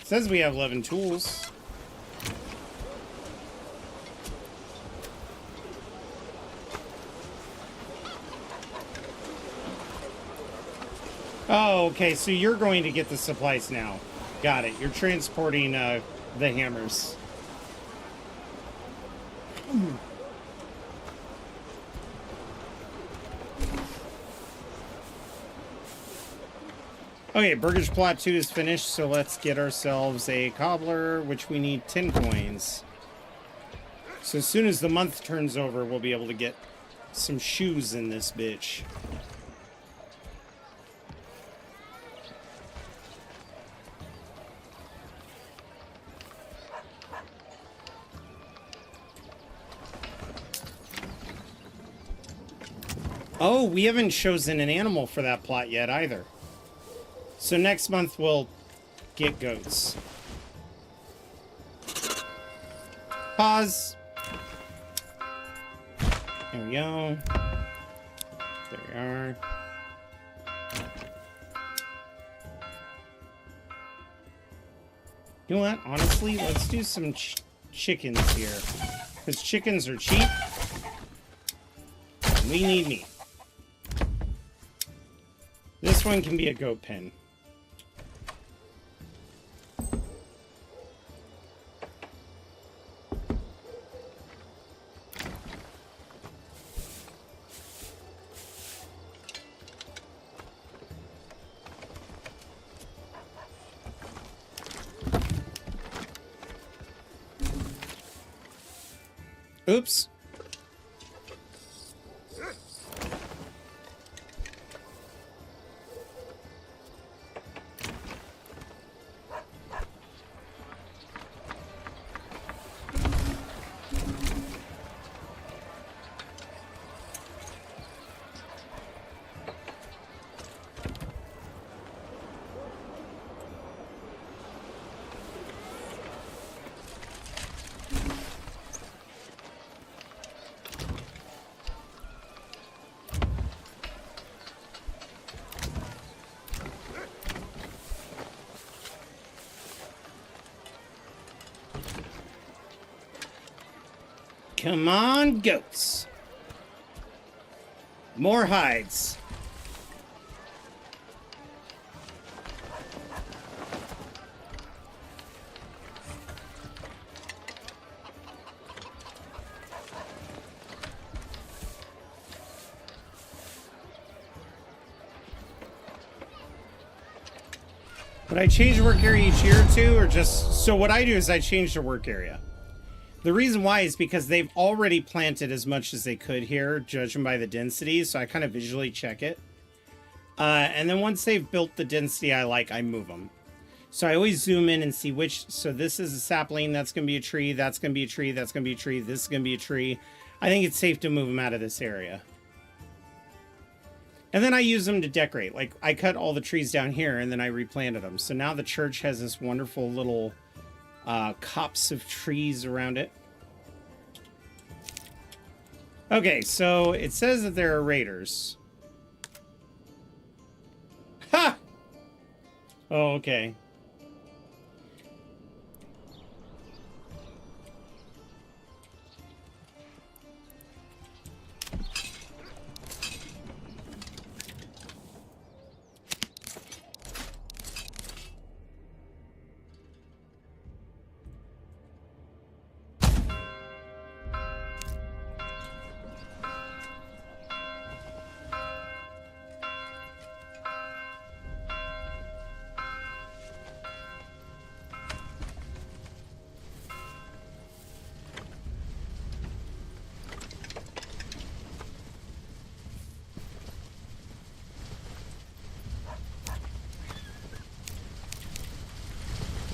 It says we have 11 tools. Oh, okay, so you're going to get the supplies now. Got it. You're transporting the hammers. Okay, Burgage Plot 2 is finished, so let's get ourselves a cobbler, which we need 10 coins. So as soon as the month turns over, we'll be able to get some shoes in this bitch. Oh, we haven't chosen an animal for that plot yet either. So next month we'll get goats. Pause. There we go. There we are. You know what? Honestly, let's do some chickens here. Because chickens are cheap. And we need meat. This one can be a goat pen. Oops. Come on, goats. More hides. Would I change the work area each year or two, or just... So what I do is I change the work area. The reason why is because they've already planted as much as they could here, judging by the density, so I kind of visually check it. And then once they've built the density I like, I move them. So I always zoom in and see which... So this is a sapling, that's going to be a tree, that's going to be a tree, that's going to be a tree, this is going to be a tree. I think it's safe to move them out of this area. And then I use them to decorate. Like, I cut all the trees down here, and then I replanted them. So now the church has this wonderful little... copse of trees around it. Okay, so it says that there are raiders. Ha! Oh, okay.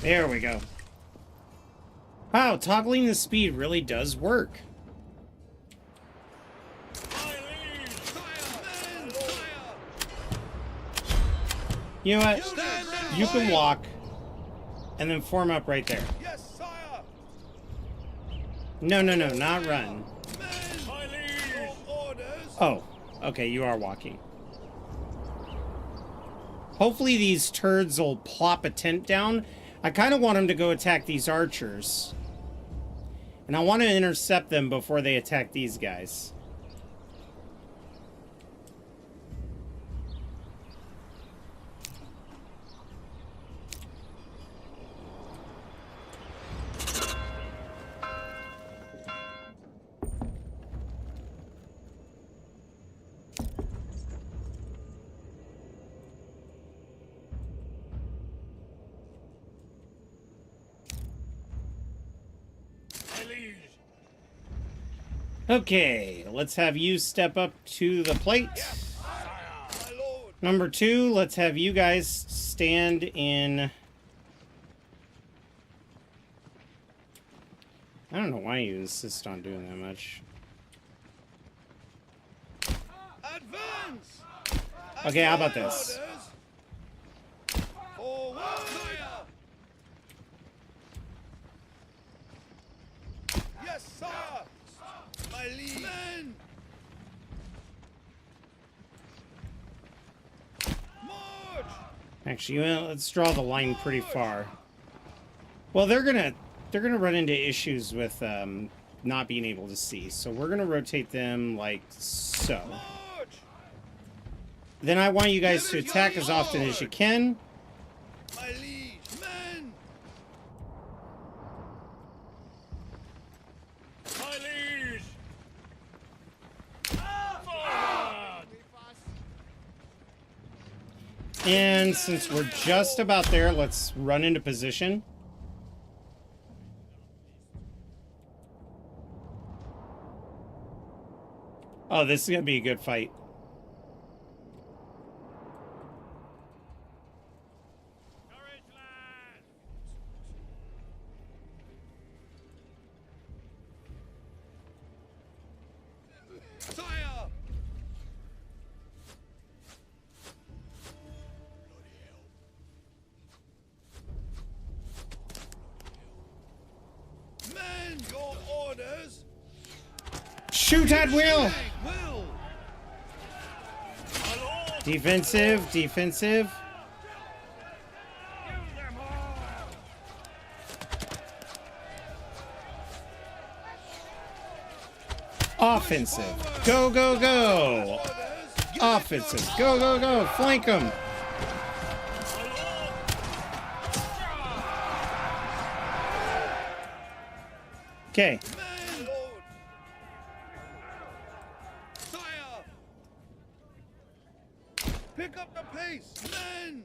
There we go. Wow, toggling the speed really does work. You know what? You can walk and then form up right there. Yes, sire. No, no, no, not run. Orders. Oh, okay, you are walking. Hopefully these turds will plop a tent down. I kind of want them to go attack these archers. And I want to intercept them before they attack these guys. Okay, let's have you step up to the plate. Number 2, let's have you guys stand in... I don't know why you insist on doing that much. Advance. Okay, how about this? Forward. Yes, sire. My liege. Men. March. Actually, well, let's draw the line pretty far. Well, they're gonna run into issues with not being able to see, so we're gonna rotate them like so. March. Then I want you guys to attack as often as you can. My liege. Men. My liege! And since we're just about there, let's run into position. Oh, this is gonna be a good fight. Courage, lad! Sire. Men, your orders. Shoot at will! Will. Defensive, defensive. Offensive. Go, go, go. Offensive. Go, go, go. Flank them. Okay. Men, Lord. Sire. Pick up the pace. Men.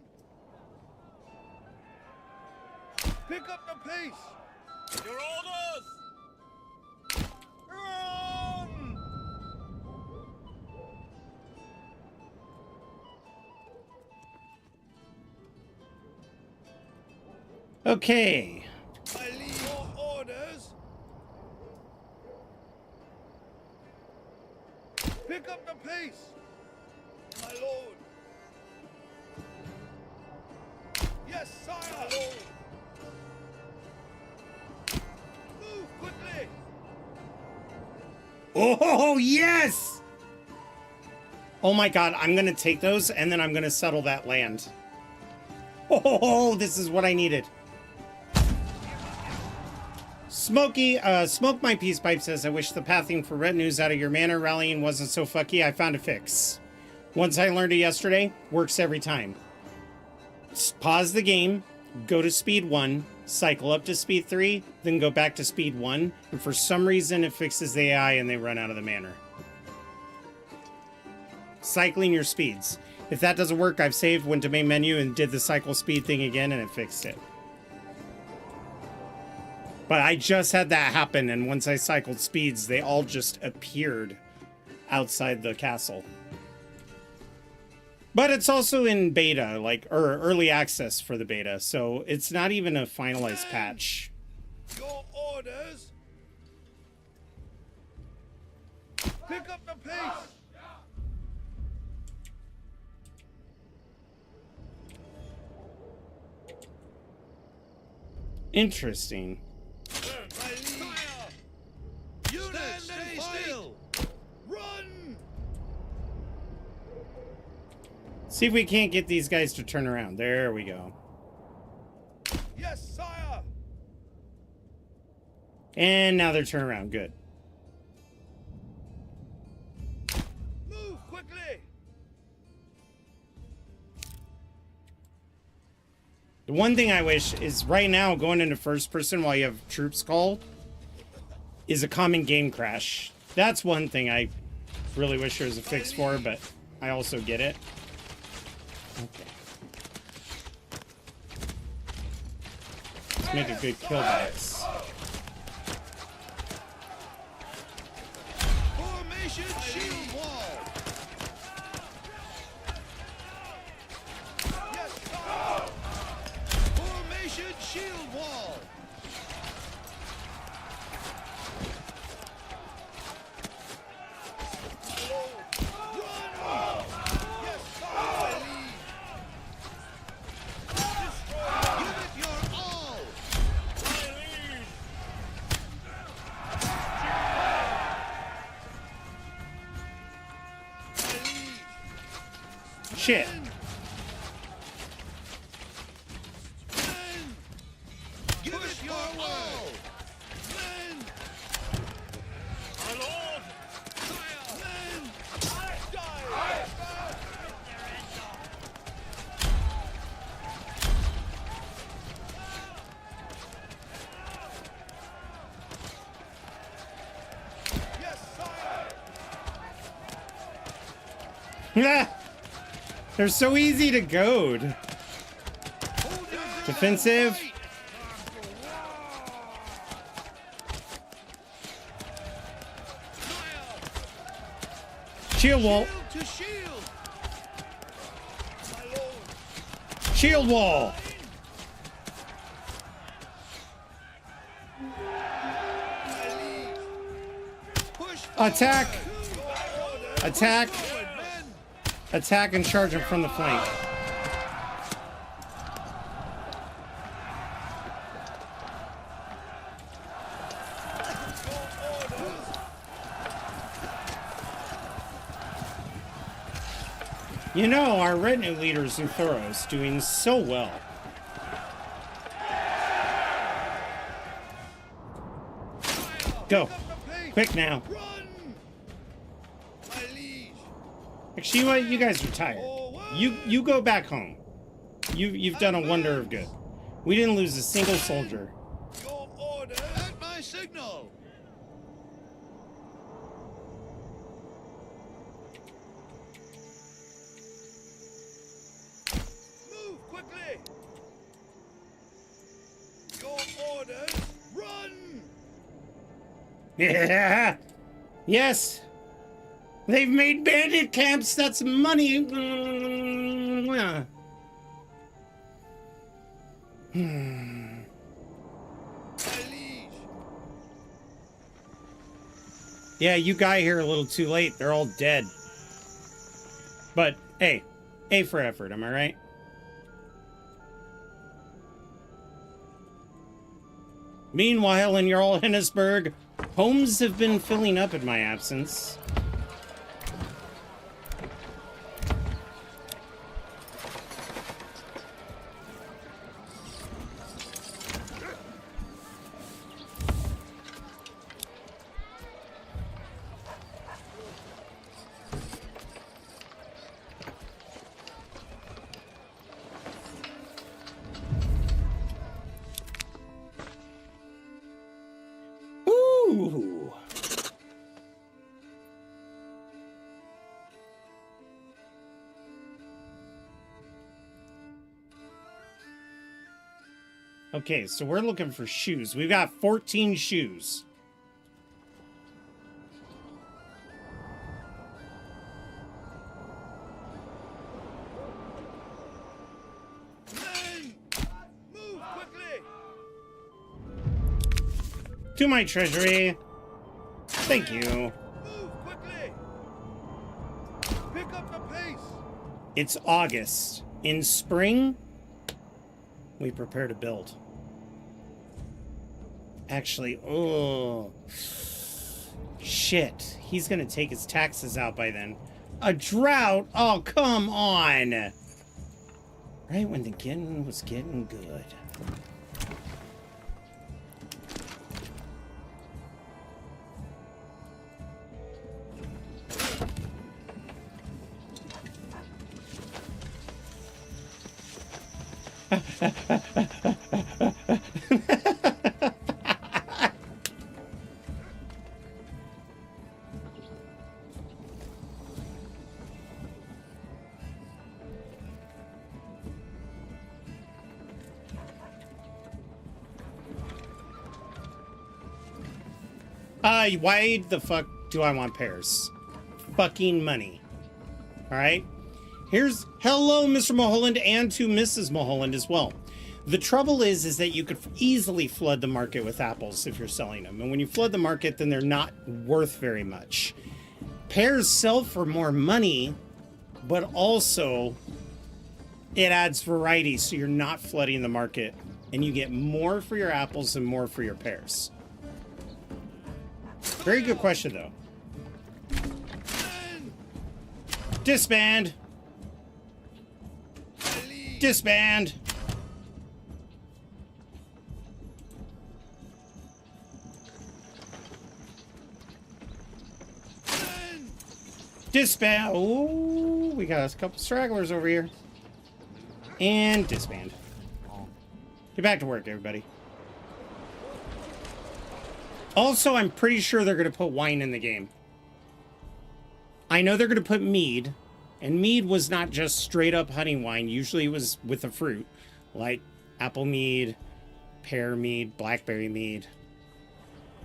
Pick up the pace. Your orders! Run. Okay. My liege, your orders. Pick up the pace. My lord. Yes, sire. My lord. Move quickly. Oh, yes! Oh my god, I'm gonna take those and then I'm gonna settle that land. Oh, this is what I needed. Smoke My Peace Pipe says, I wish the pathing for retinues out of your manor rallying wasn't so fucky. I found a fix. Once I learned it yesterday, works every time. Pause the game, go to speed 1, cycle up to speed 3, then go back to speed 1, and for some reason it fixes the AI and they run out of the manor. Cycling your speeds. If that doesn't work, I've saved, went to main menu, and did the cycle speed thing again, and it fixed it. But I just had that happen, and once I cycled speeds, they all just appeared outside the castle. But it's also in beta, like, or early access for the beta, so it's not even a finalized patch. Your orders. Pick up the pace. Interesting. Units, stay still. Run. See if we can't get these guys to turn around. There we go. Yes, sire. And now they're turning around. Good. Move quickly. The one thing I wish is right now going into first person while you have troops call is a common game crash. That's one thing I really wish there was a fix for, but I also get it. Okay. Let's make a good kill box. Formation shield wall. Yes, sire. Formation shield wall. Run. Yes, sire. Destroy. Give it your all. Shit. Give it your all. Men. My lord. Sire. Men. Die. Yes, sire. They're so easy to goad. Hold your ground. Defensive. Fight. Shield wall. Shield to shield. My lord. Shield wall. My liege. Push Attack. forward. Attack. Forward, men. Attack and charge them from the flank. You know, our retinue leader Zuthoro is doing so well. Go. Quick now. Run. My liege. Actually, you know what? You guys are tired. You go back home. You've done a wonder of good. We didn't lose a single soldier. Your order at my signal. Move quickly. Your orders. Run. Yeah. Yes. They've made bandit camps. That's money. Yeah. My liege. Yeah, you got here a little too late. They're all dead. But hey, A for effort. Am I right? Meanwhile, in Jarl Hennesburg, homes have been filling up in my absence. Ooh. Okay, so we're looking for shoes. We've got 14 shoes. To my treasury. Thank you. Move quickly! Pick up the pace! It's August. In spring, we prepare to build. Actually, oh. Shit. He's gonna take his taxes out by then. A drought? Oh, come on! Right when the getting was getting good. Why the fuck do I want pears? Fucking money. Alright? Here's hello, Mr. Mulholland, and to Mrs. Mulholland as well. The trouble is that you could easily flood the market with apples if you're selling them. And when you flood the market, then they're not worth very much. Pears sell for more money, but also it adds variety, so you're not flooding the market. And you get more for your apples and more for your pears. Very good question, though. Disband! Disband! Disband! Oh, we got a couple stragglers over here. And disband. Get back to work, everybody. Also, I'm pretty sure they're going to put wine in the game. I know they're going to put mead. And mead was not just straight up honey wine. Usually it was with a fruit. Like apple mead, pear mead, blackberry mead.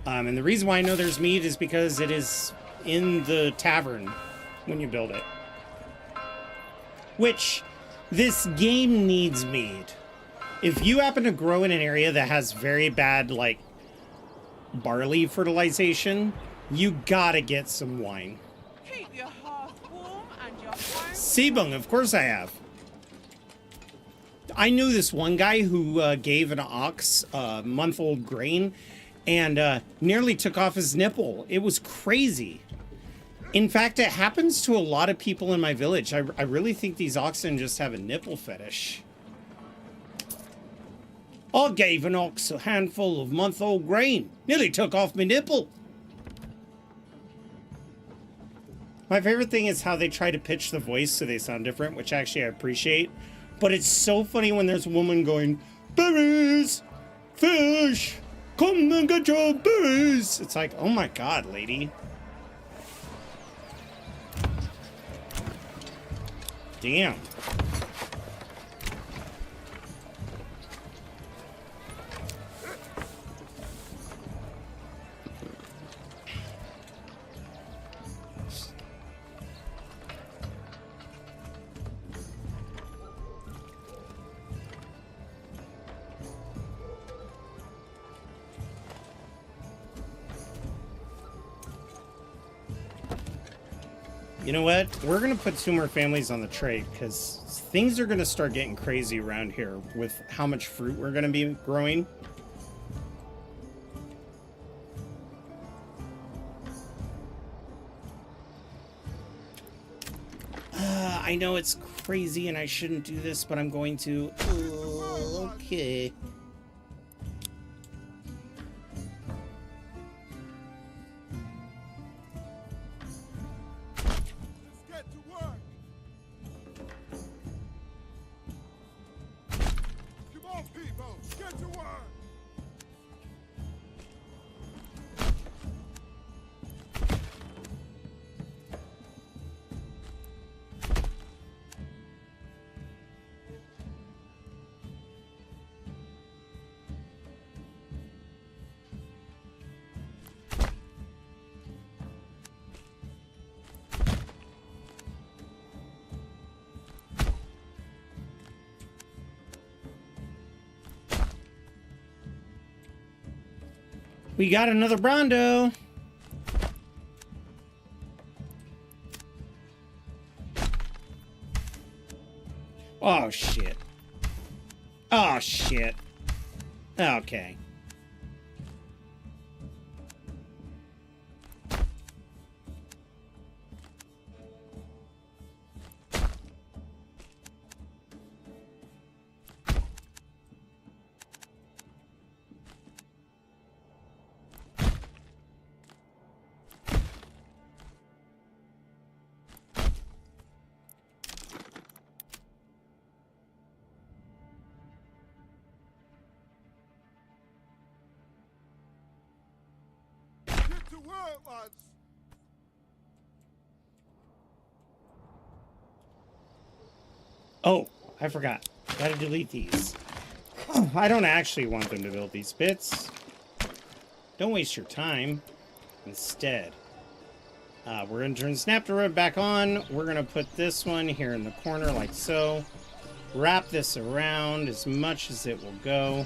And the reason why I know there's mead is because it is in the tavern when you build it. Which, this game needs mead. If you happen to grow in an area that has very bad, like, barley fertilization, you gotta get some wine. Keep your hearth warm and your home. Sebung, of course I have. I knew this one guy who gave an ox a month-old grain and nearly took off his nipple. It was crazy. In fact, it happens to a lot of people in my village. I really think these oxen just have a nipple fetish. I gave an ox a handful of month-old grain. Nearly took off my nipple. My favorite thing is how they try to pitch the voice so they sound different, which actually I appreciate. But it's so funny when there's a woman going, berries, fish, come and get your berries. It's like, oh my God, lady. Damn. You know what? We're going to put 2 more families on the trade because things are going to start getting crazy around here with how much fruit we're going to be growing. I know it's crazy and I shouldn't do this, but I'm going to. Okay. We got another Brondo. Oh, shit. Oh, shit. Okay. Get to work, lads! Oh, I forgot. Gotta delete these. Oh, I don't actually want them to build these bits. Don't waste your time. Instead, we're going to turn Snap-to-Road back on. We're going to put this one here in the corner like so. Wrap this around as much as it will go.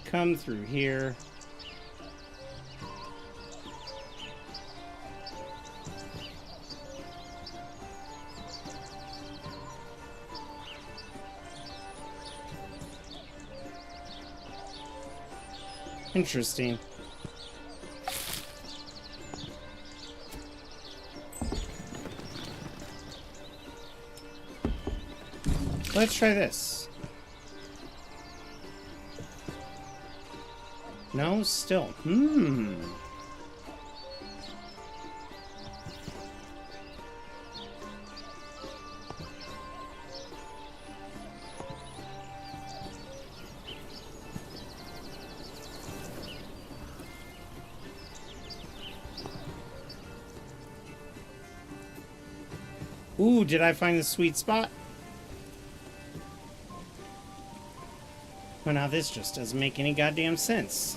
Come through here. Interesting. Let's try this. No, still. Ooh, did I find the sweet spot? Well, now this just doesn't make any goddamn sense.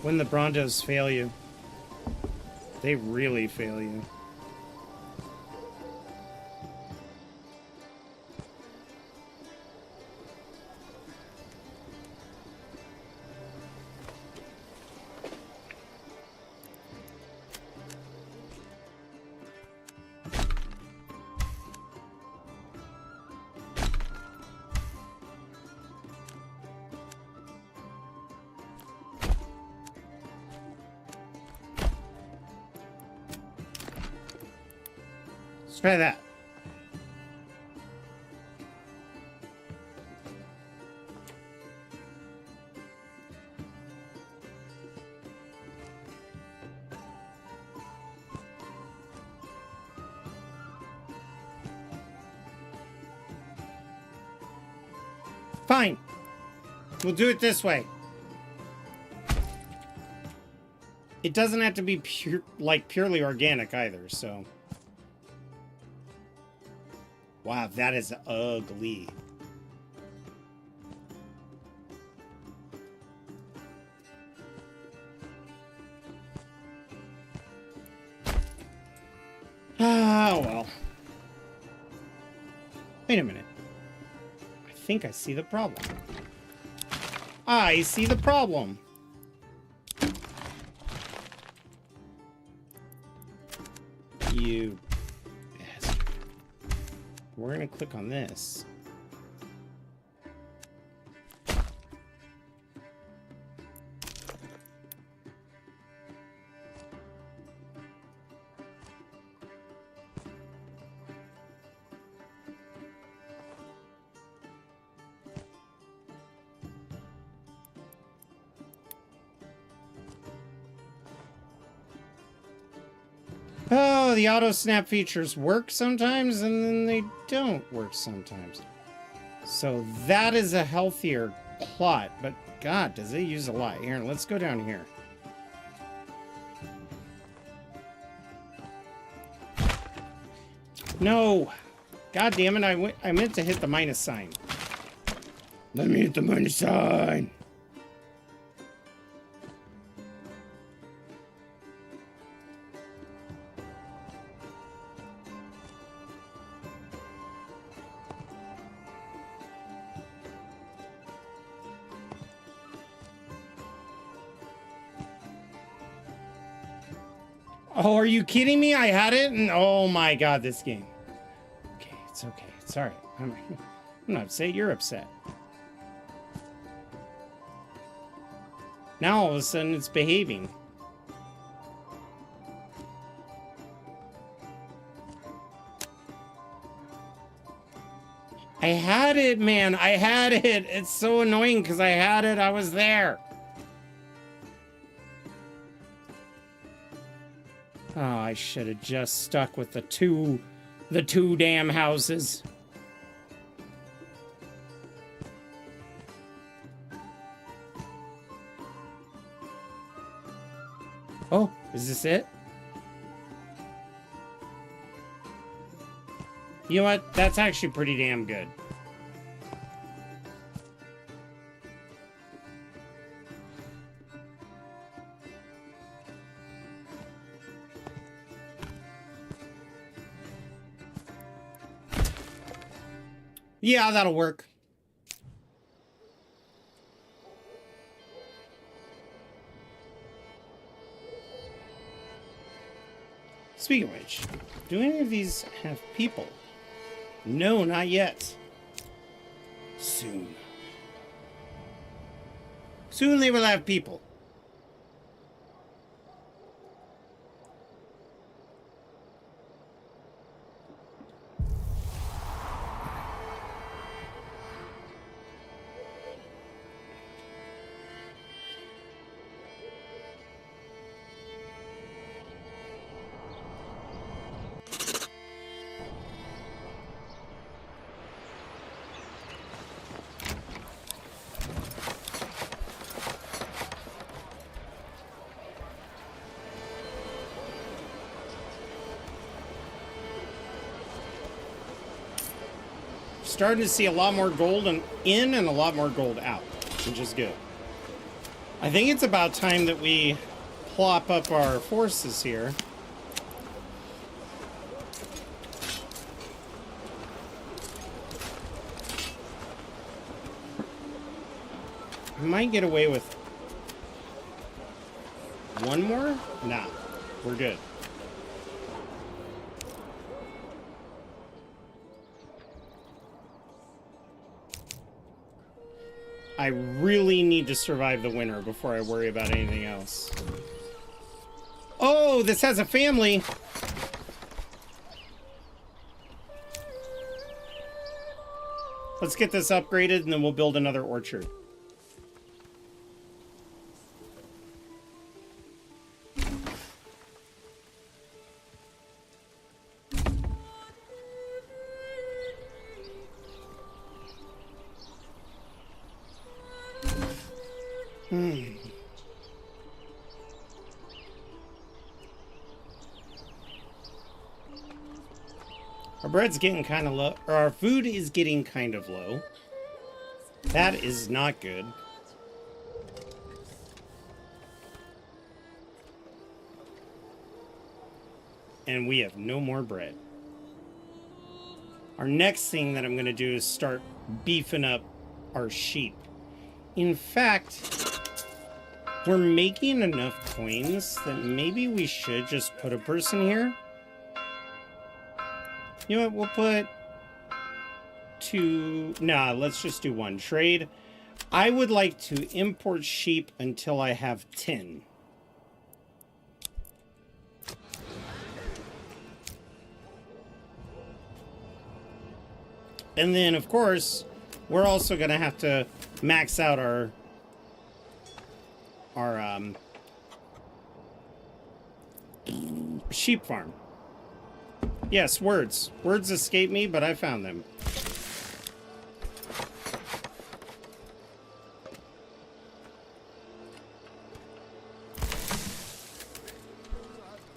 When the Brontos fail you, they really fail you. Let's try that. Fine. We'll do it this way. It doesn't have to be purely organic either, so. Wow, that is ugly. Oh, well. Wait a minute. I think I see the problem. I see the problem. You bastard. We're gonna click on this. Oh, the auto snap features work sometimes and then they don't work sometimes. So that is a healthier plot, but God, does it use a lot. Here, let's go down here. No! God damn it, I meant to hit the minus sign. Let me hit the minus sign. Oh, are you kidding me? I had it and oh my god, this game. Okay, it's okay. It's alright. I'm not upset, you're upset. Now all of a sudden it's behaving. I had it, man. I had it. It's so annoying because I had it. I was there. Oh, I should have just stuck with the two damn houses. Oh, is this it? You know what? That's actually pretty damn good. Yeah, that'll work. Speaking of which, do any of these have people? No, not yet. Soon. Soon they will have people. Starting to see a lot more gold in and a lot more gold out, which is good. I think it's about time that we plop up our forces here. I might get away with one more? Nah, we're good. I really need to survive the winter before I worry about anything else. Oh, this has a family. Let's get this upgraded and then we'll build another orchard. Our bread's getting kind of low, or our food is getting kind of low. That is not good. And we have no more bread. Our next thing that I'm going to do is start beefing up our sheep. In fact, we're making enough coins that maybe we should just put a person here. You know what, we'll put two... Nah, let's just do one. Trade. I would like to import sheep until I have 10. And then, of course, we're also going to have to max out our sheep farm. Yes, words. Words escape me, but I found them.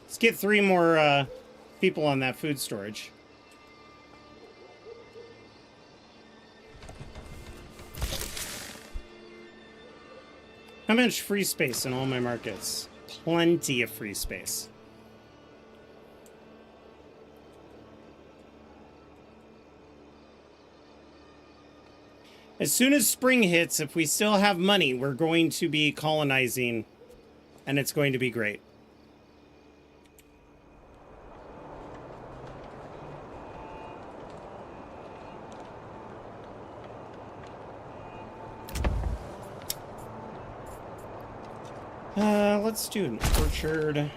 Let's get 3 more people on that food storage. How much free space in all my markets? Plenty of free space. As soon as spring hits, if we still have money, we're going to be colonizing, and it's going to be great. Let's do an orchard.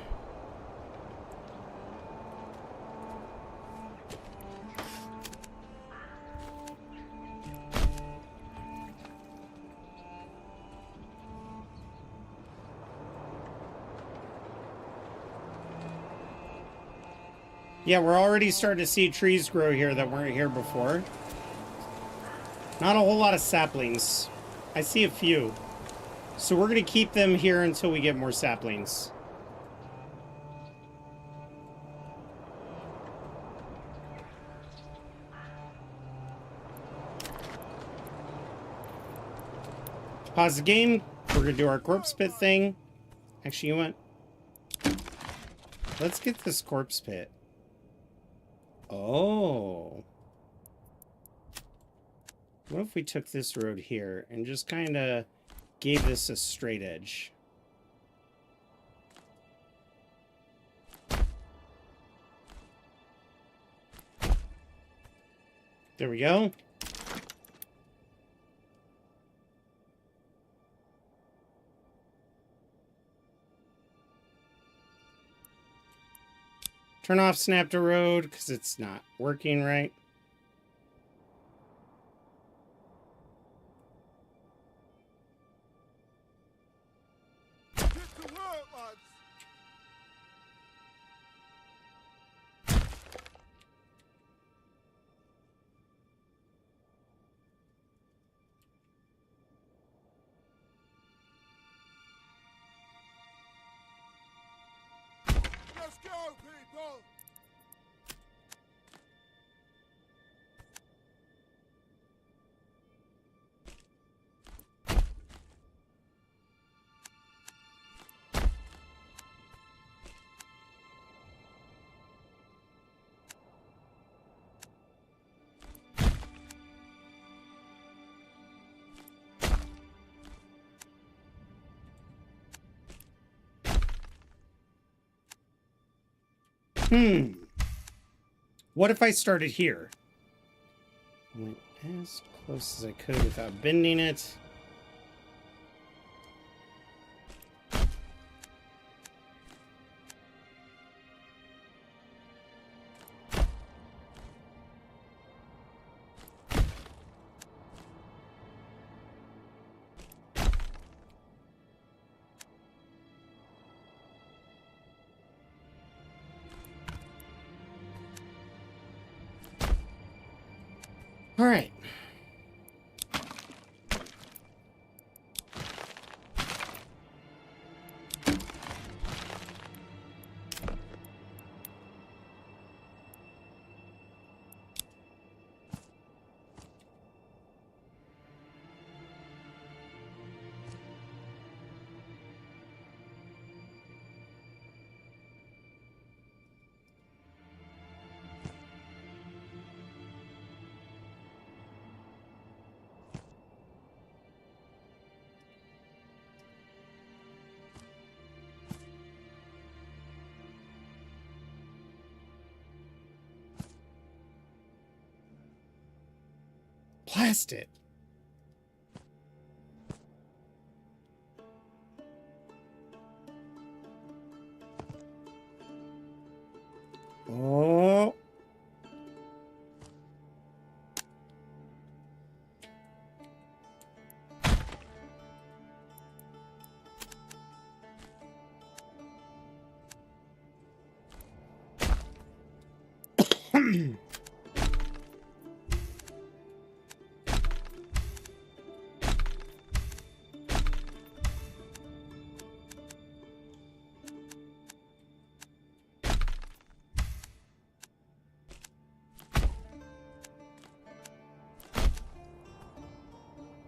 Yeah, we're already starting to see trees grow here that weren't here before. Not a whole lot of saplings. I see a few. So we're going to keep them here until we get more saplings. Pause the game. We're going to do our corpse pit thing. Actually, you know what? Let's get this corpse pit. Oh. What if we took this road here and just kind of gave this a straight edge? There we go. Turn off snap to road because it's not working right. Get to work, lads! Let's go, people! What if I started here? I went as close as I could without bending it. All right. Blast it. Oh.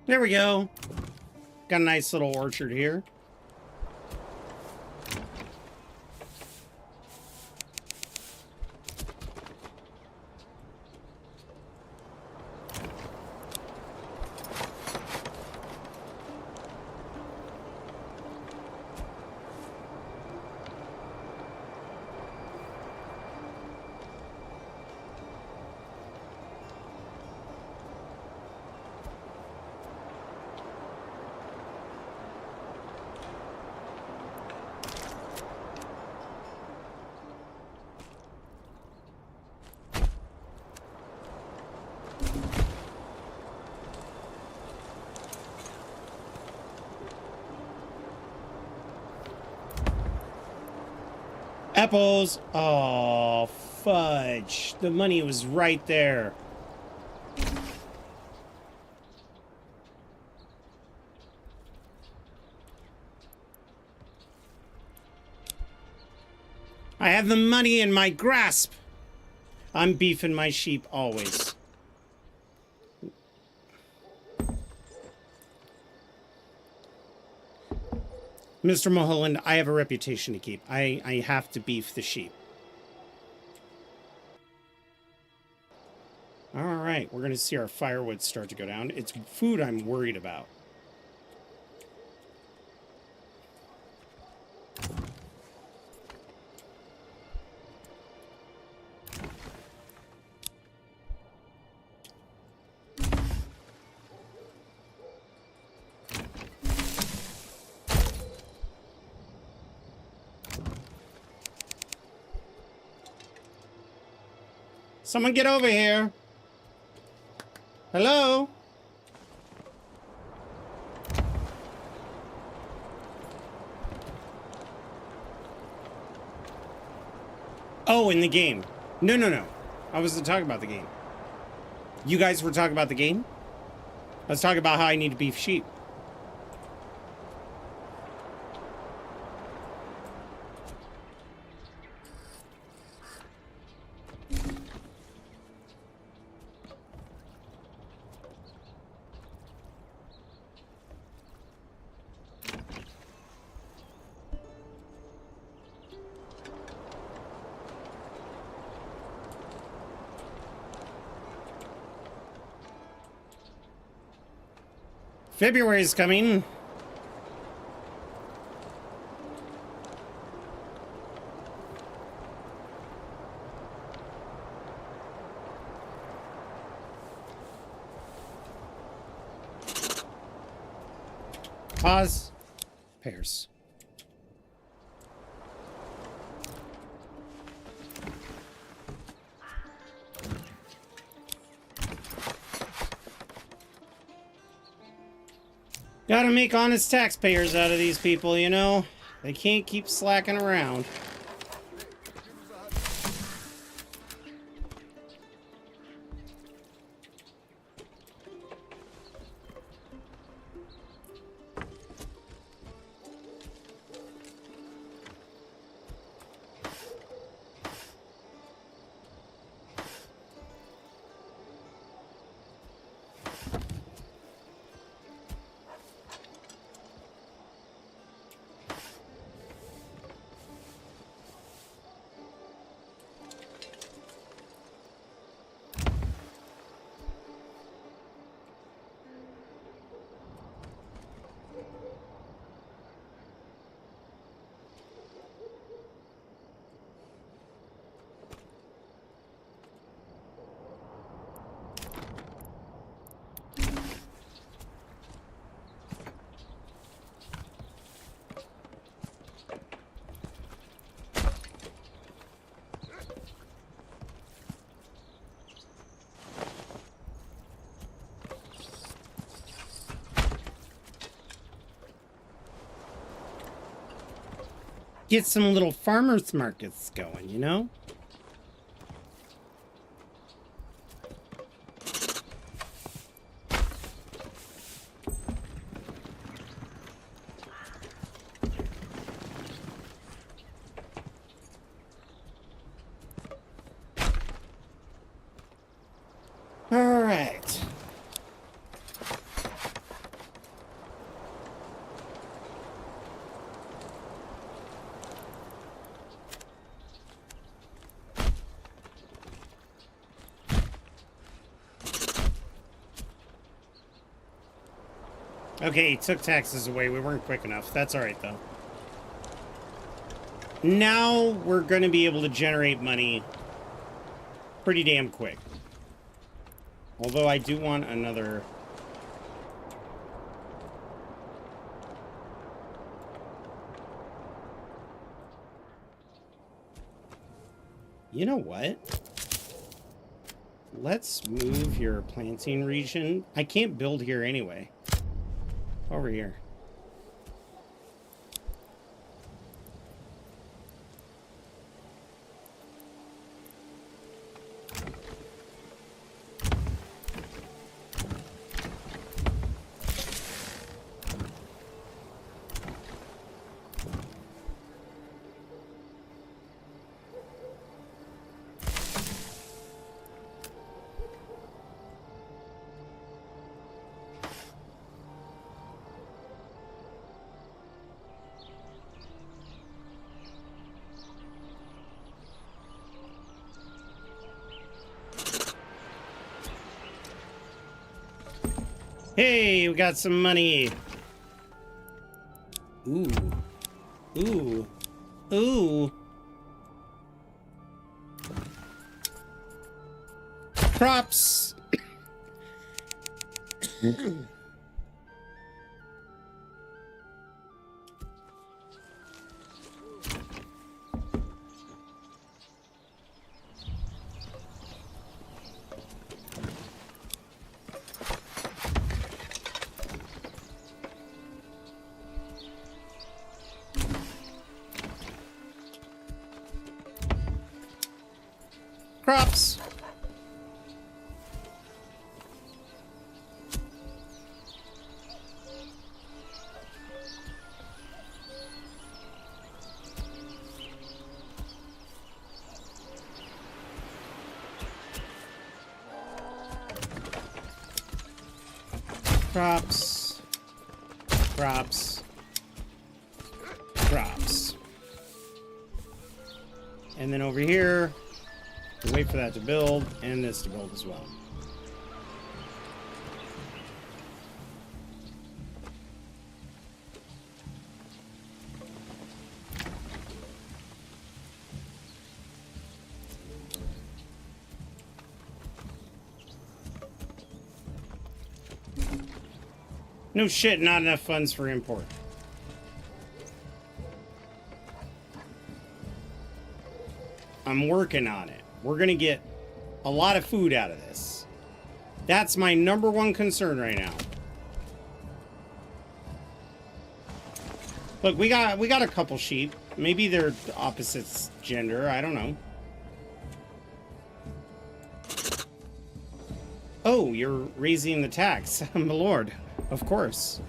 There we go. Got a nice little orchard here. Apples! Oh, fudge. The money was right there. I have the money in my grasp. I'm beefing my sheep always. Mr. Mulholland, I have a reputation to keep. I have to beef the sheep. All right, we're going to see our firewood start to go down. It's food I'm worried about. Someone get over here. Hello? Oh, in the game. No. I wasn't talking about the game. You guys were talking about the game? Let's talk about how I need to beef sheep. February is coming. Pause. Pears. Gotta make honest taxpayers out of these people, you know? They can't keep slacking around. Get some little farmers markets going, you know? All right. Okay, he took taxes away. We weren't quick enough. That's all right, though. Now we're going to be able to generate money pretty damn quick. Although I do want another... You know what? Let's move your planting region. I can't build here anyway. Over here. Hey, we got some money. Ooh. Ooh. Ooh. Crops. Crops. Crops. Crops. Crops. And then over here, wait for that to build, and this to build as well. No shit, not enough funds for import. I'm working on it. We're gonna get a lot of food out of this. That's my number one concern right now. Look, we got a couple sheep. Maybe they're opposites gender, I don't know. Oh, you're raising the tax. My lord. Of course.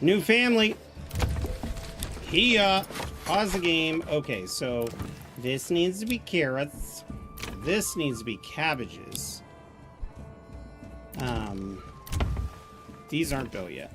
New family. Pause the game. Okay, so this needs to be carrots. This needs to be cabbages. These aren't built yet.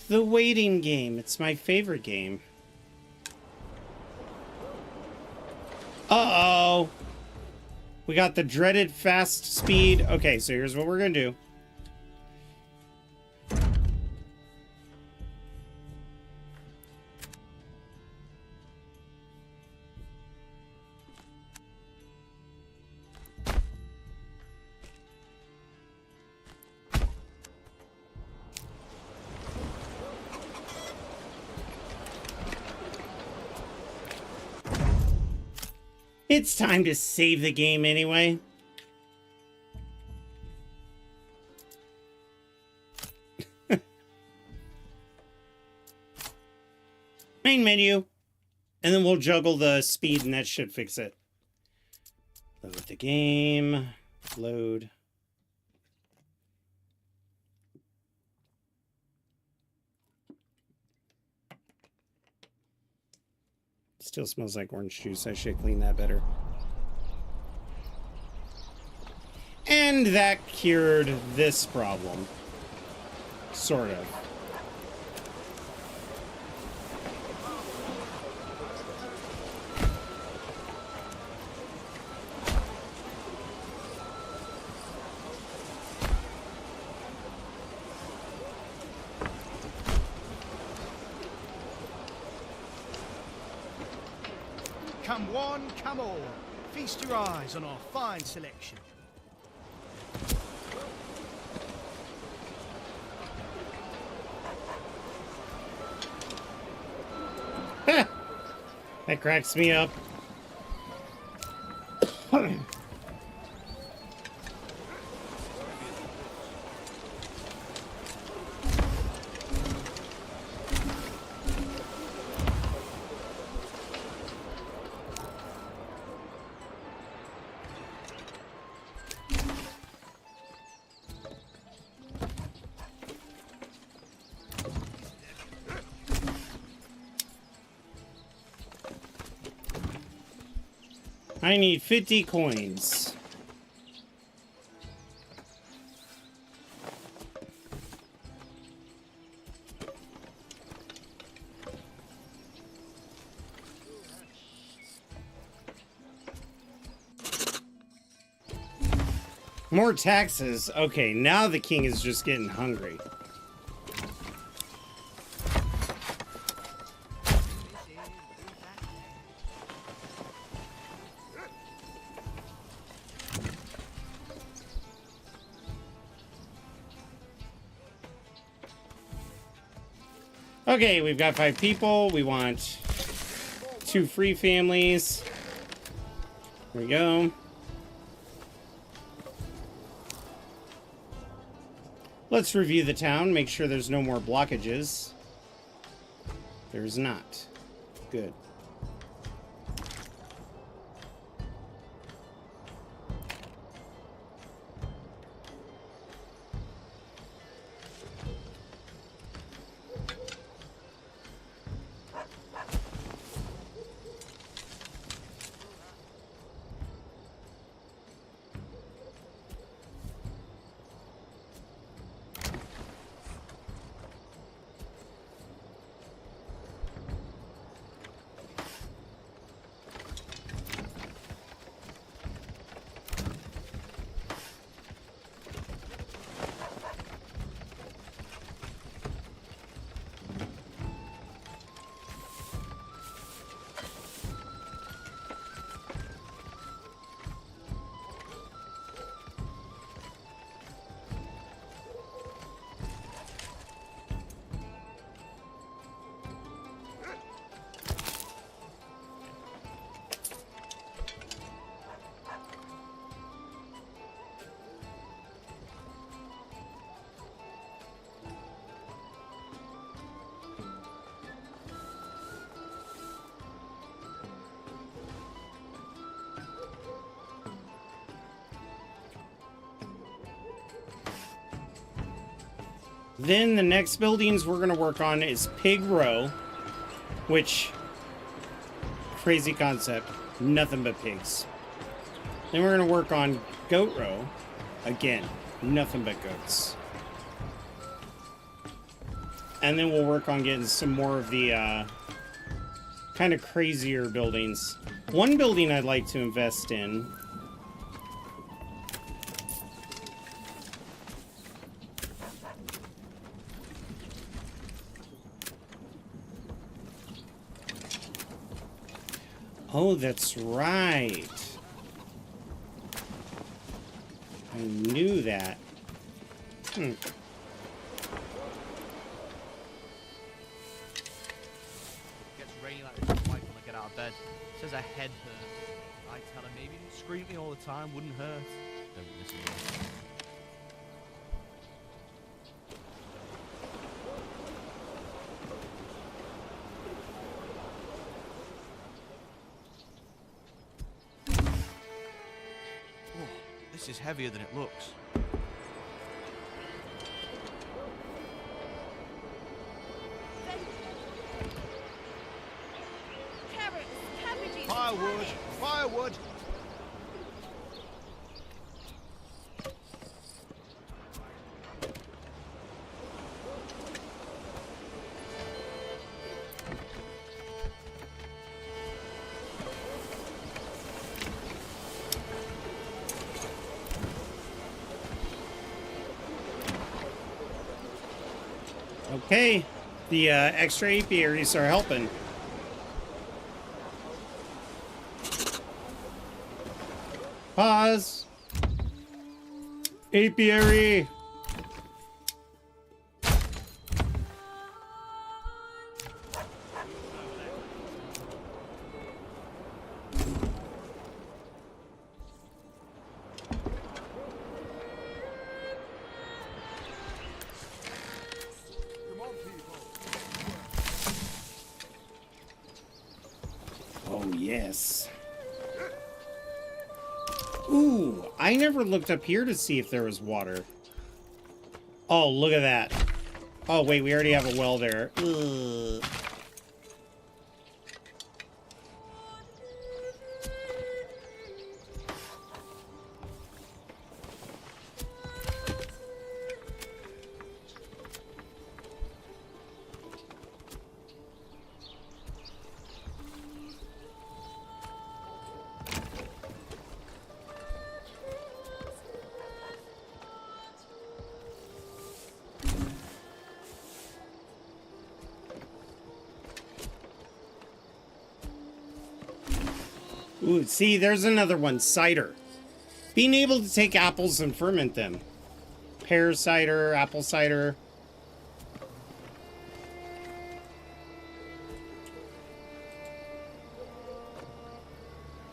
The waiting game. It's my favorite game. Uh-oh. We got the dreaded fast speed. Okay, so here's what we're gonna do. It's time to save the game anyway. Main menu. And then we'll juggle the speed and that should fix it. Load the game. Load. Still smells like orange juice. I should clean that better. And that cured this problem. Sort of. Come one, come all. Feast your eyes on our fine selection. That cracks me up. I need 50 coins. More taxes. Okay, now the king is just getting hungry. Okay, we've got 5 people. We want 2 free families. There we go. Let's review the town, make sure there's no more blockages. There's not. Good. Then the next buildings we're going to work on is Pig Row, which, crazy concept, nothing but pigs. Then we're going to work on Goat Row, again, nothing but goats. And then we'll work on getting some more of the kind of crazier buildings. One building I'd like to invest in . Oh, that's right. I knew that. Gets rainy like this at night when I get out of bed. Says her head hurts. I tell her maybe screaming all the time wouldn't hurt. Don't listen to her. This is heavier than it looks. Carrots, cabbages, Firewood! turnips. Firewood! Okay, the extra apiaries are helping. Pause. Apiary. Yes. Ooh, I never looked up here to see if there was water. Oh, look at that. Oh, wait, we already have a well there. Ugh. Ooh, see, there's another one. Cider. Being able to take apples and ferment them. Pear cider, apple cider.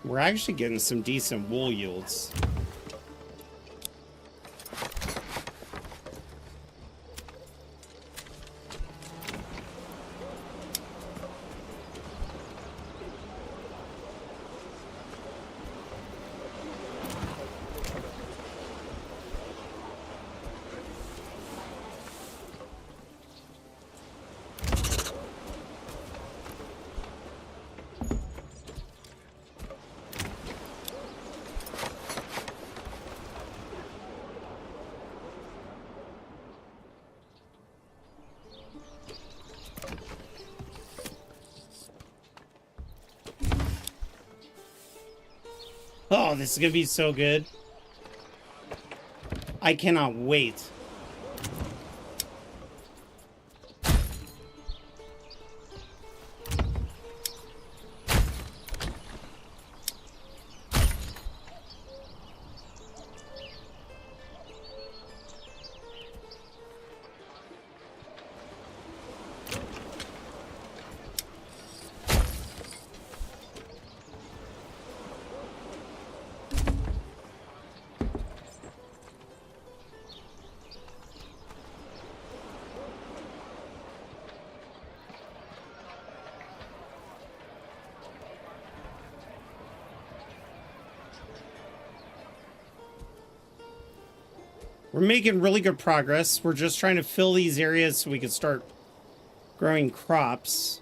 We're actually getting some decent wool yields. Oh, this is gonna be so good. I cannot wait. We're making really good progress. We're just trying to fill these areas so we can start growing crops.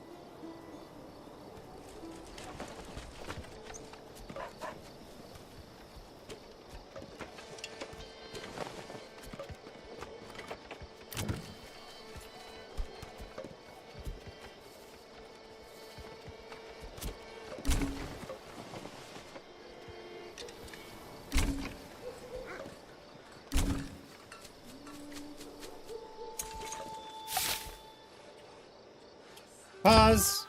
Pause.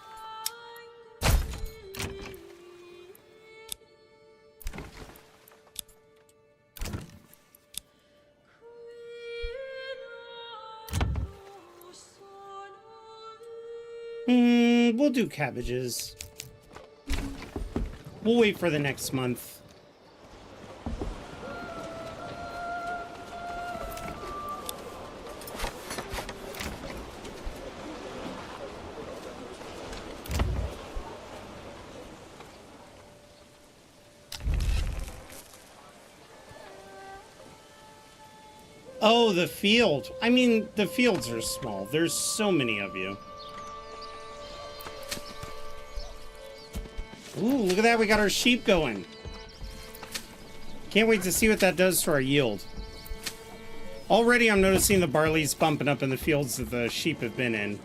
We'll do cabbages. We'll wait for the next month. Oh, the field. I mean, the fields are small. There's so many of you. Ooh, look at that. We got our sheep going. Can't wait to see what that does to our yield. Already I'm noticing the barley's bumping up in the fields that the sheep have been in.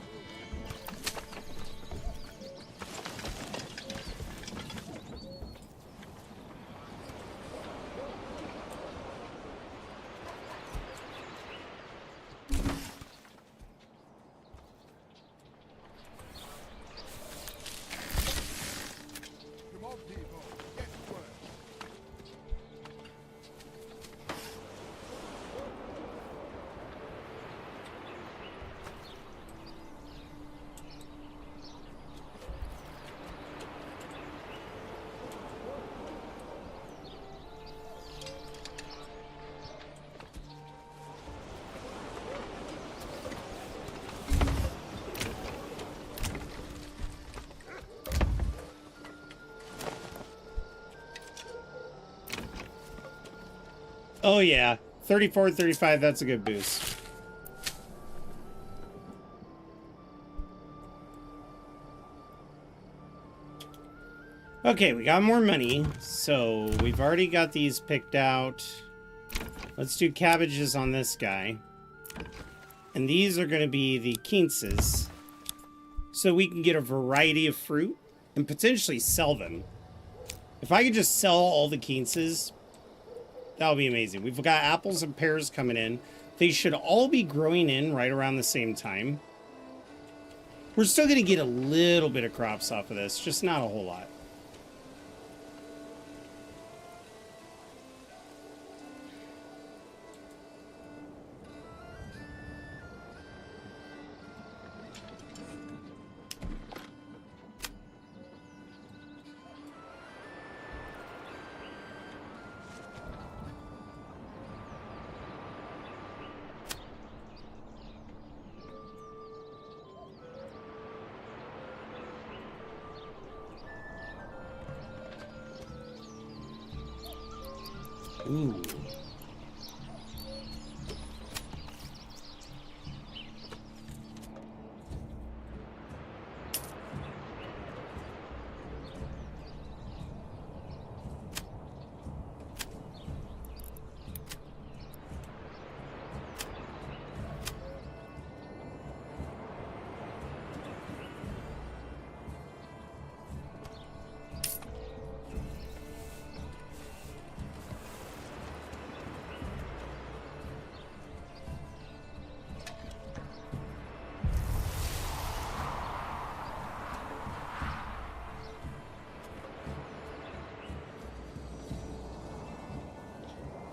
Oh yeah, 34, 35, that's a good boost. Okay, we got more money, so we've already got these picked out. Let's do cabbages on this guy. And these are going to be the quinces. So we can get a variety of fruit and potentially sell them. If I could just sell all the quinces, that would be amazing. We've got apples and pears coming in. They should all be growing in right around the same time. We're still going to get a little bit of crops off of this, just not a whole lot. Ooh.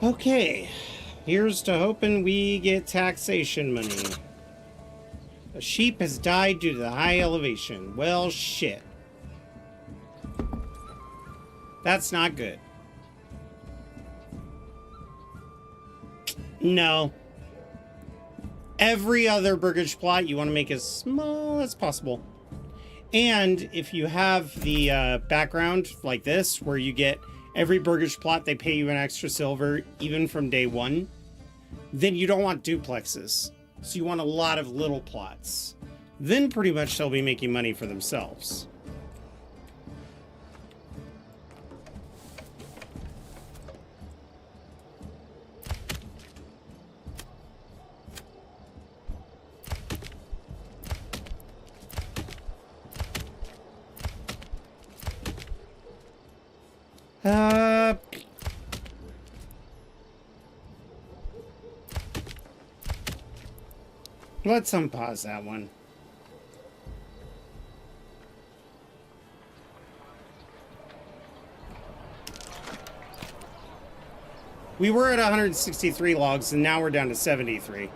Okay, here's to hoping we get taxation money. A sheep has died due to the high elevation. Well, shit. That's not good. No. Every other burgage plot you want to make as small as possible. And if you have the background like this, where you get every burgage plot, they pay you an extra silver, even from day one, then you don't want duplexes. So you want a lot of little plots. Then pretty much they'll be making money for themselves. Let's unpause that one. We were at 163 logs, and now we're down to 73.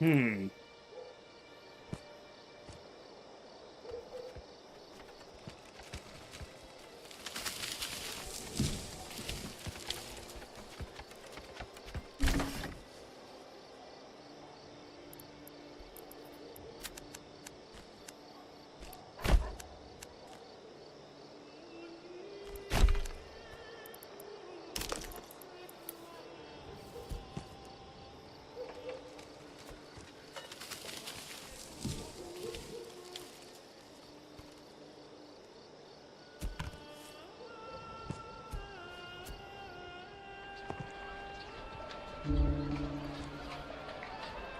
Hmm.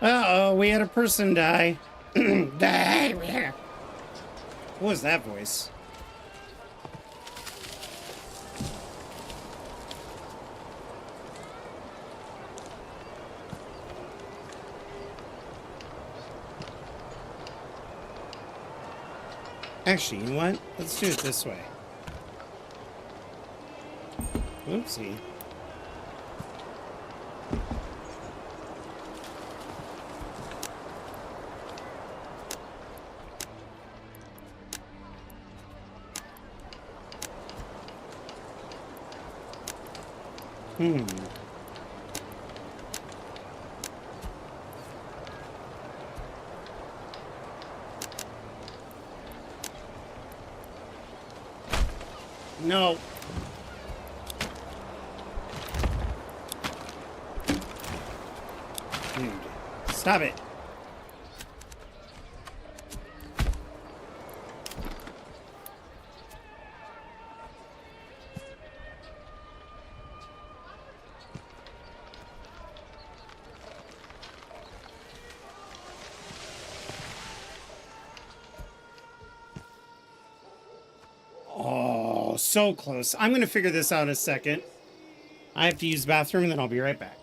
Uh-oh, we had a person die. Die. What was that voice? Actually, you know what? Let's do it this way. Oopsie. No. Dude, stop it. Oh, so close. I'm going to figure this out in a second. I have to use the bathroom, and then I'll be right back.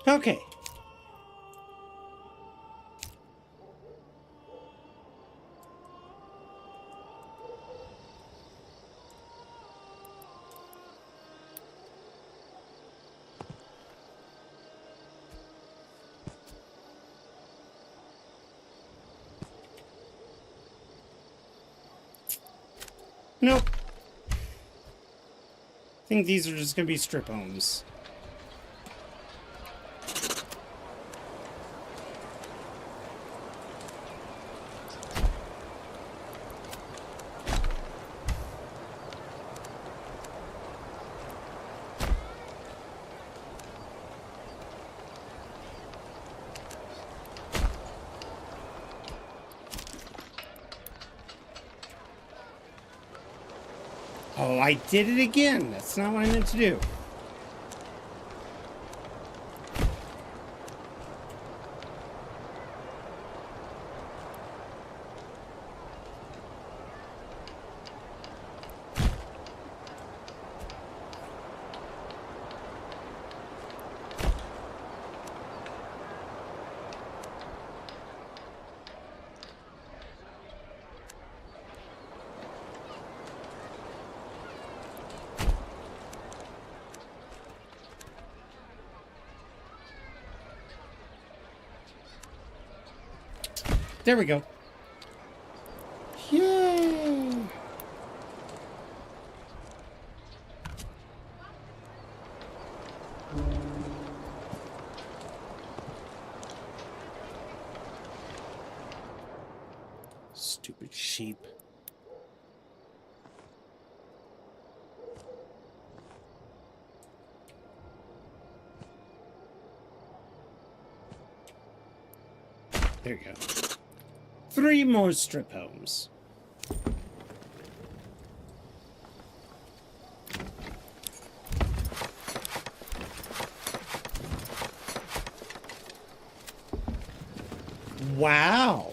Okay. Nope. I think these are just going to be strip homes. Oh, I did it again. That's not what I meant to do. There we go. Yay! Stupid sheep. There you go. 3 more strip homes. Wow.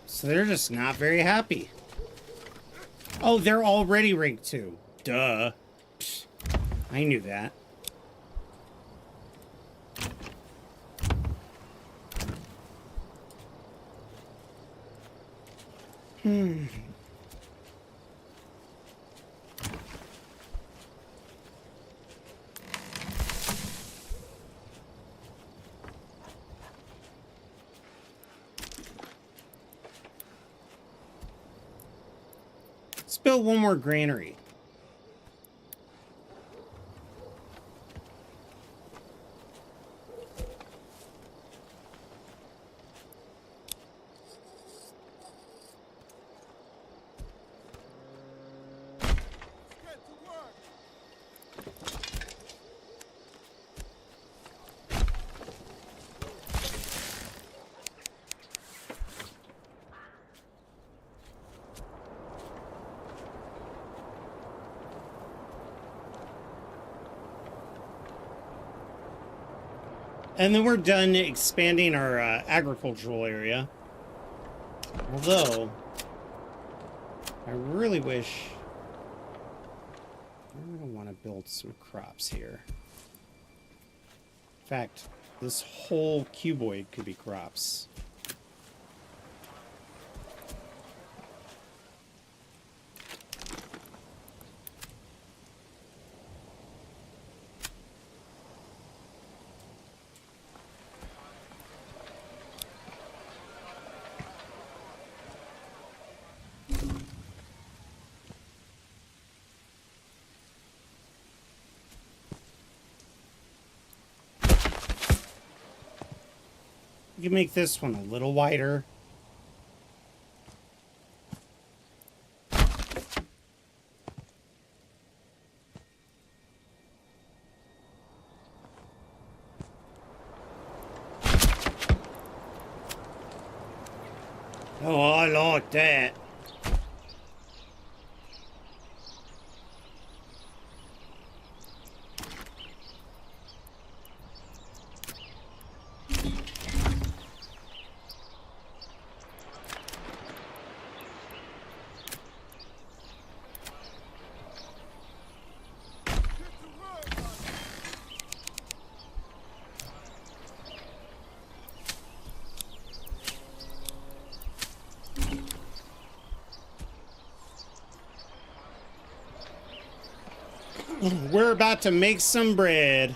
So they're just not very happy. Oh, they're already rank 2. Duh. Psst. I knew that. Let's build one more granary. Get to work. And then we're done expanding our agricultural area. Although, I really wish... I really want to build some crops here. In fact, this whole cuboid could be crops. You can make this one a little wider. Oh, I like that. We're about to make some bread.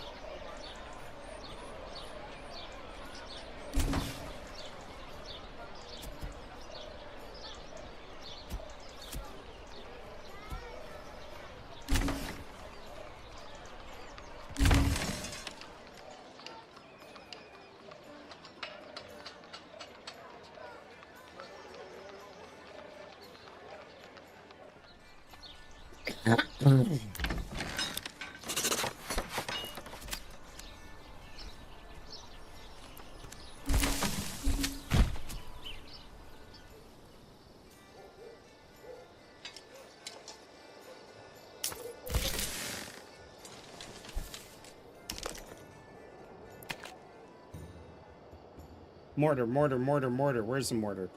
Mortar, mortar, mortar, mortar. Where's the mortar?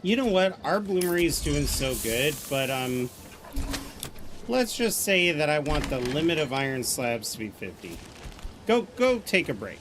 You know what? Our bloomery is doing so good, but let's just say that I want the limit of iron slabs to be 50. Go take a break.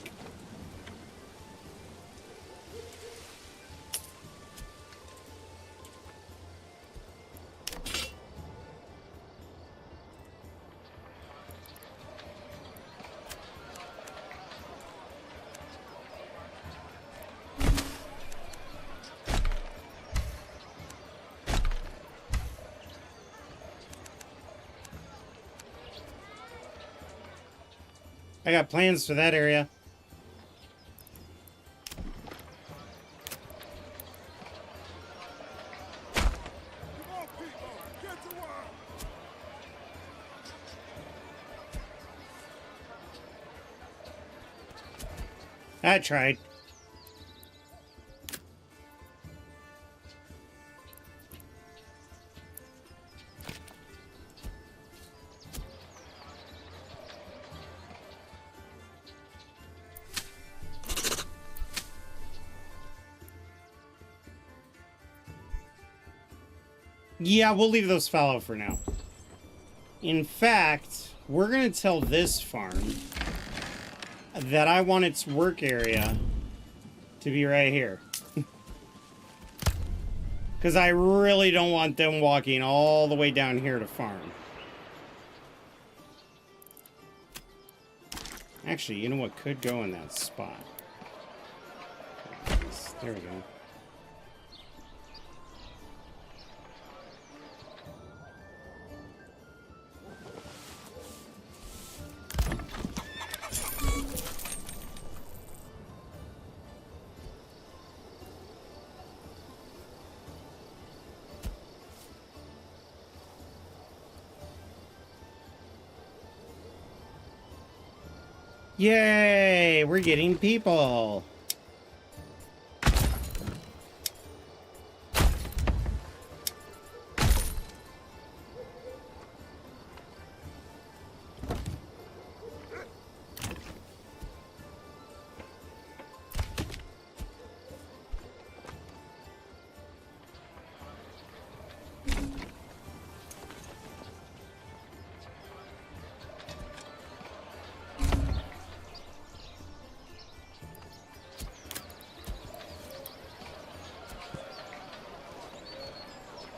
I got plans for that area. I tried. Yeah, we'll leave those fallow for now. In fact, we're going to tell this farm that I want its work area to be right here. Because I really don't want them walking all the way down here to farm. Actually, you know what could go in that spot? There we go. Yay! We're getting people!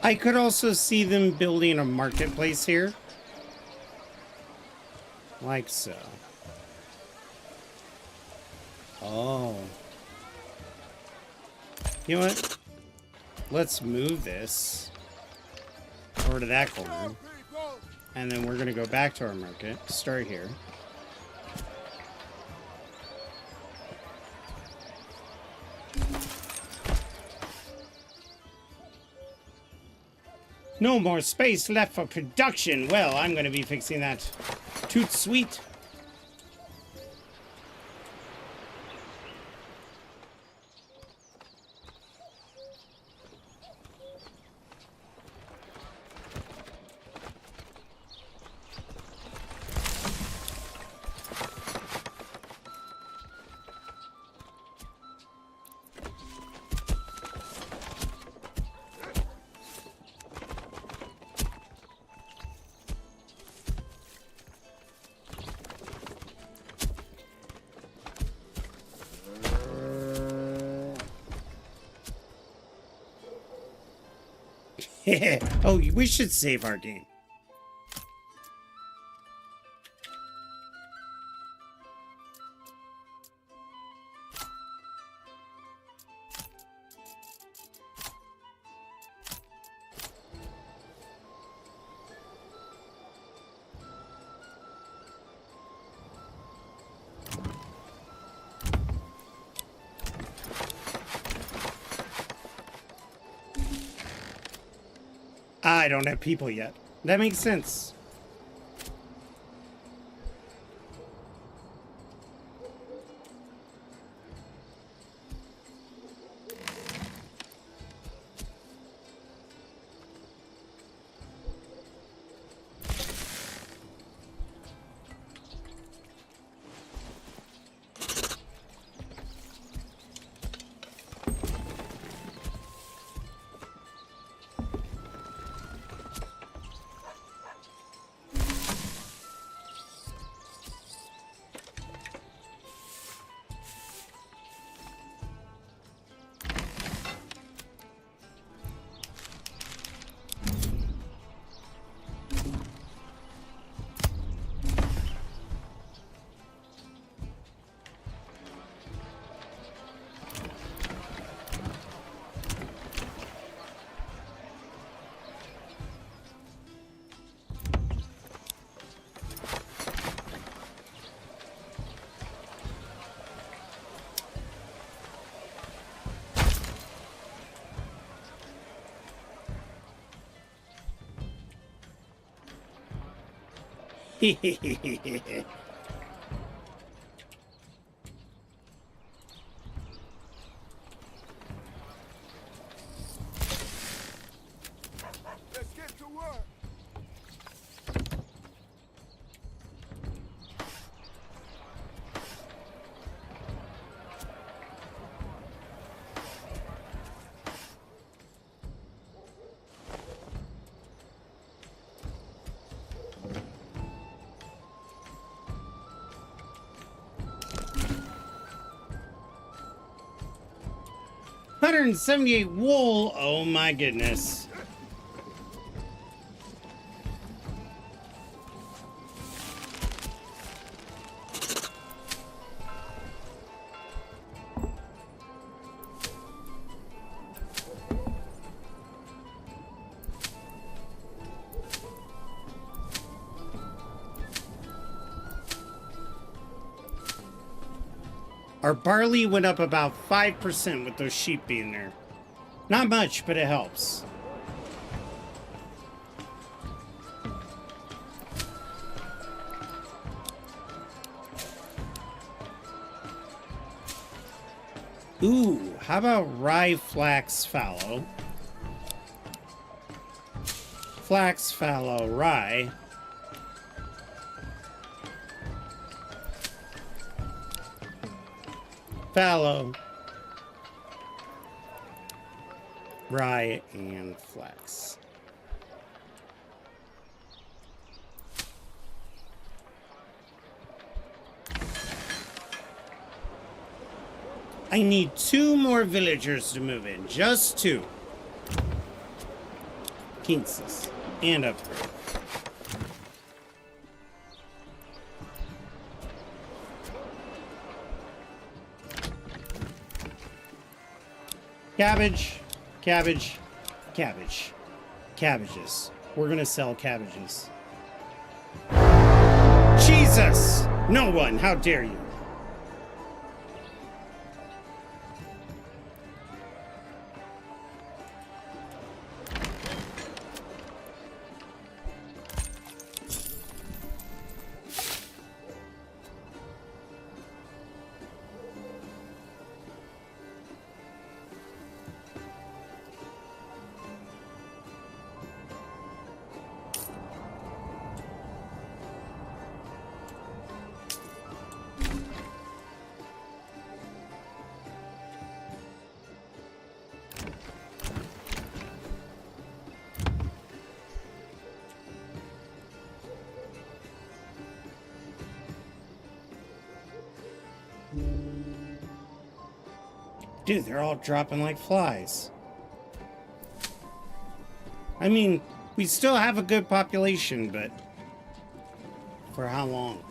I could also see them building a marketplace here. Like so. Oh. You know what? Let's move this over to that corner. And then we're going to go back to our market. Start here. No more space left for production. Well, I'm going to be fixing that. Toot sweet. Oh, we should save our game. I don't have people yet. That makes sense. Let's get to work. $178 wool. Oh my goodness. Our barley went up about 5% with those sheep being there. Not much, but it helps. Ooh, how about rye, flax, fallow? Flax, fallow, rye. Fallow, rye, and flax. I need 2 more villagers to move in. Just 2. Kinses. And upgrade. Cabbage, cabbage, cabbage, cabbages. We're gonna sell cabbages. Jesus! No one, how dare you? Dude, they're all dropping like flies. I mean, we still have a good population, but for how long?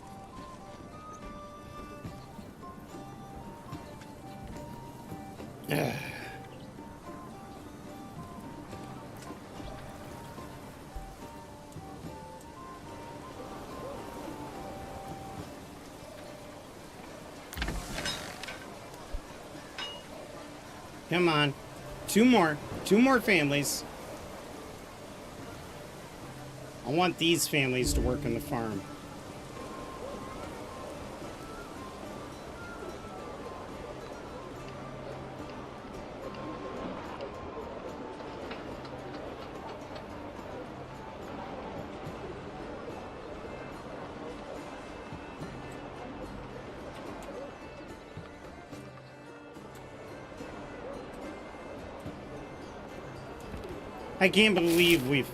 Ugh. Come on. 2 more. 2 more families. I want these families to work on the farm. I can't believe we've...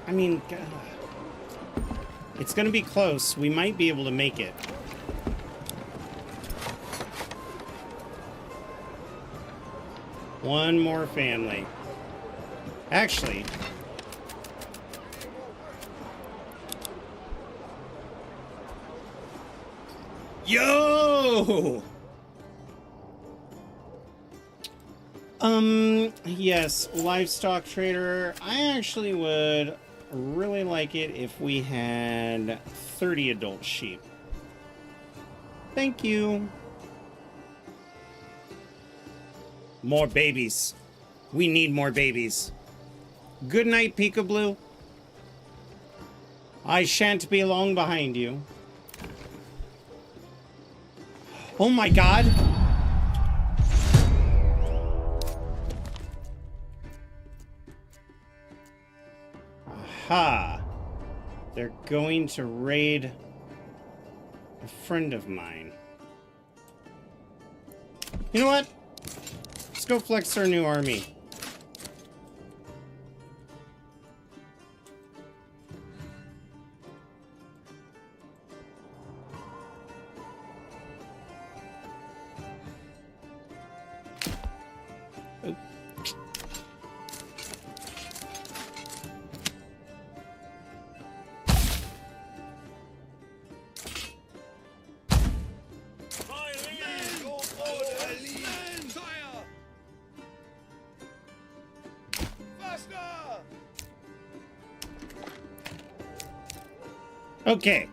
I mean, God. It's gonna be close. We might be able to make it. One more family. Actually... Yo! Yes, livestock trader. I actually would really like it if we had 30 adult sheep. Thank you. More babies. We need more babies. Good night, Peekaboo. I shan't be long behind you. Oh my god! Aha! They're going to raid a friend of mine. You know what? Let's go flex our new army. Oop. Okay,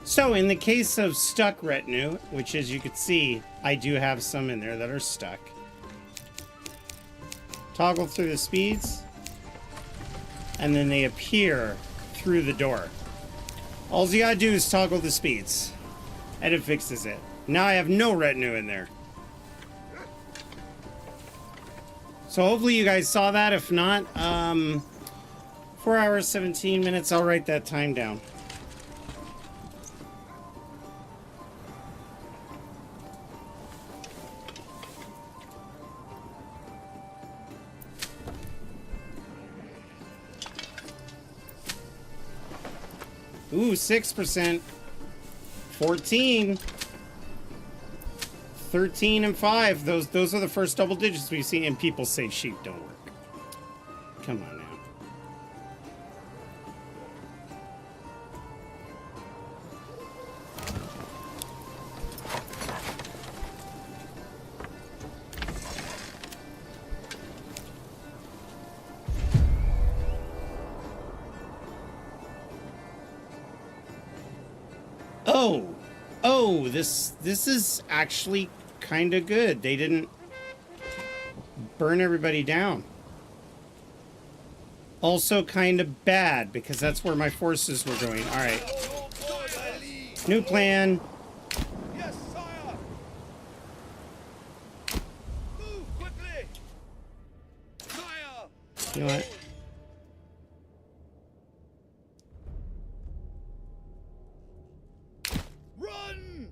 so in the case of stuck retinue, which as you can see, I do have some in there that are stuck. Toggle through the speeds, and then they appear through the door. All you gotta do is toggle the speeds, and it fixes it. Now I have no retinue in there. So hopefully you guys saw that. If not, 4 hours, 17 minutes, I'll write that time down. Ooh, 6%. 14. 13 and 5. Those are the first double digits we've seen. And people say sheep don't work. Come on now. Oh, this is actually kind of good. They didn't burn everybody down. Also kind of bad, because that's where my forces were going. All right. New plan. Yes, sire. Move quickly. Sire. You know what? Run.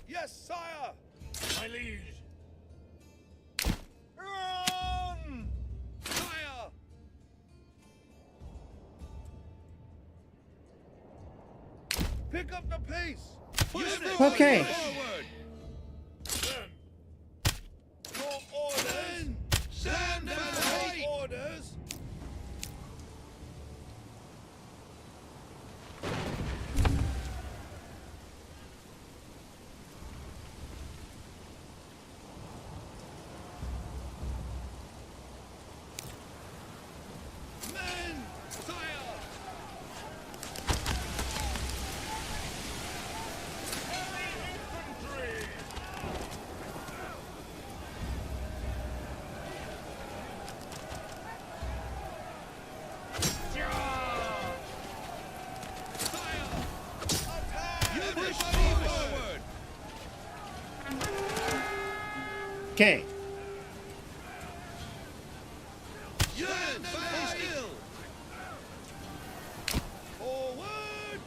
Yes, sire. My liege. Run. Sire. Pick up the pace. Units, Okay. forward. Your orders. Stand and wait. Orders. Men, sire. Heavy infantry. Okay. Stand still. Forward.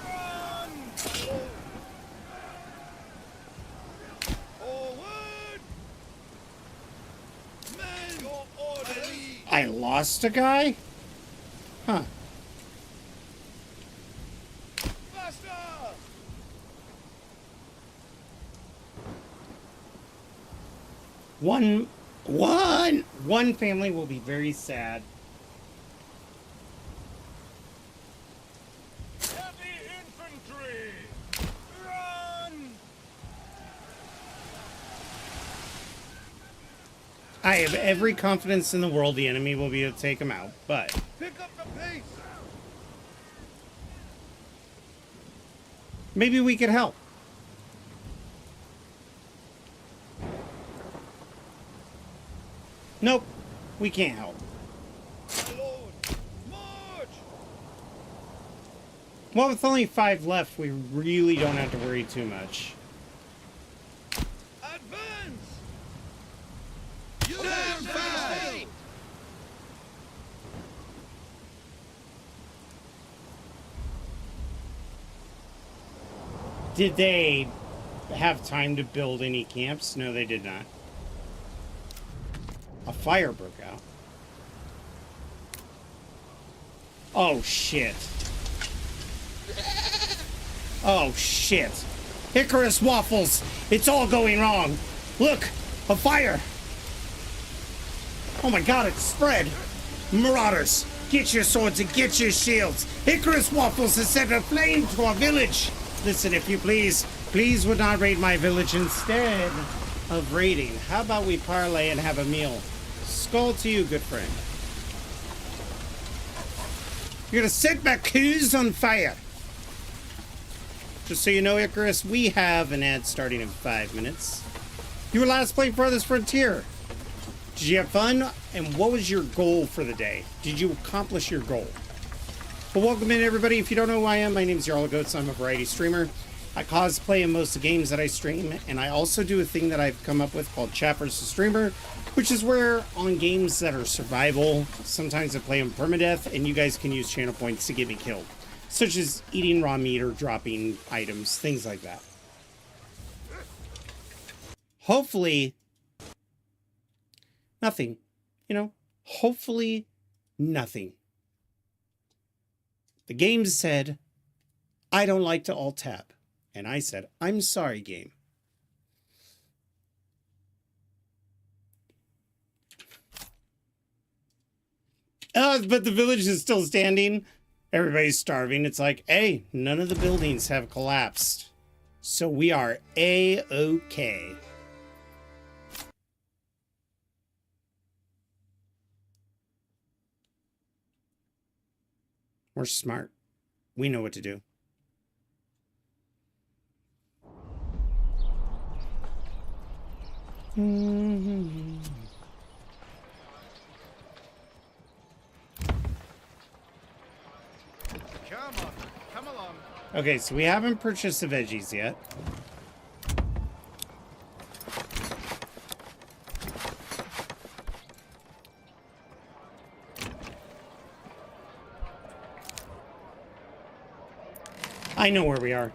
Run. Forward. Men, your orders. I lost a guy? Huh. Faster. One family will be very sad. Heavy infantry. Run. I have every confidence in the world the enemy will be able to take him out, but Pick up the pace. Maybe we could help. Nope, we can't help. Lord, march! Well, with only 5 left, we really don't have to worry too much. Advance! Stand fast! Did they have time to build any camps? No, they did not. A fire broke out. Oh, shit. Oh, shit. Icarus waffles! It's all going wrong! Look! A fire! Oh my god, it's spread! Marauders! Get your swords and get your shields! Icarus waffles has set a flame to our village! Listen, if you please, please would not raid my village instead of raiding. How about we parlay and have a meal? Skull to you, good friend. You're gonna set my coos on fire. Just so you know, Icarus, we have an ad starting in 5 minutes. You were last playing Farthest Frontier. Did you have fun? And what was your goal for the day? Did you accomplish your goal? Well, welcome in, everybody. If you don't know who I am, my name is Jarl Goats. I'm a variety streamer. I cosplay in most of the games that I stream, and I also do a thing that I've come up with called Chat vs. Streamer, which is where on games that are survival, sometimes I play them permadeath, and you guys can use channel points to get me killed, such as eating raw meat or dropping items, things like that. Hopefully, nothing. You know, hopefully nothing. The game said, I don't like to alt-tab. And I said, I'm sorry, game. But the village is still standing. Everybody's starving. It's like, hey, none of the buildings have collapsed. So we are A-okay. We're smart. We know what to do. Come on, come along. Okay, so we haven't purchased the veggies yet. I know where we are.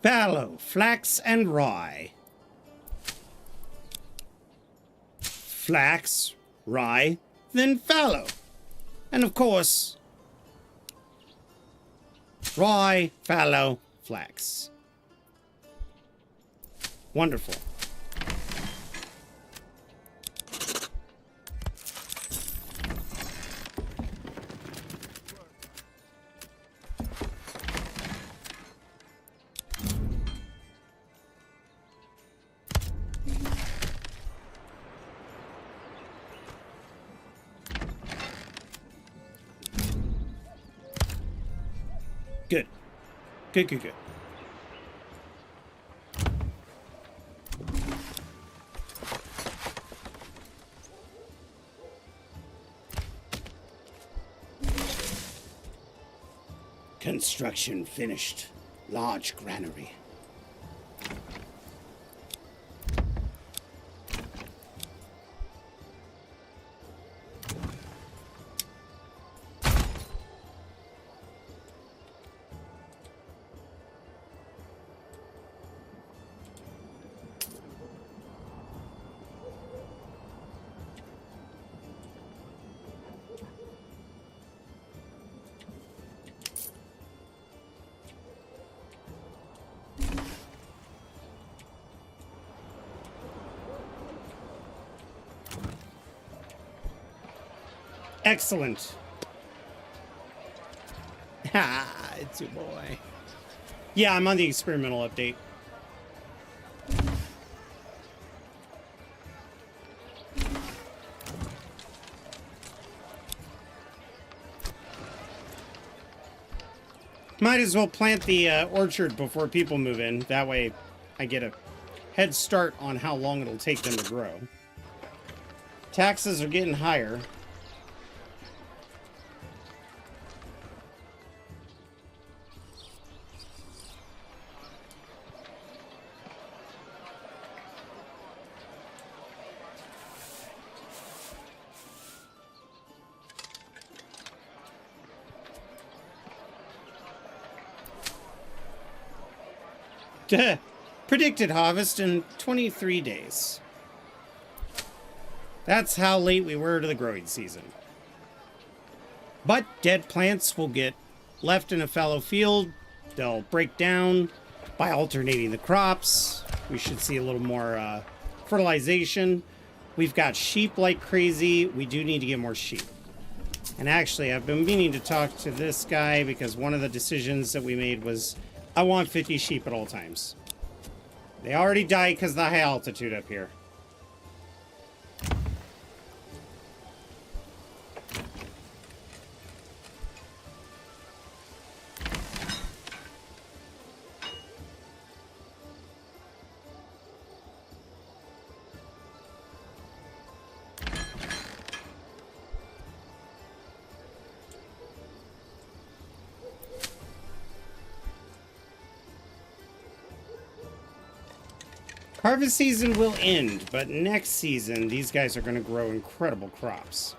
Fallow, flax, and rye. Flax, rye, then fallow. And of course, rye, fallow, flax. Wonderful. Good. Good, good, good. Construction finished. Large granary. Excellent. Ha, it's your boy. Yeah, I'm on the experimental update. Might as well plant the orchard before people move in. That way I get a head start on how long it'll take them to grow. Taxes are getting higher. Duh. Predicted harvest in 23 days. That's how late we were to the growing season. But dead plants will get left in a fallow field. They'll break down by alternating the crops. We should see a little more fertilization. We've got sheep like crazy. We do need to get more sheep. And actually, I've been meaning to talk to this guy because one of the decisions that we made was I want 50 sheep at all times. They already died because of the high altitude up here. Harvest season will end, but next season, these guys are going to grow incredible crops.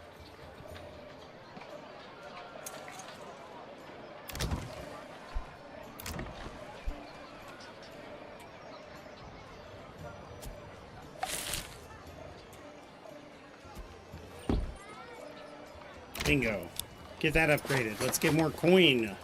Bingo. Get that upgraded. Let's get more coin.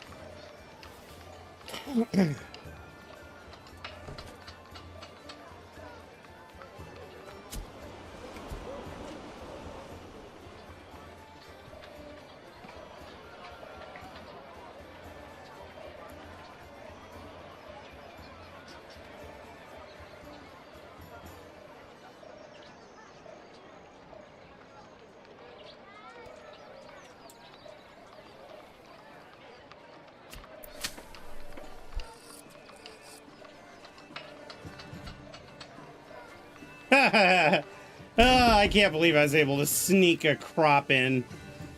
Oh, I can't believe I was able to sneak a crop in.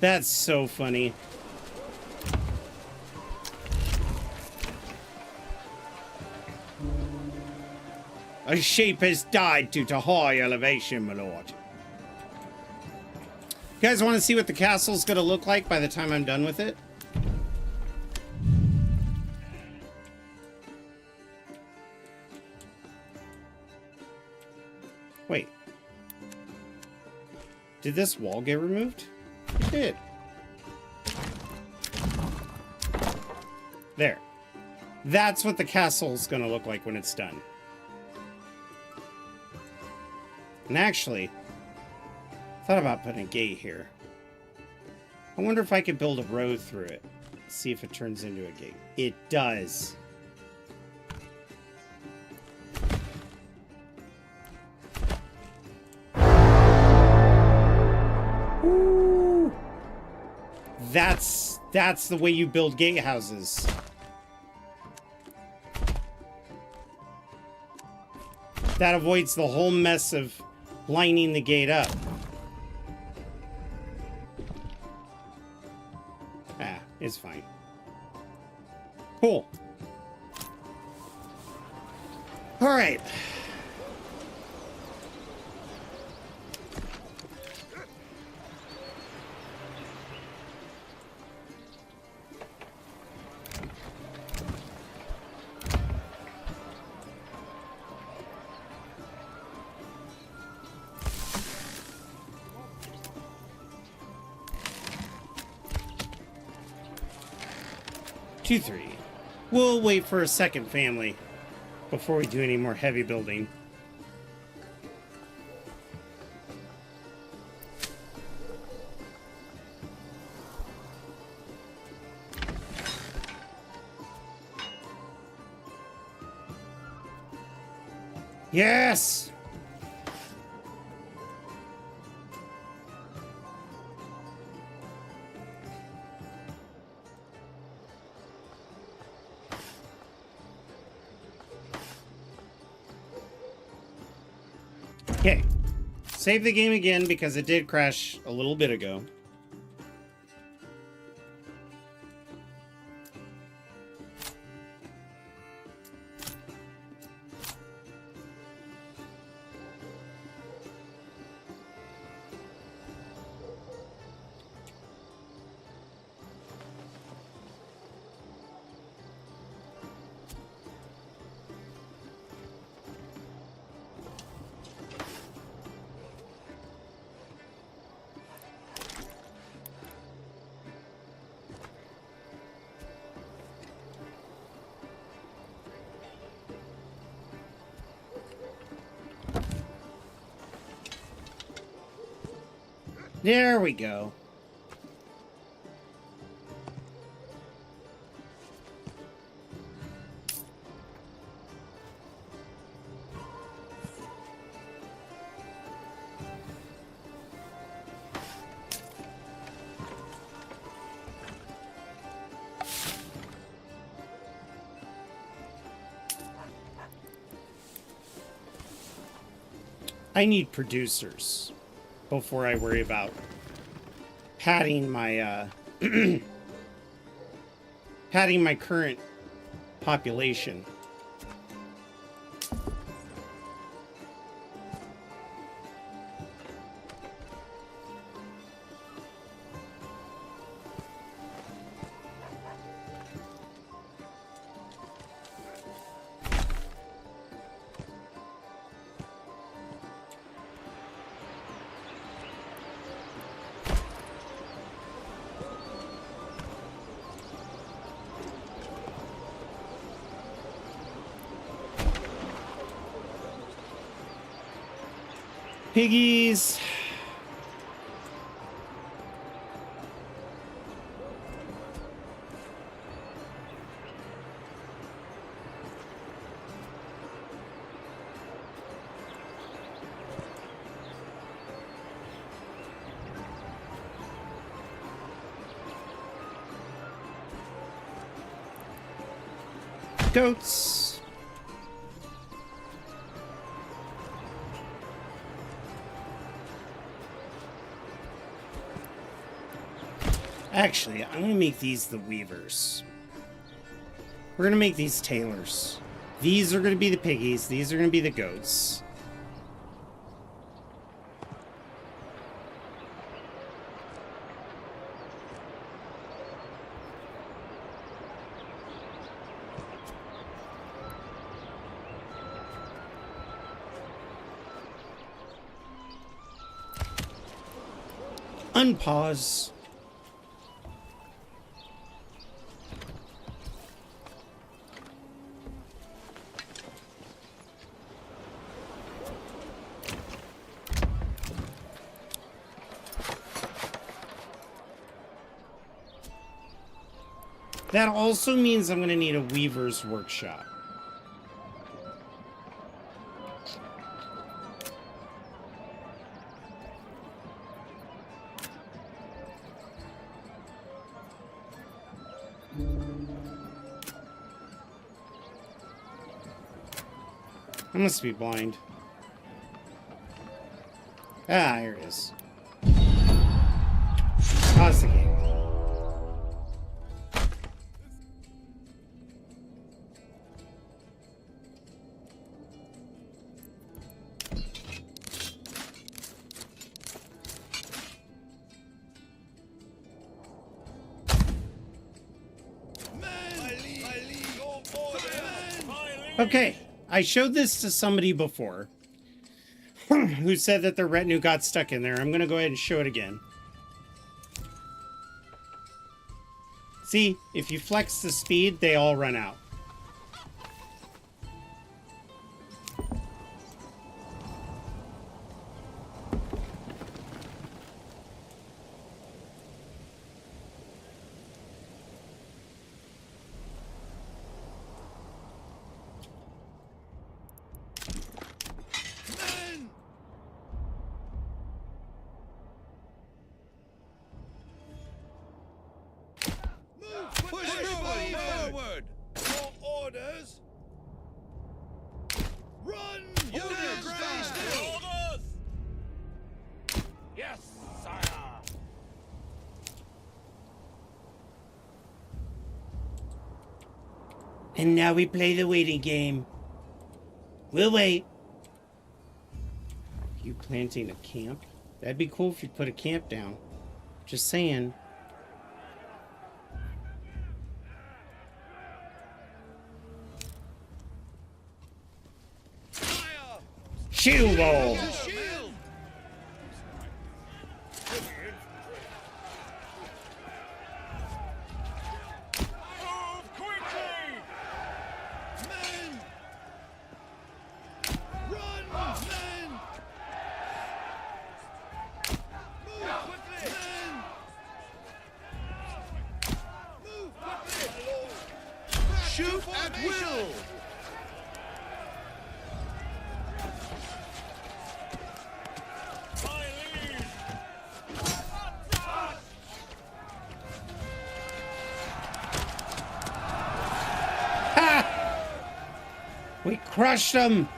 That's so funny. A sheep has died due to high elevation, my lord. You guys want to see what the castle's going to look like by the time I'm done with it? Wait. Did this wall get removed? It did. There. That's what the castle's gonna look like when it's done. And actually, I thought about putting a gate here. I wonder if I could build a road through it. See if it turns into a gate. It does. Ooh. That's the way you build gatehouses. That avoids the whole mess of lining the gate up. Ah, it's fine. Cool. All right. Two, three. We'll wait for a second family before we do any more heavy building. Yes! Okay. Save the game again because it did crash a little bit ago. There we go. I need producers before I worry about padding my padding my current population. Piggies. Goats. Actually, I'm going to make these the weavers. We're going to make these tailors. These are going to be the piggies. These are going to be the goats. Unpause. That also means I'm going to need a weaver's workshop. I must be blind. Ah, here it is. Pause the game. Okay, I showed this to somebody before who said that their retinue got stuck in there. I'm going to go ahead and show it again. See, if you flex the speed, they all run out. And now we play the waiting game. We'll wait. You planting a camp? That'd be cool if you put a camp down. Just saying. Shield wall! Shoot at will! Ha! We crushed them!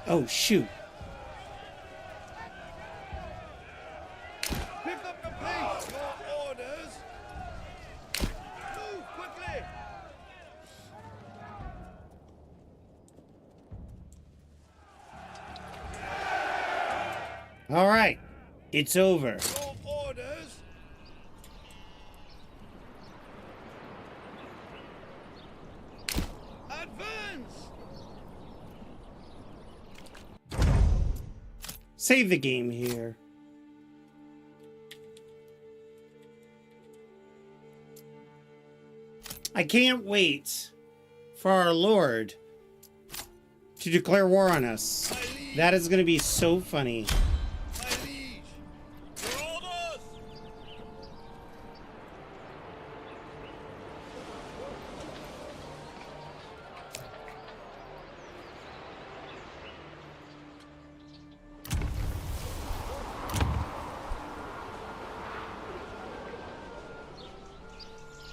Oh, shoot. Pick up the pace! Your orders! Move quickly! All right. It's over. Your orders! Advance! Save the game here. I can't wait for our Lord to declare war on us. That is going to be so funny. My liege! Your orders!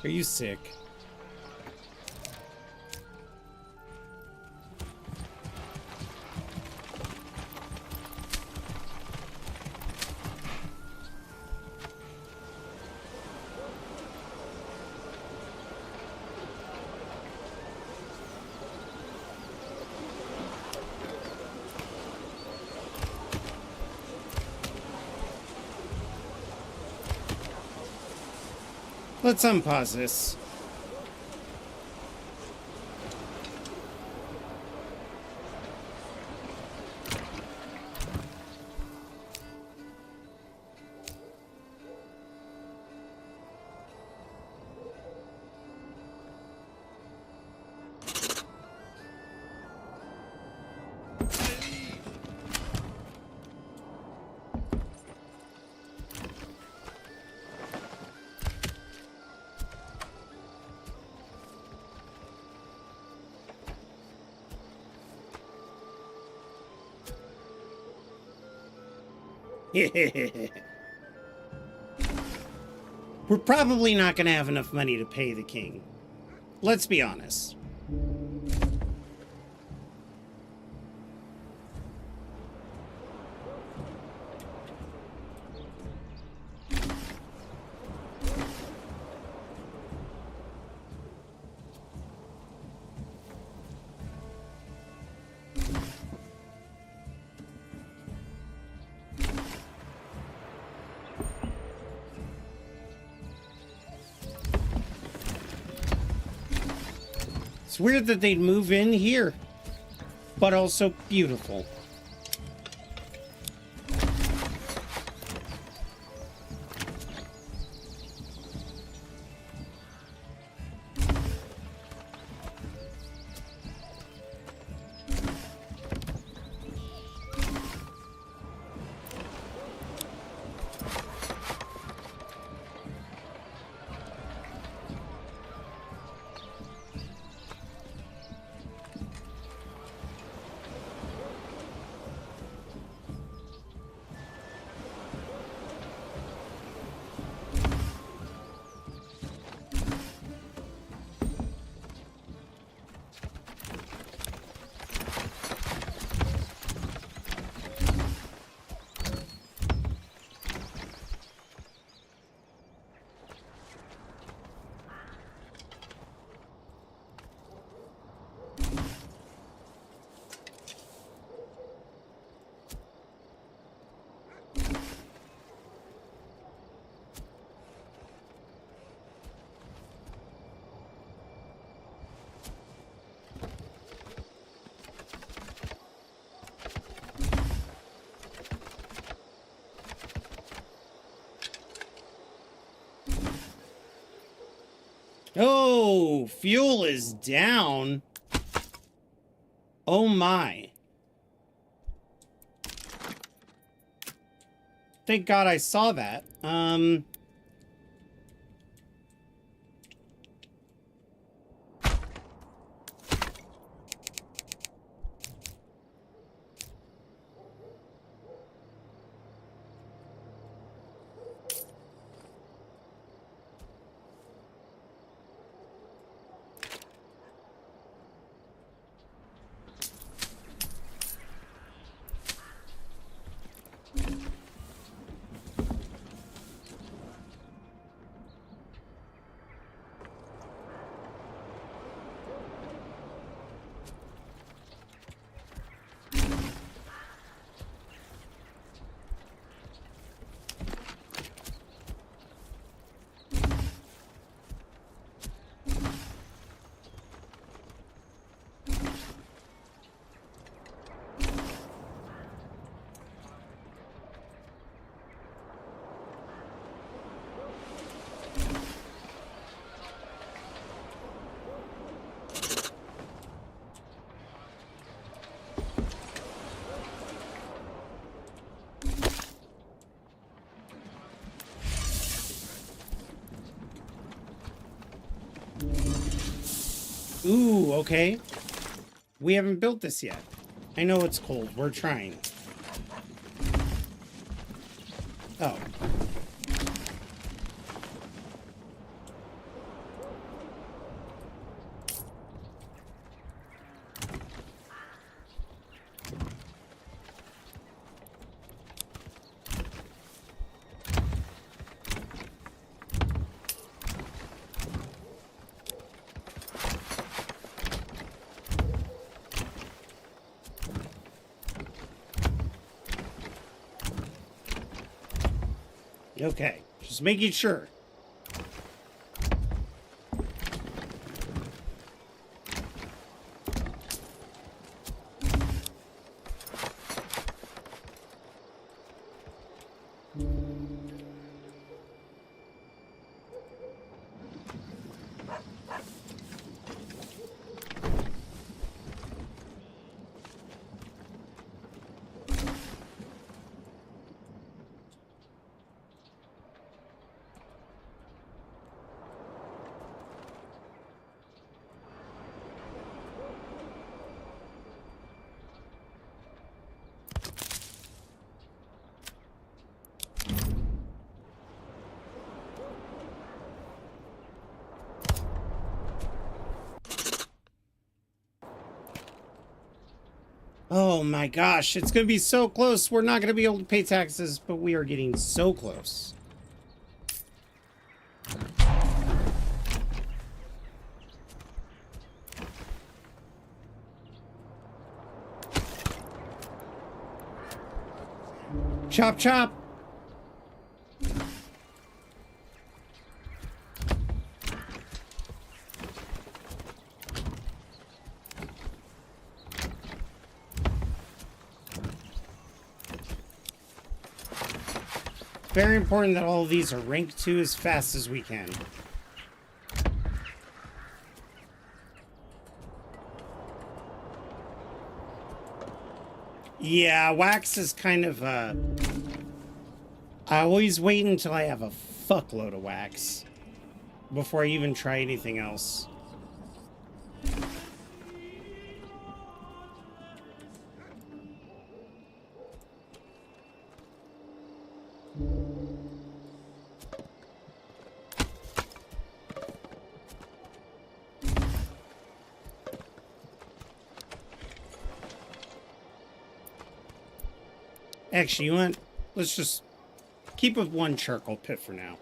Are you sick? Let's unpause this. We're probably not going to have enough money to pay the king. Let's be honest. It's weird that they'd move in here, but also beautiful. Oh, fuel is down. Oh my. Thank God I saw that. Ooh, okay. We haven't built this yet. I know it's cold. We're trying. Oh. Okay, just making sure. Oh my gosh, it's gonna be so close. We're not gonna be able to pay taxes, but we are getting so close. Chop, chop. Very important that all of these are ranked 2 as fast as we can. Yeah, wax is kind of, I always wait until I have a fuckload of wax before I even try anything else. Actually, you want? Let's just keep with 1 charcoal pit for now.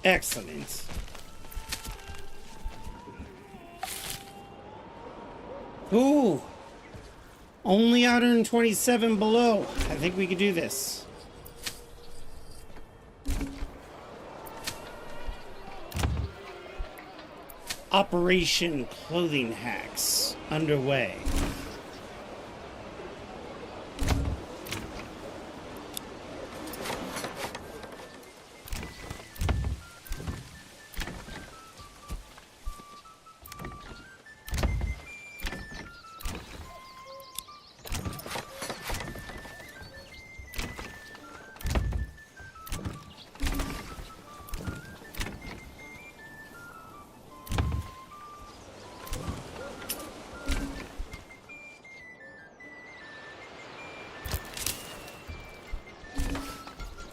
Excellent. Ooh. Only 127 below. I think we could do this. Operation Clothing Hacks underway.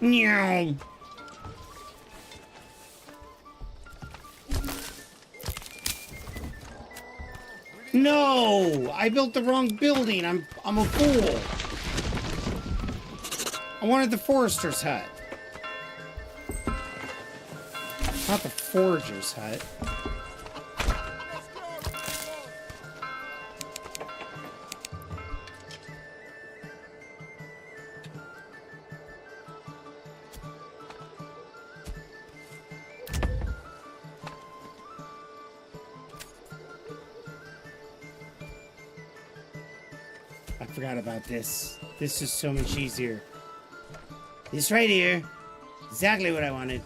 Meow. No, I built the wrong building. I'm a fool. I wanted the forester's hut, not the forager's hut. I forgot about this. This is so much easier. This right here. Exactly what I wanted.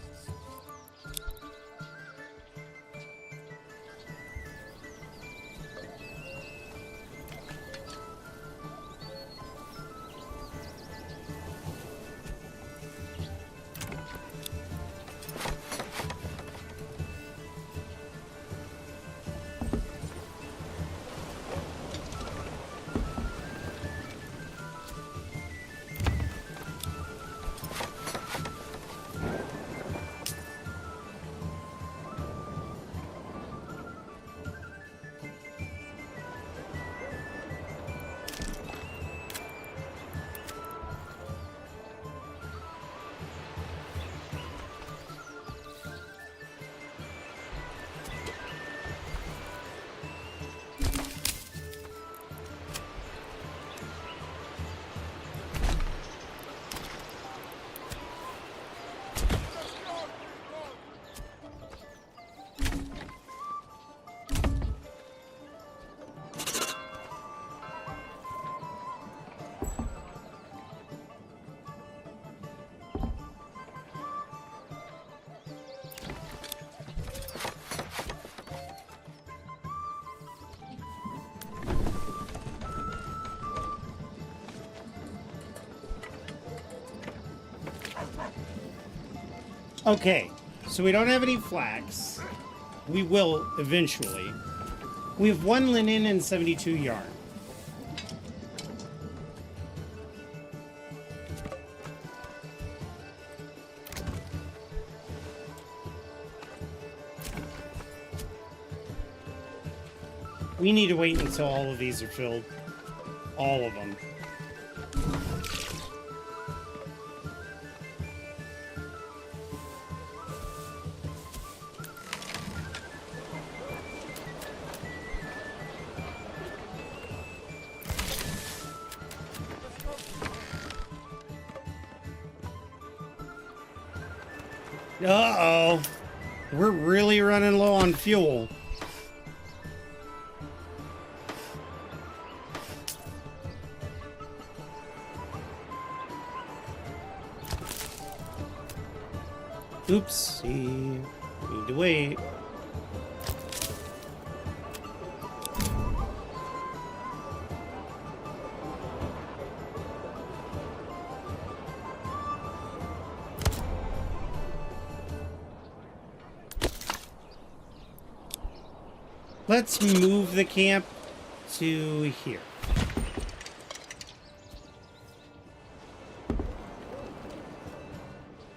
Okay, so we don't have any flax. We will eventually. We have 1 linen and 72 yarn. We need to wait until all of these are filled. All of them. Uh-oh. We're really running low on fuel. Oopsie. Need to wait. Let's move the camp to here.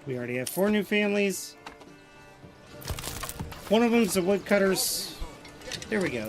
We already have 4 new families. One of them's the woodcutters. There we go.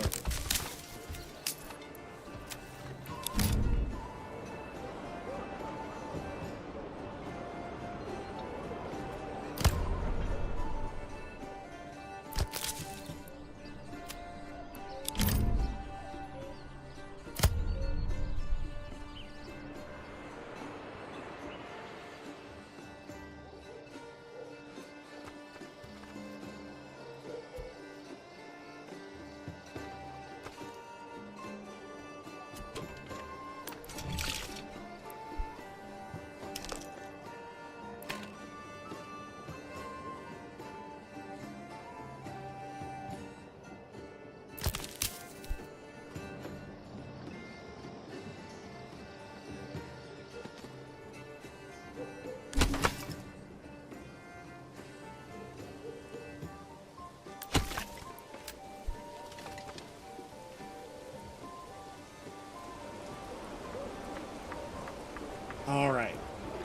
All right.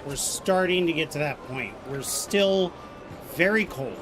We're starting to get to that point. We're still very cold.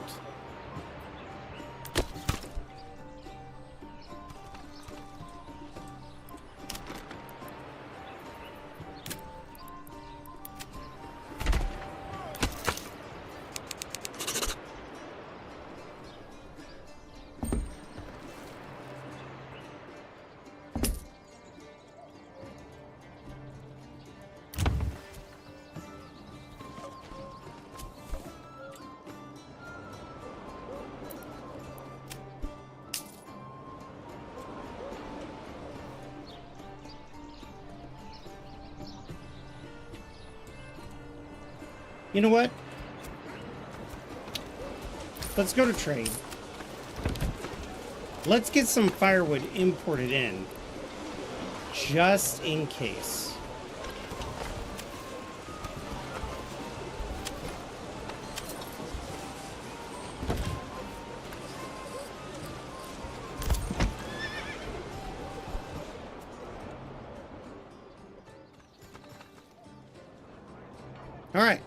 You know what? Let's go to trade. Let's get some firewood imported in. Just in case. All right.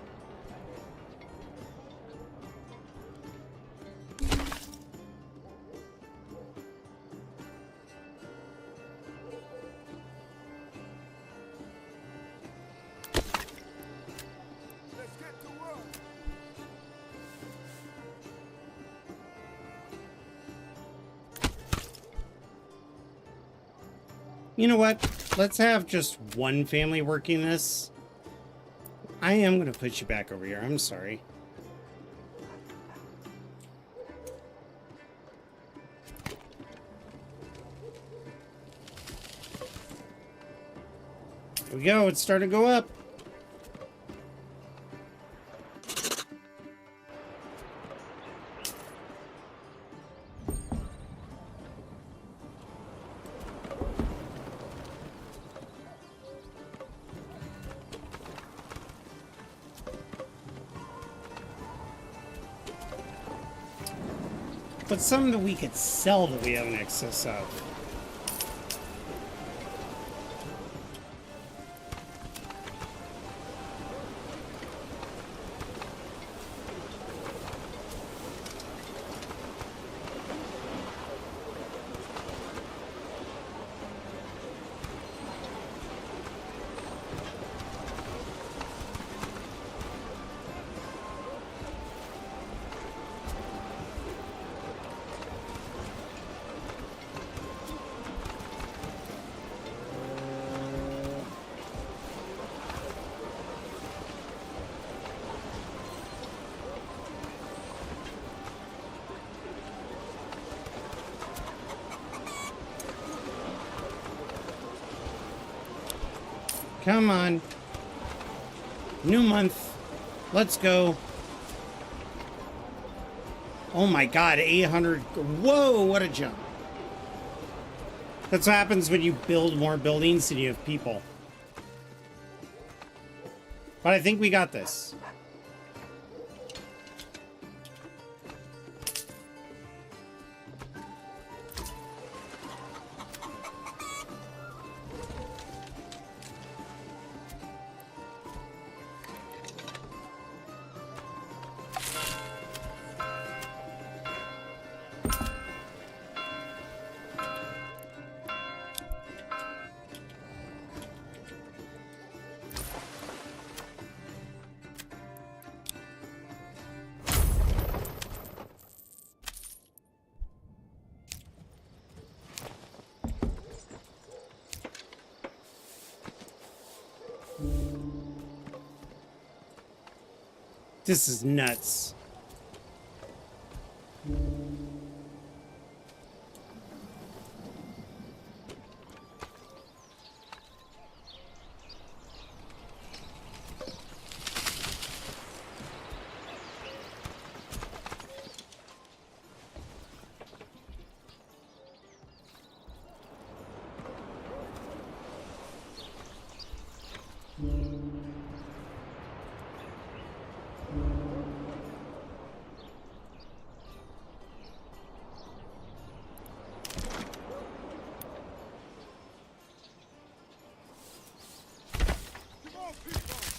You know what? Let's have just one family working this. I am going to put you back over here. I'm sorry. Here we go. It's starting to go up. But some that we could sell that we have an excess of. Come on. New month. Let's go. Oh my god, 800. Whoa, what a jump. That's what happens when you build more buildings than you have people. But I think we got this. This is nuts. Come on, people!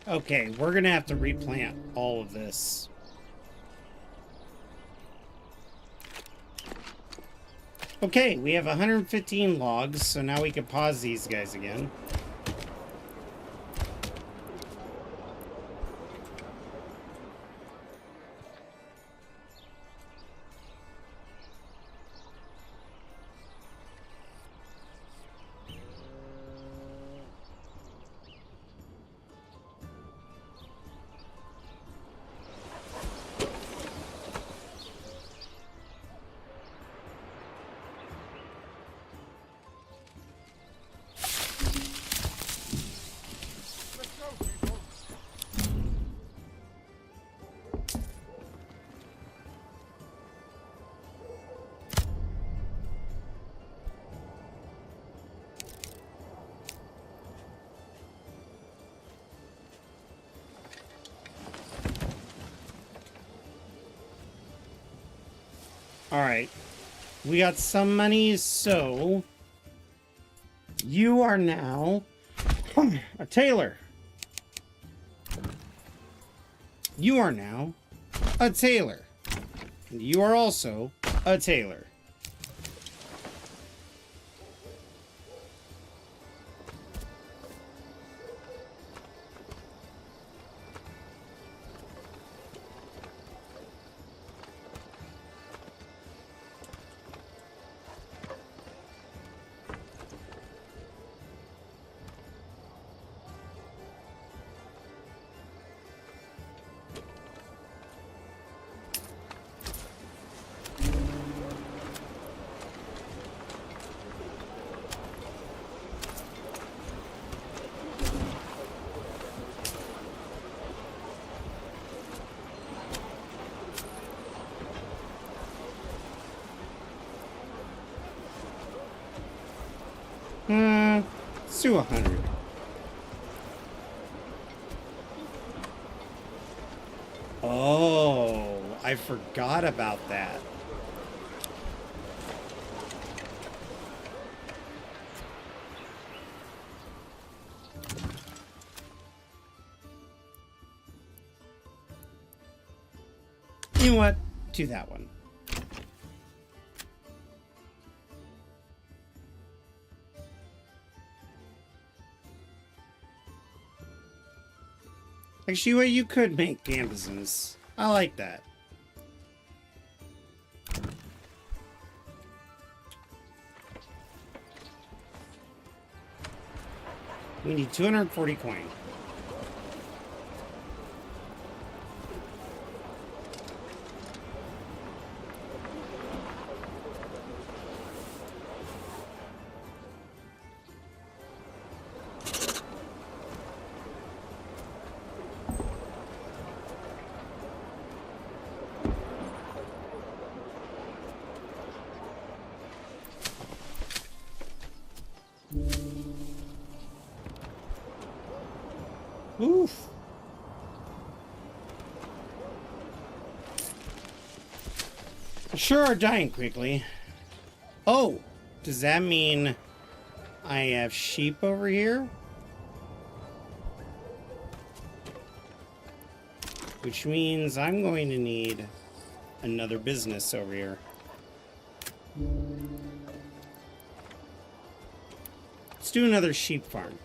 Okay, we're gonna have to replant all of this. Okay, we have 115 logs, so now we can pause these guys again. Let's go, people. Alright. We got some money, so... You are now... a tailor. You are now... a tailor. And you are also a tailor. Let's do 100. Oh, I forgot about that. You know what? Do that one. Actually, what you could make gambazons. I like that. We need 240 coin. Oof. Sure are dying quickly. Oh, does that mean I have sheep over here? Which means I'm going to need another business over here. Let's do another sheep farm.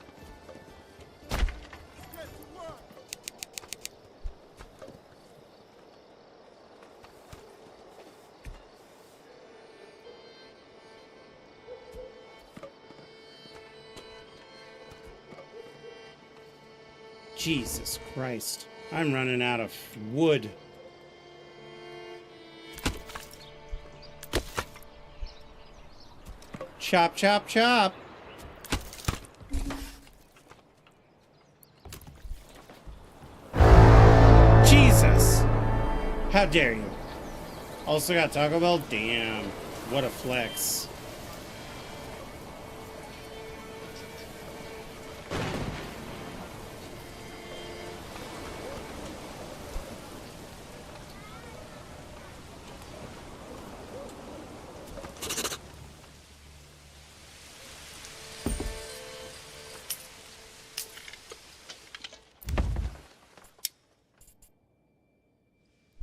Jesus Christ. I'm running out of wood. Chop, chop, chop. Jesus. How dare you. Also got Taco Bell? Damn. What a flex.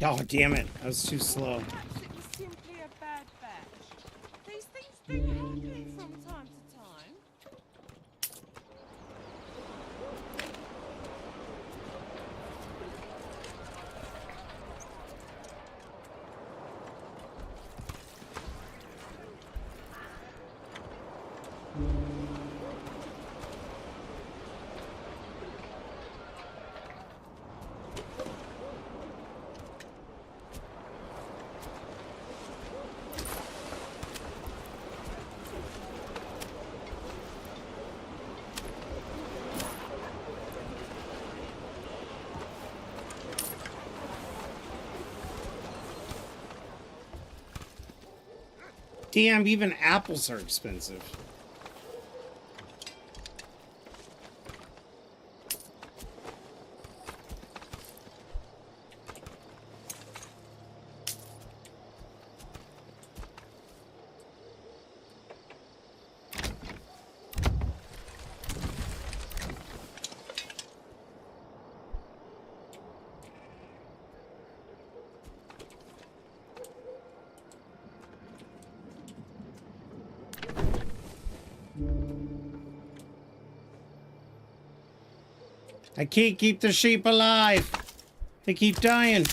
Oh, damn it. I was too slow. Perhaps it was simply a bad batch. These things do happen from time to time. Damn, even apples are expensive. I can't keep the sheep alive. They keep dying.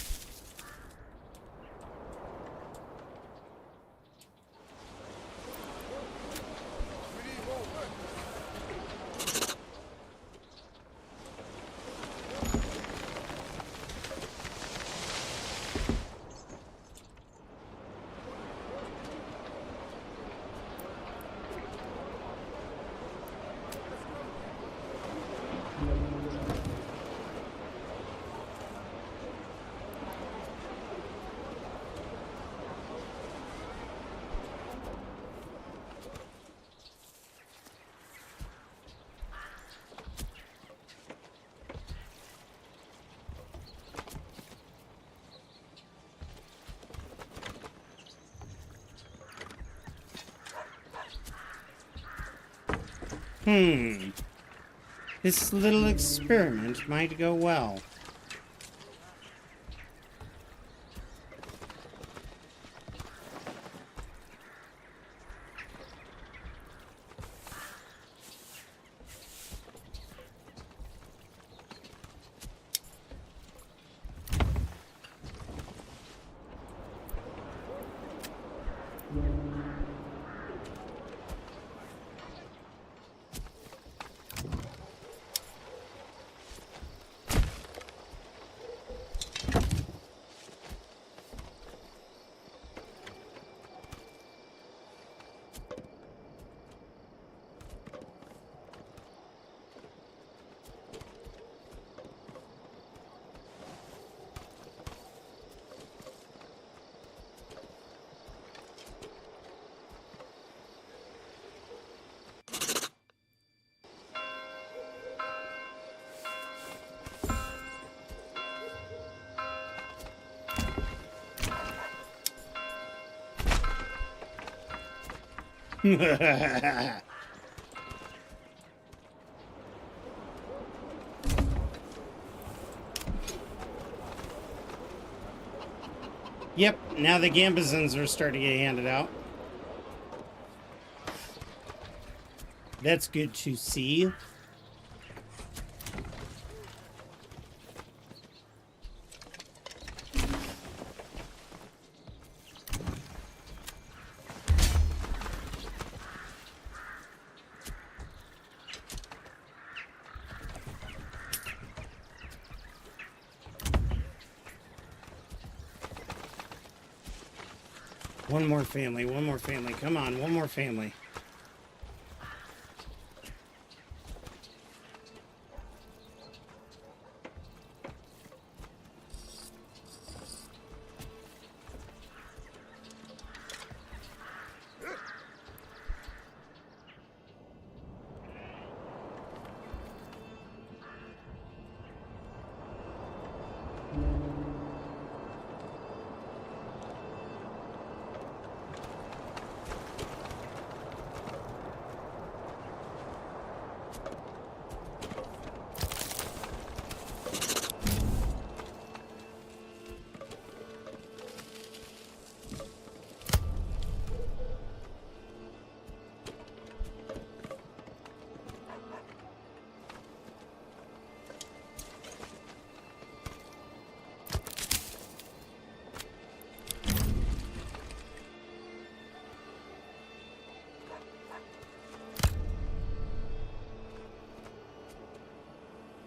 This little experiment might go well. Yep, now the Gambazons are starting to get handed out. That's good to see. One more family, one more family. Come on, one more family.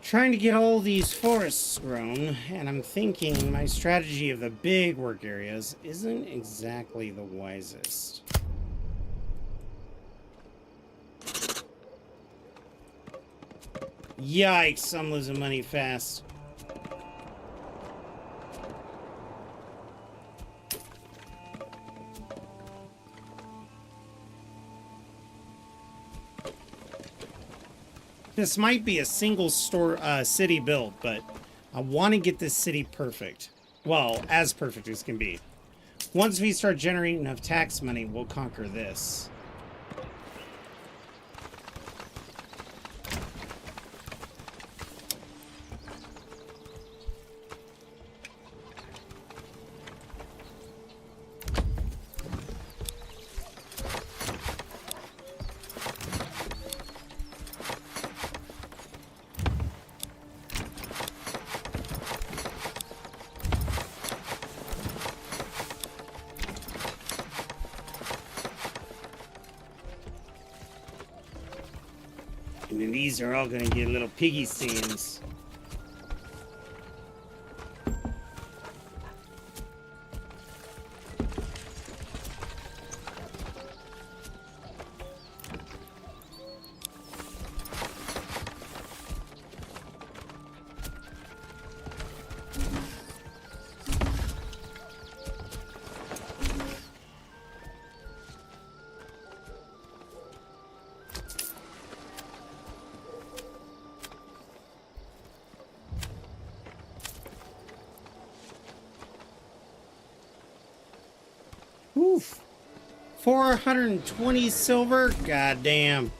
trying to get all these forests grown, and I'm thinking my strategy of the big work areas isn't exactly the wisest. Yikes, I'm losing money fast. This might be a single city build, but I want to get this city perfect. Well, as perfect as can be. Once we start generating enough tax money, we'll conquer this. And then these are all gonna get little piggy stands. Oof. 420 silver? God damn.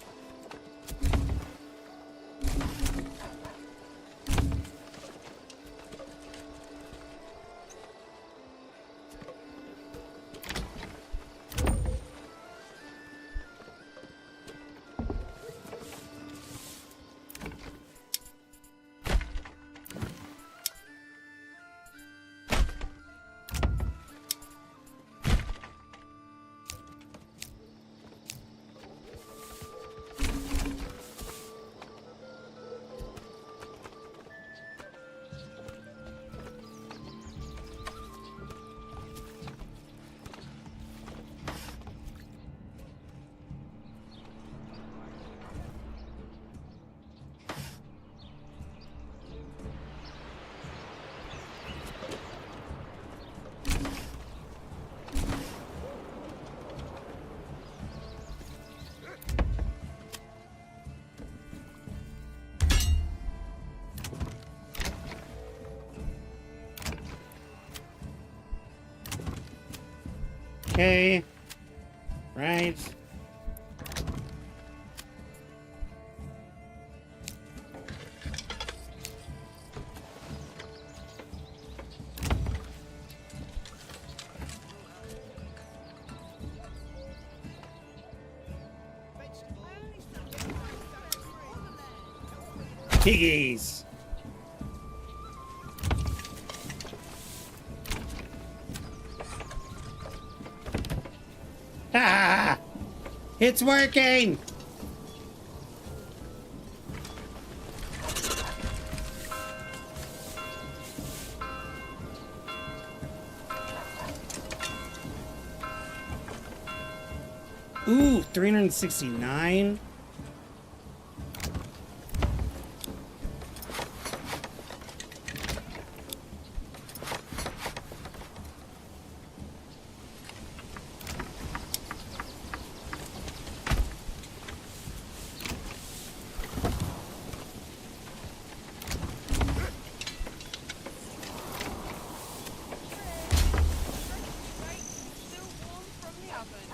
Okay. Right. Piggies. Ah! It's working! Ooh, 369? Still warm from the oven.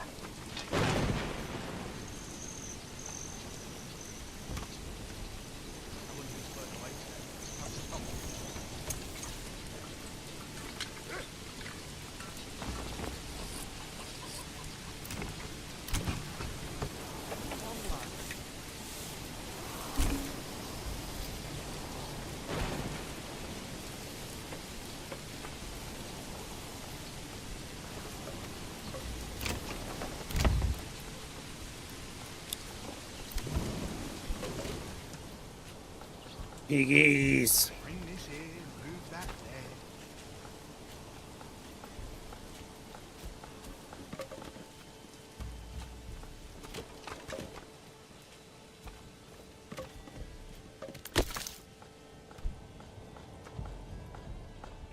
Piggies. Bring this here, move that there.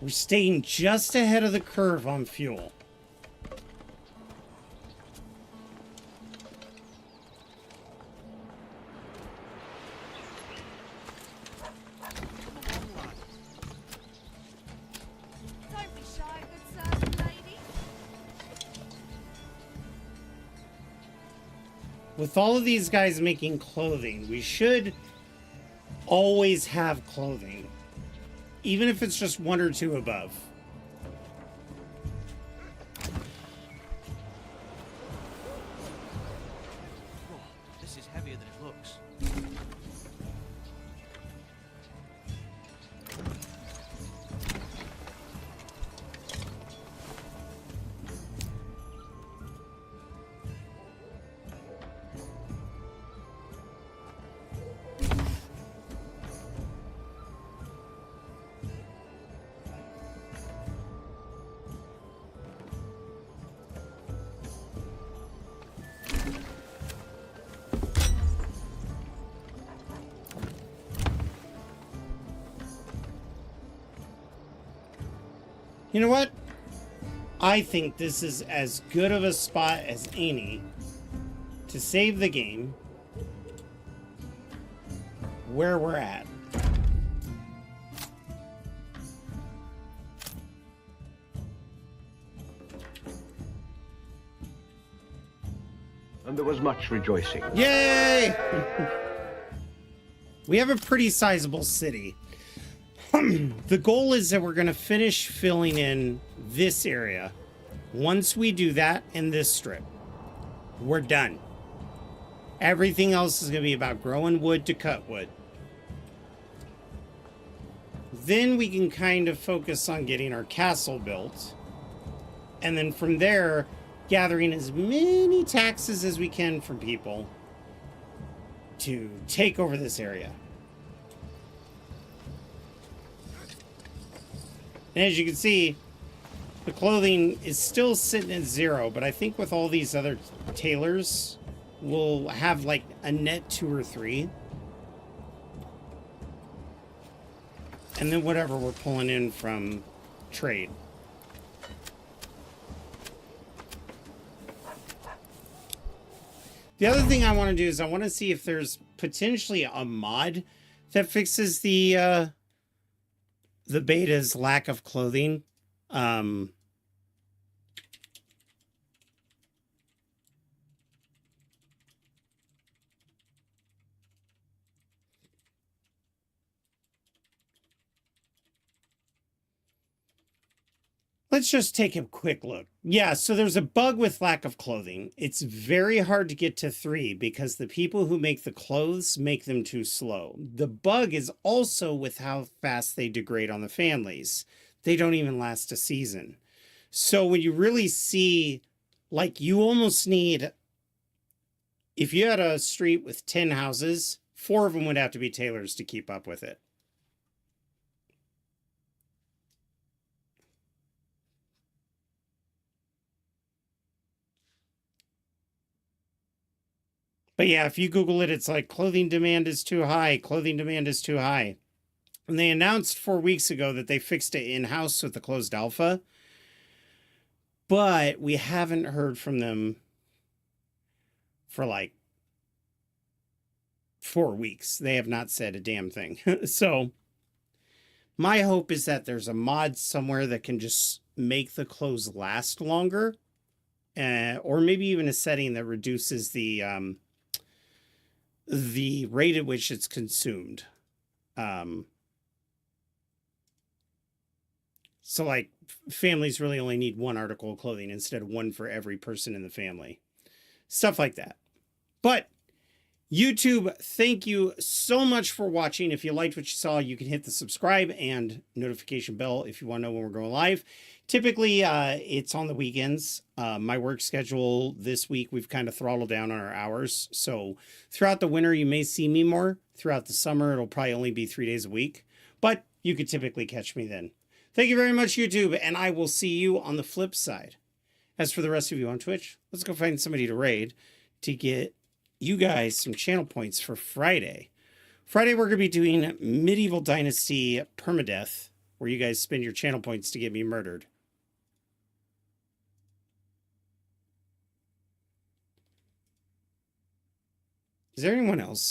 We're staying just ahead of the curve on fuel. Don't be shy, good sir and lady. With all of these guys making clothing, we should always have clothing. Even if it's just one or two above. Whoa, this is heavier than it looks. You know what? I think this is as good of a spot as any to save the game where we're at. And there was much rejoicing. Yay! We have a pretty sizable city. The goal is that we're going to finish filling in this area. Once we do that in this strip, we're done. Everything else is going to be about growing wood to cut wood. Then we can kind of focus on getting our castle built. And then from there, gathering as many taxes as we can from people to take over this area. And as you can see, the clothing is still sitting at 0, but I think with all these other tailors, we'll have like a net 2 or 3. And then whatever we're pulling in from trade. The other thing I want to do is I want to see if there's potentially a mod that fixes the beta's lack of clothing. Let's just take a quick look. Yeah, so there's a bug with lack of clothing. It's very hard to get to 3 because the people who make the clothes make them too slow. The bug is also with how fast they degrade on the families. They don't even last a season. So when you really see, like, you almost need, if you had a street with 10 houses, 4 of them would have to be tailors to keep up with it. But yeah, if you Google it, it's like clothing demand is too high. Clothing demand is too high. And they announced 4 weeks ago that they fixed it in-house with the closed alpha. But we haven't heard from them for like 4 weeks. They have not said a damn thing. So my hope is that there's a mod somewhere that can just make the clothes last longer. Or maybe even a setting that reduces the rate at which it's consumed. So like families really only need 1 article of clothing instead of 1 for every person in the family. Stuff like that. But YouTube, thank you so much for watching. If you liked what you saw, you can hit the subscribe and notification bell if you want to know when we're going live. Typically, it's on the weekends. My work schedule this week, we've kind of throttled down on our hours. So throughout the winter, you may see me more. Throughout the summer, it'll probably only be 3 days a week. But you could typically catch me then. Thank you very much, YouTube, and I will see you on the flip side. As for the rest of you on Twitch, let's go find somebody to raid to get you guys some channel points for Friday. Friday, we're going to be doing Medieval Dynasty Permadeath, where you guys spend your channel points to get me murdered. Is there anyone else?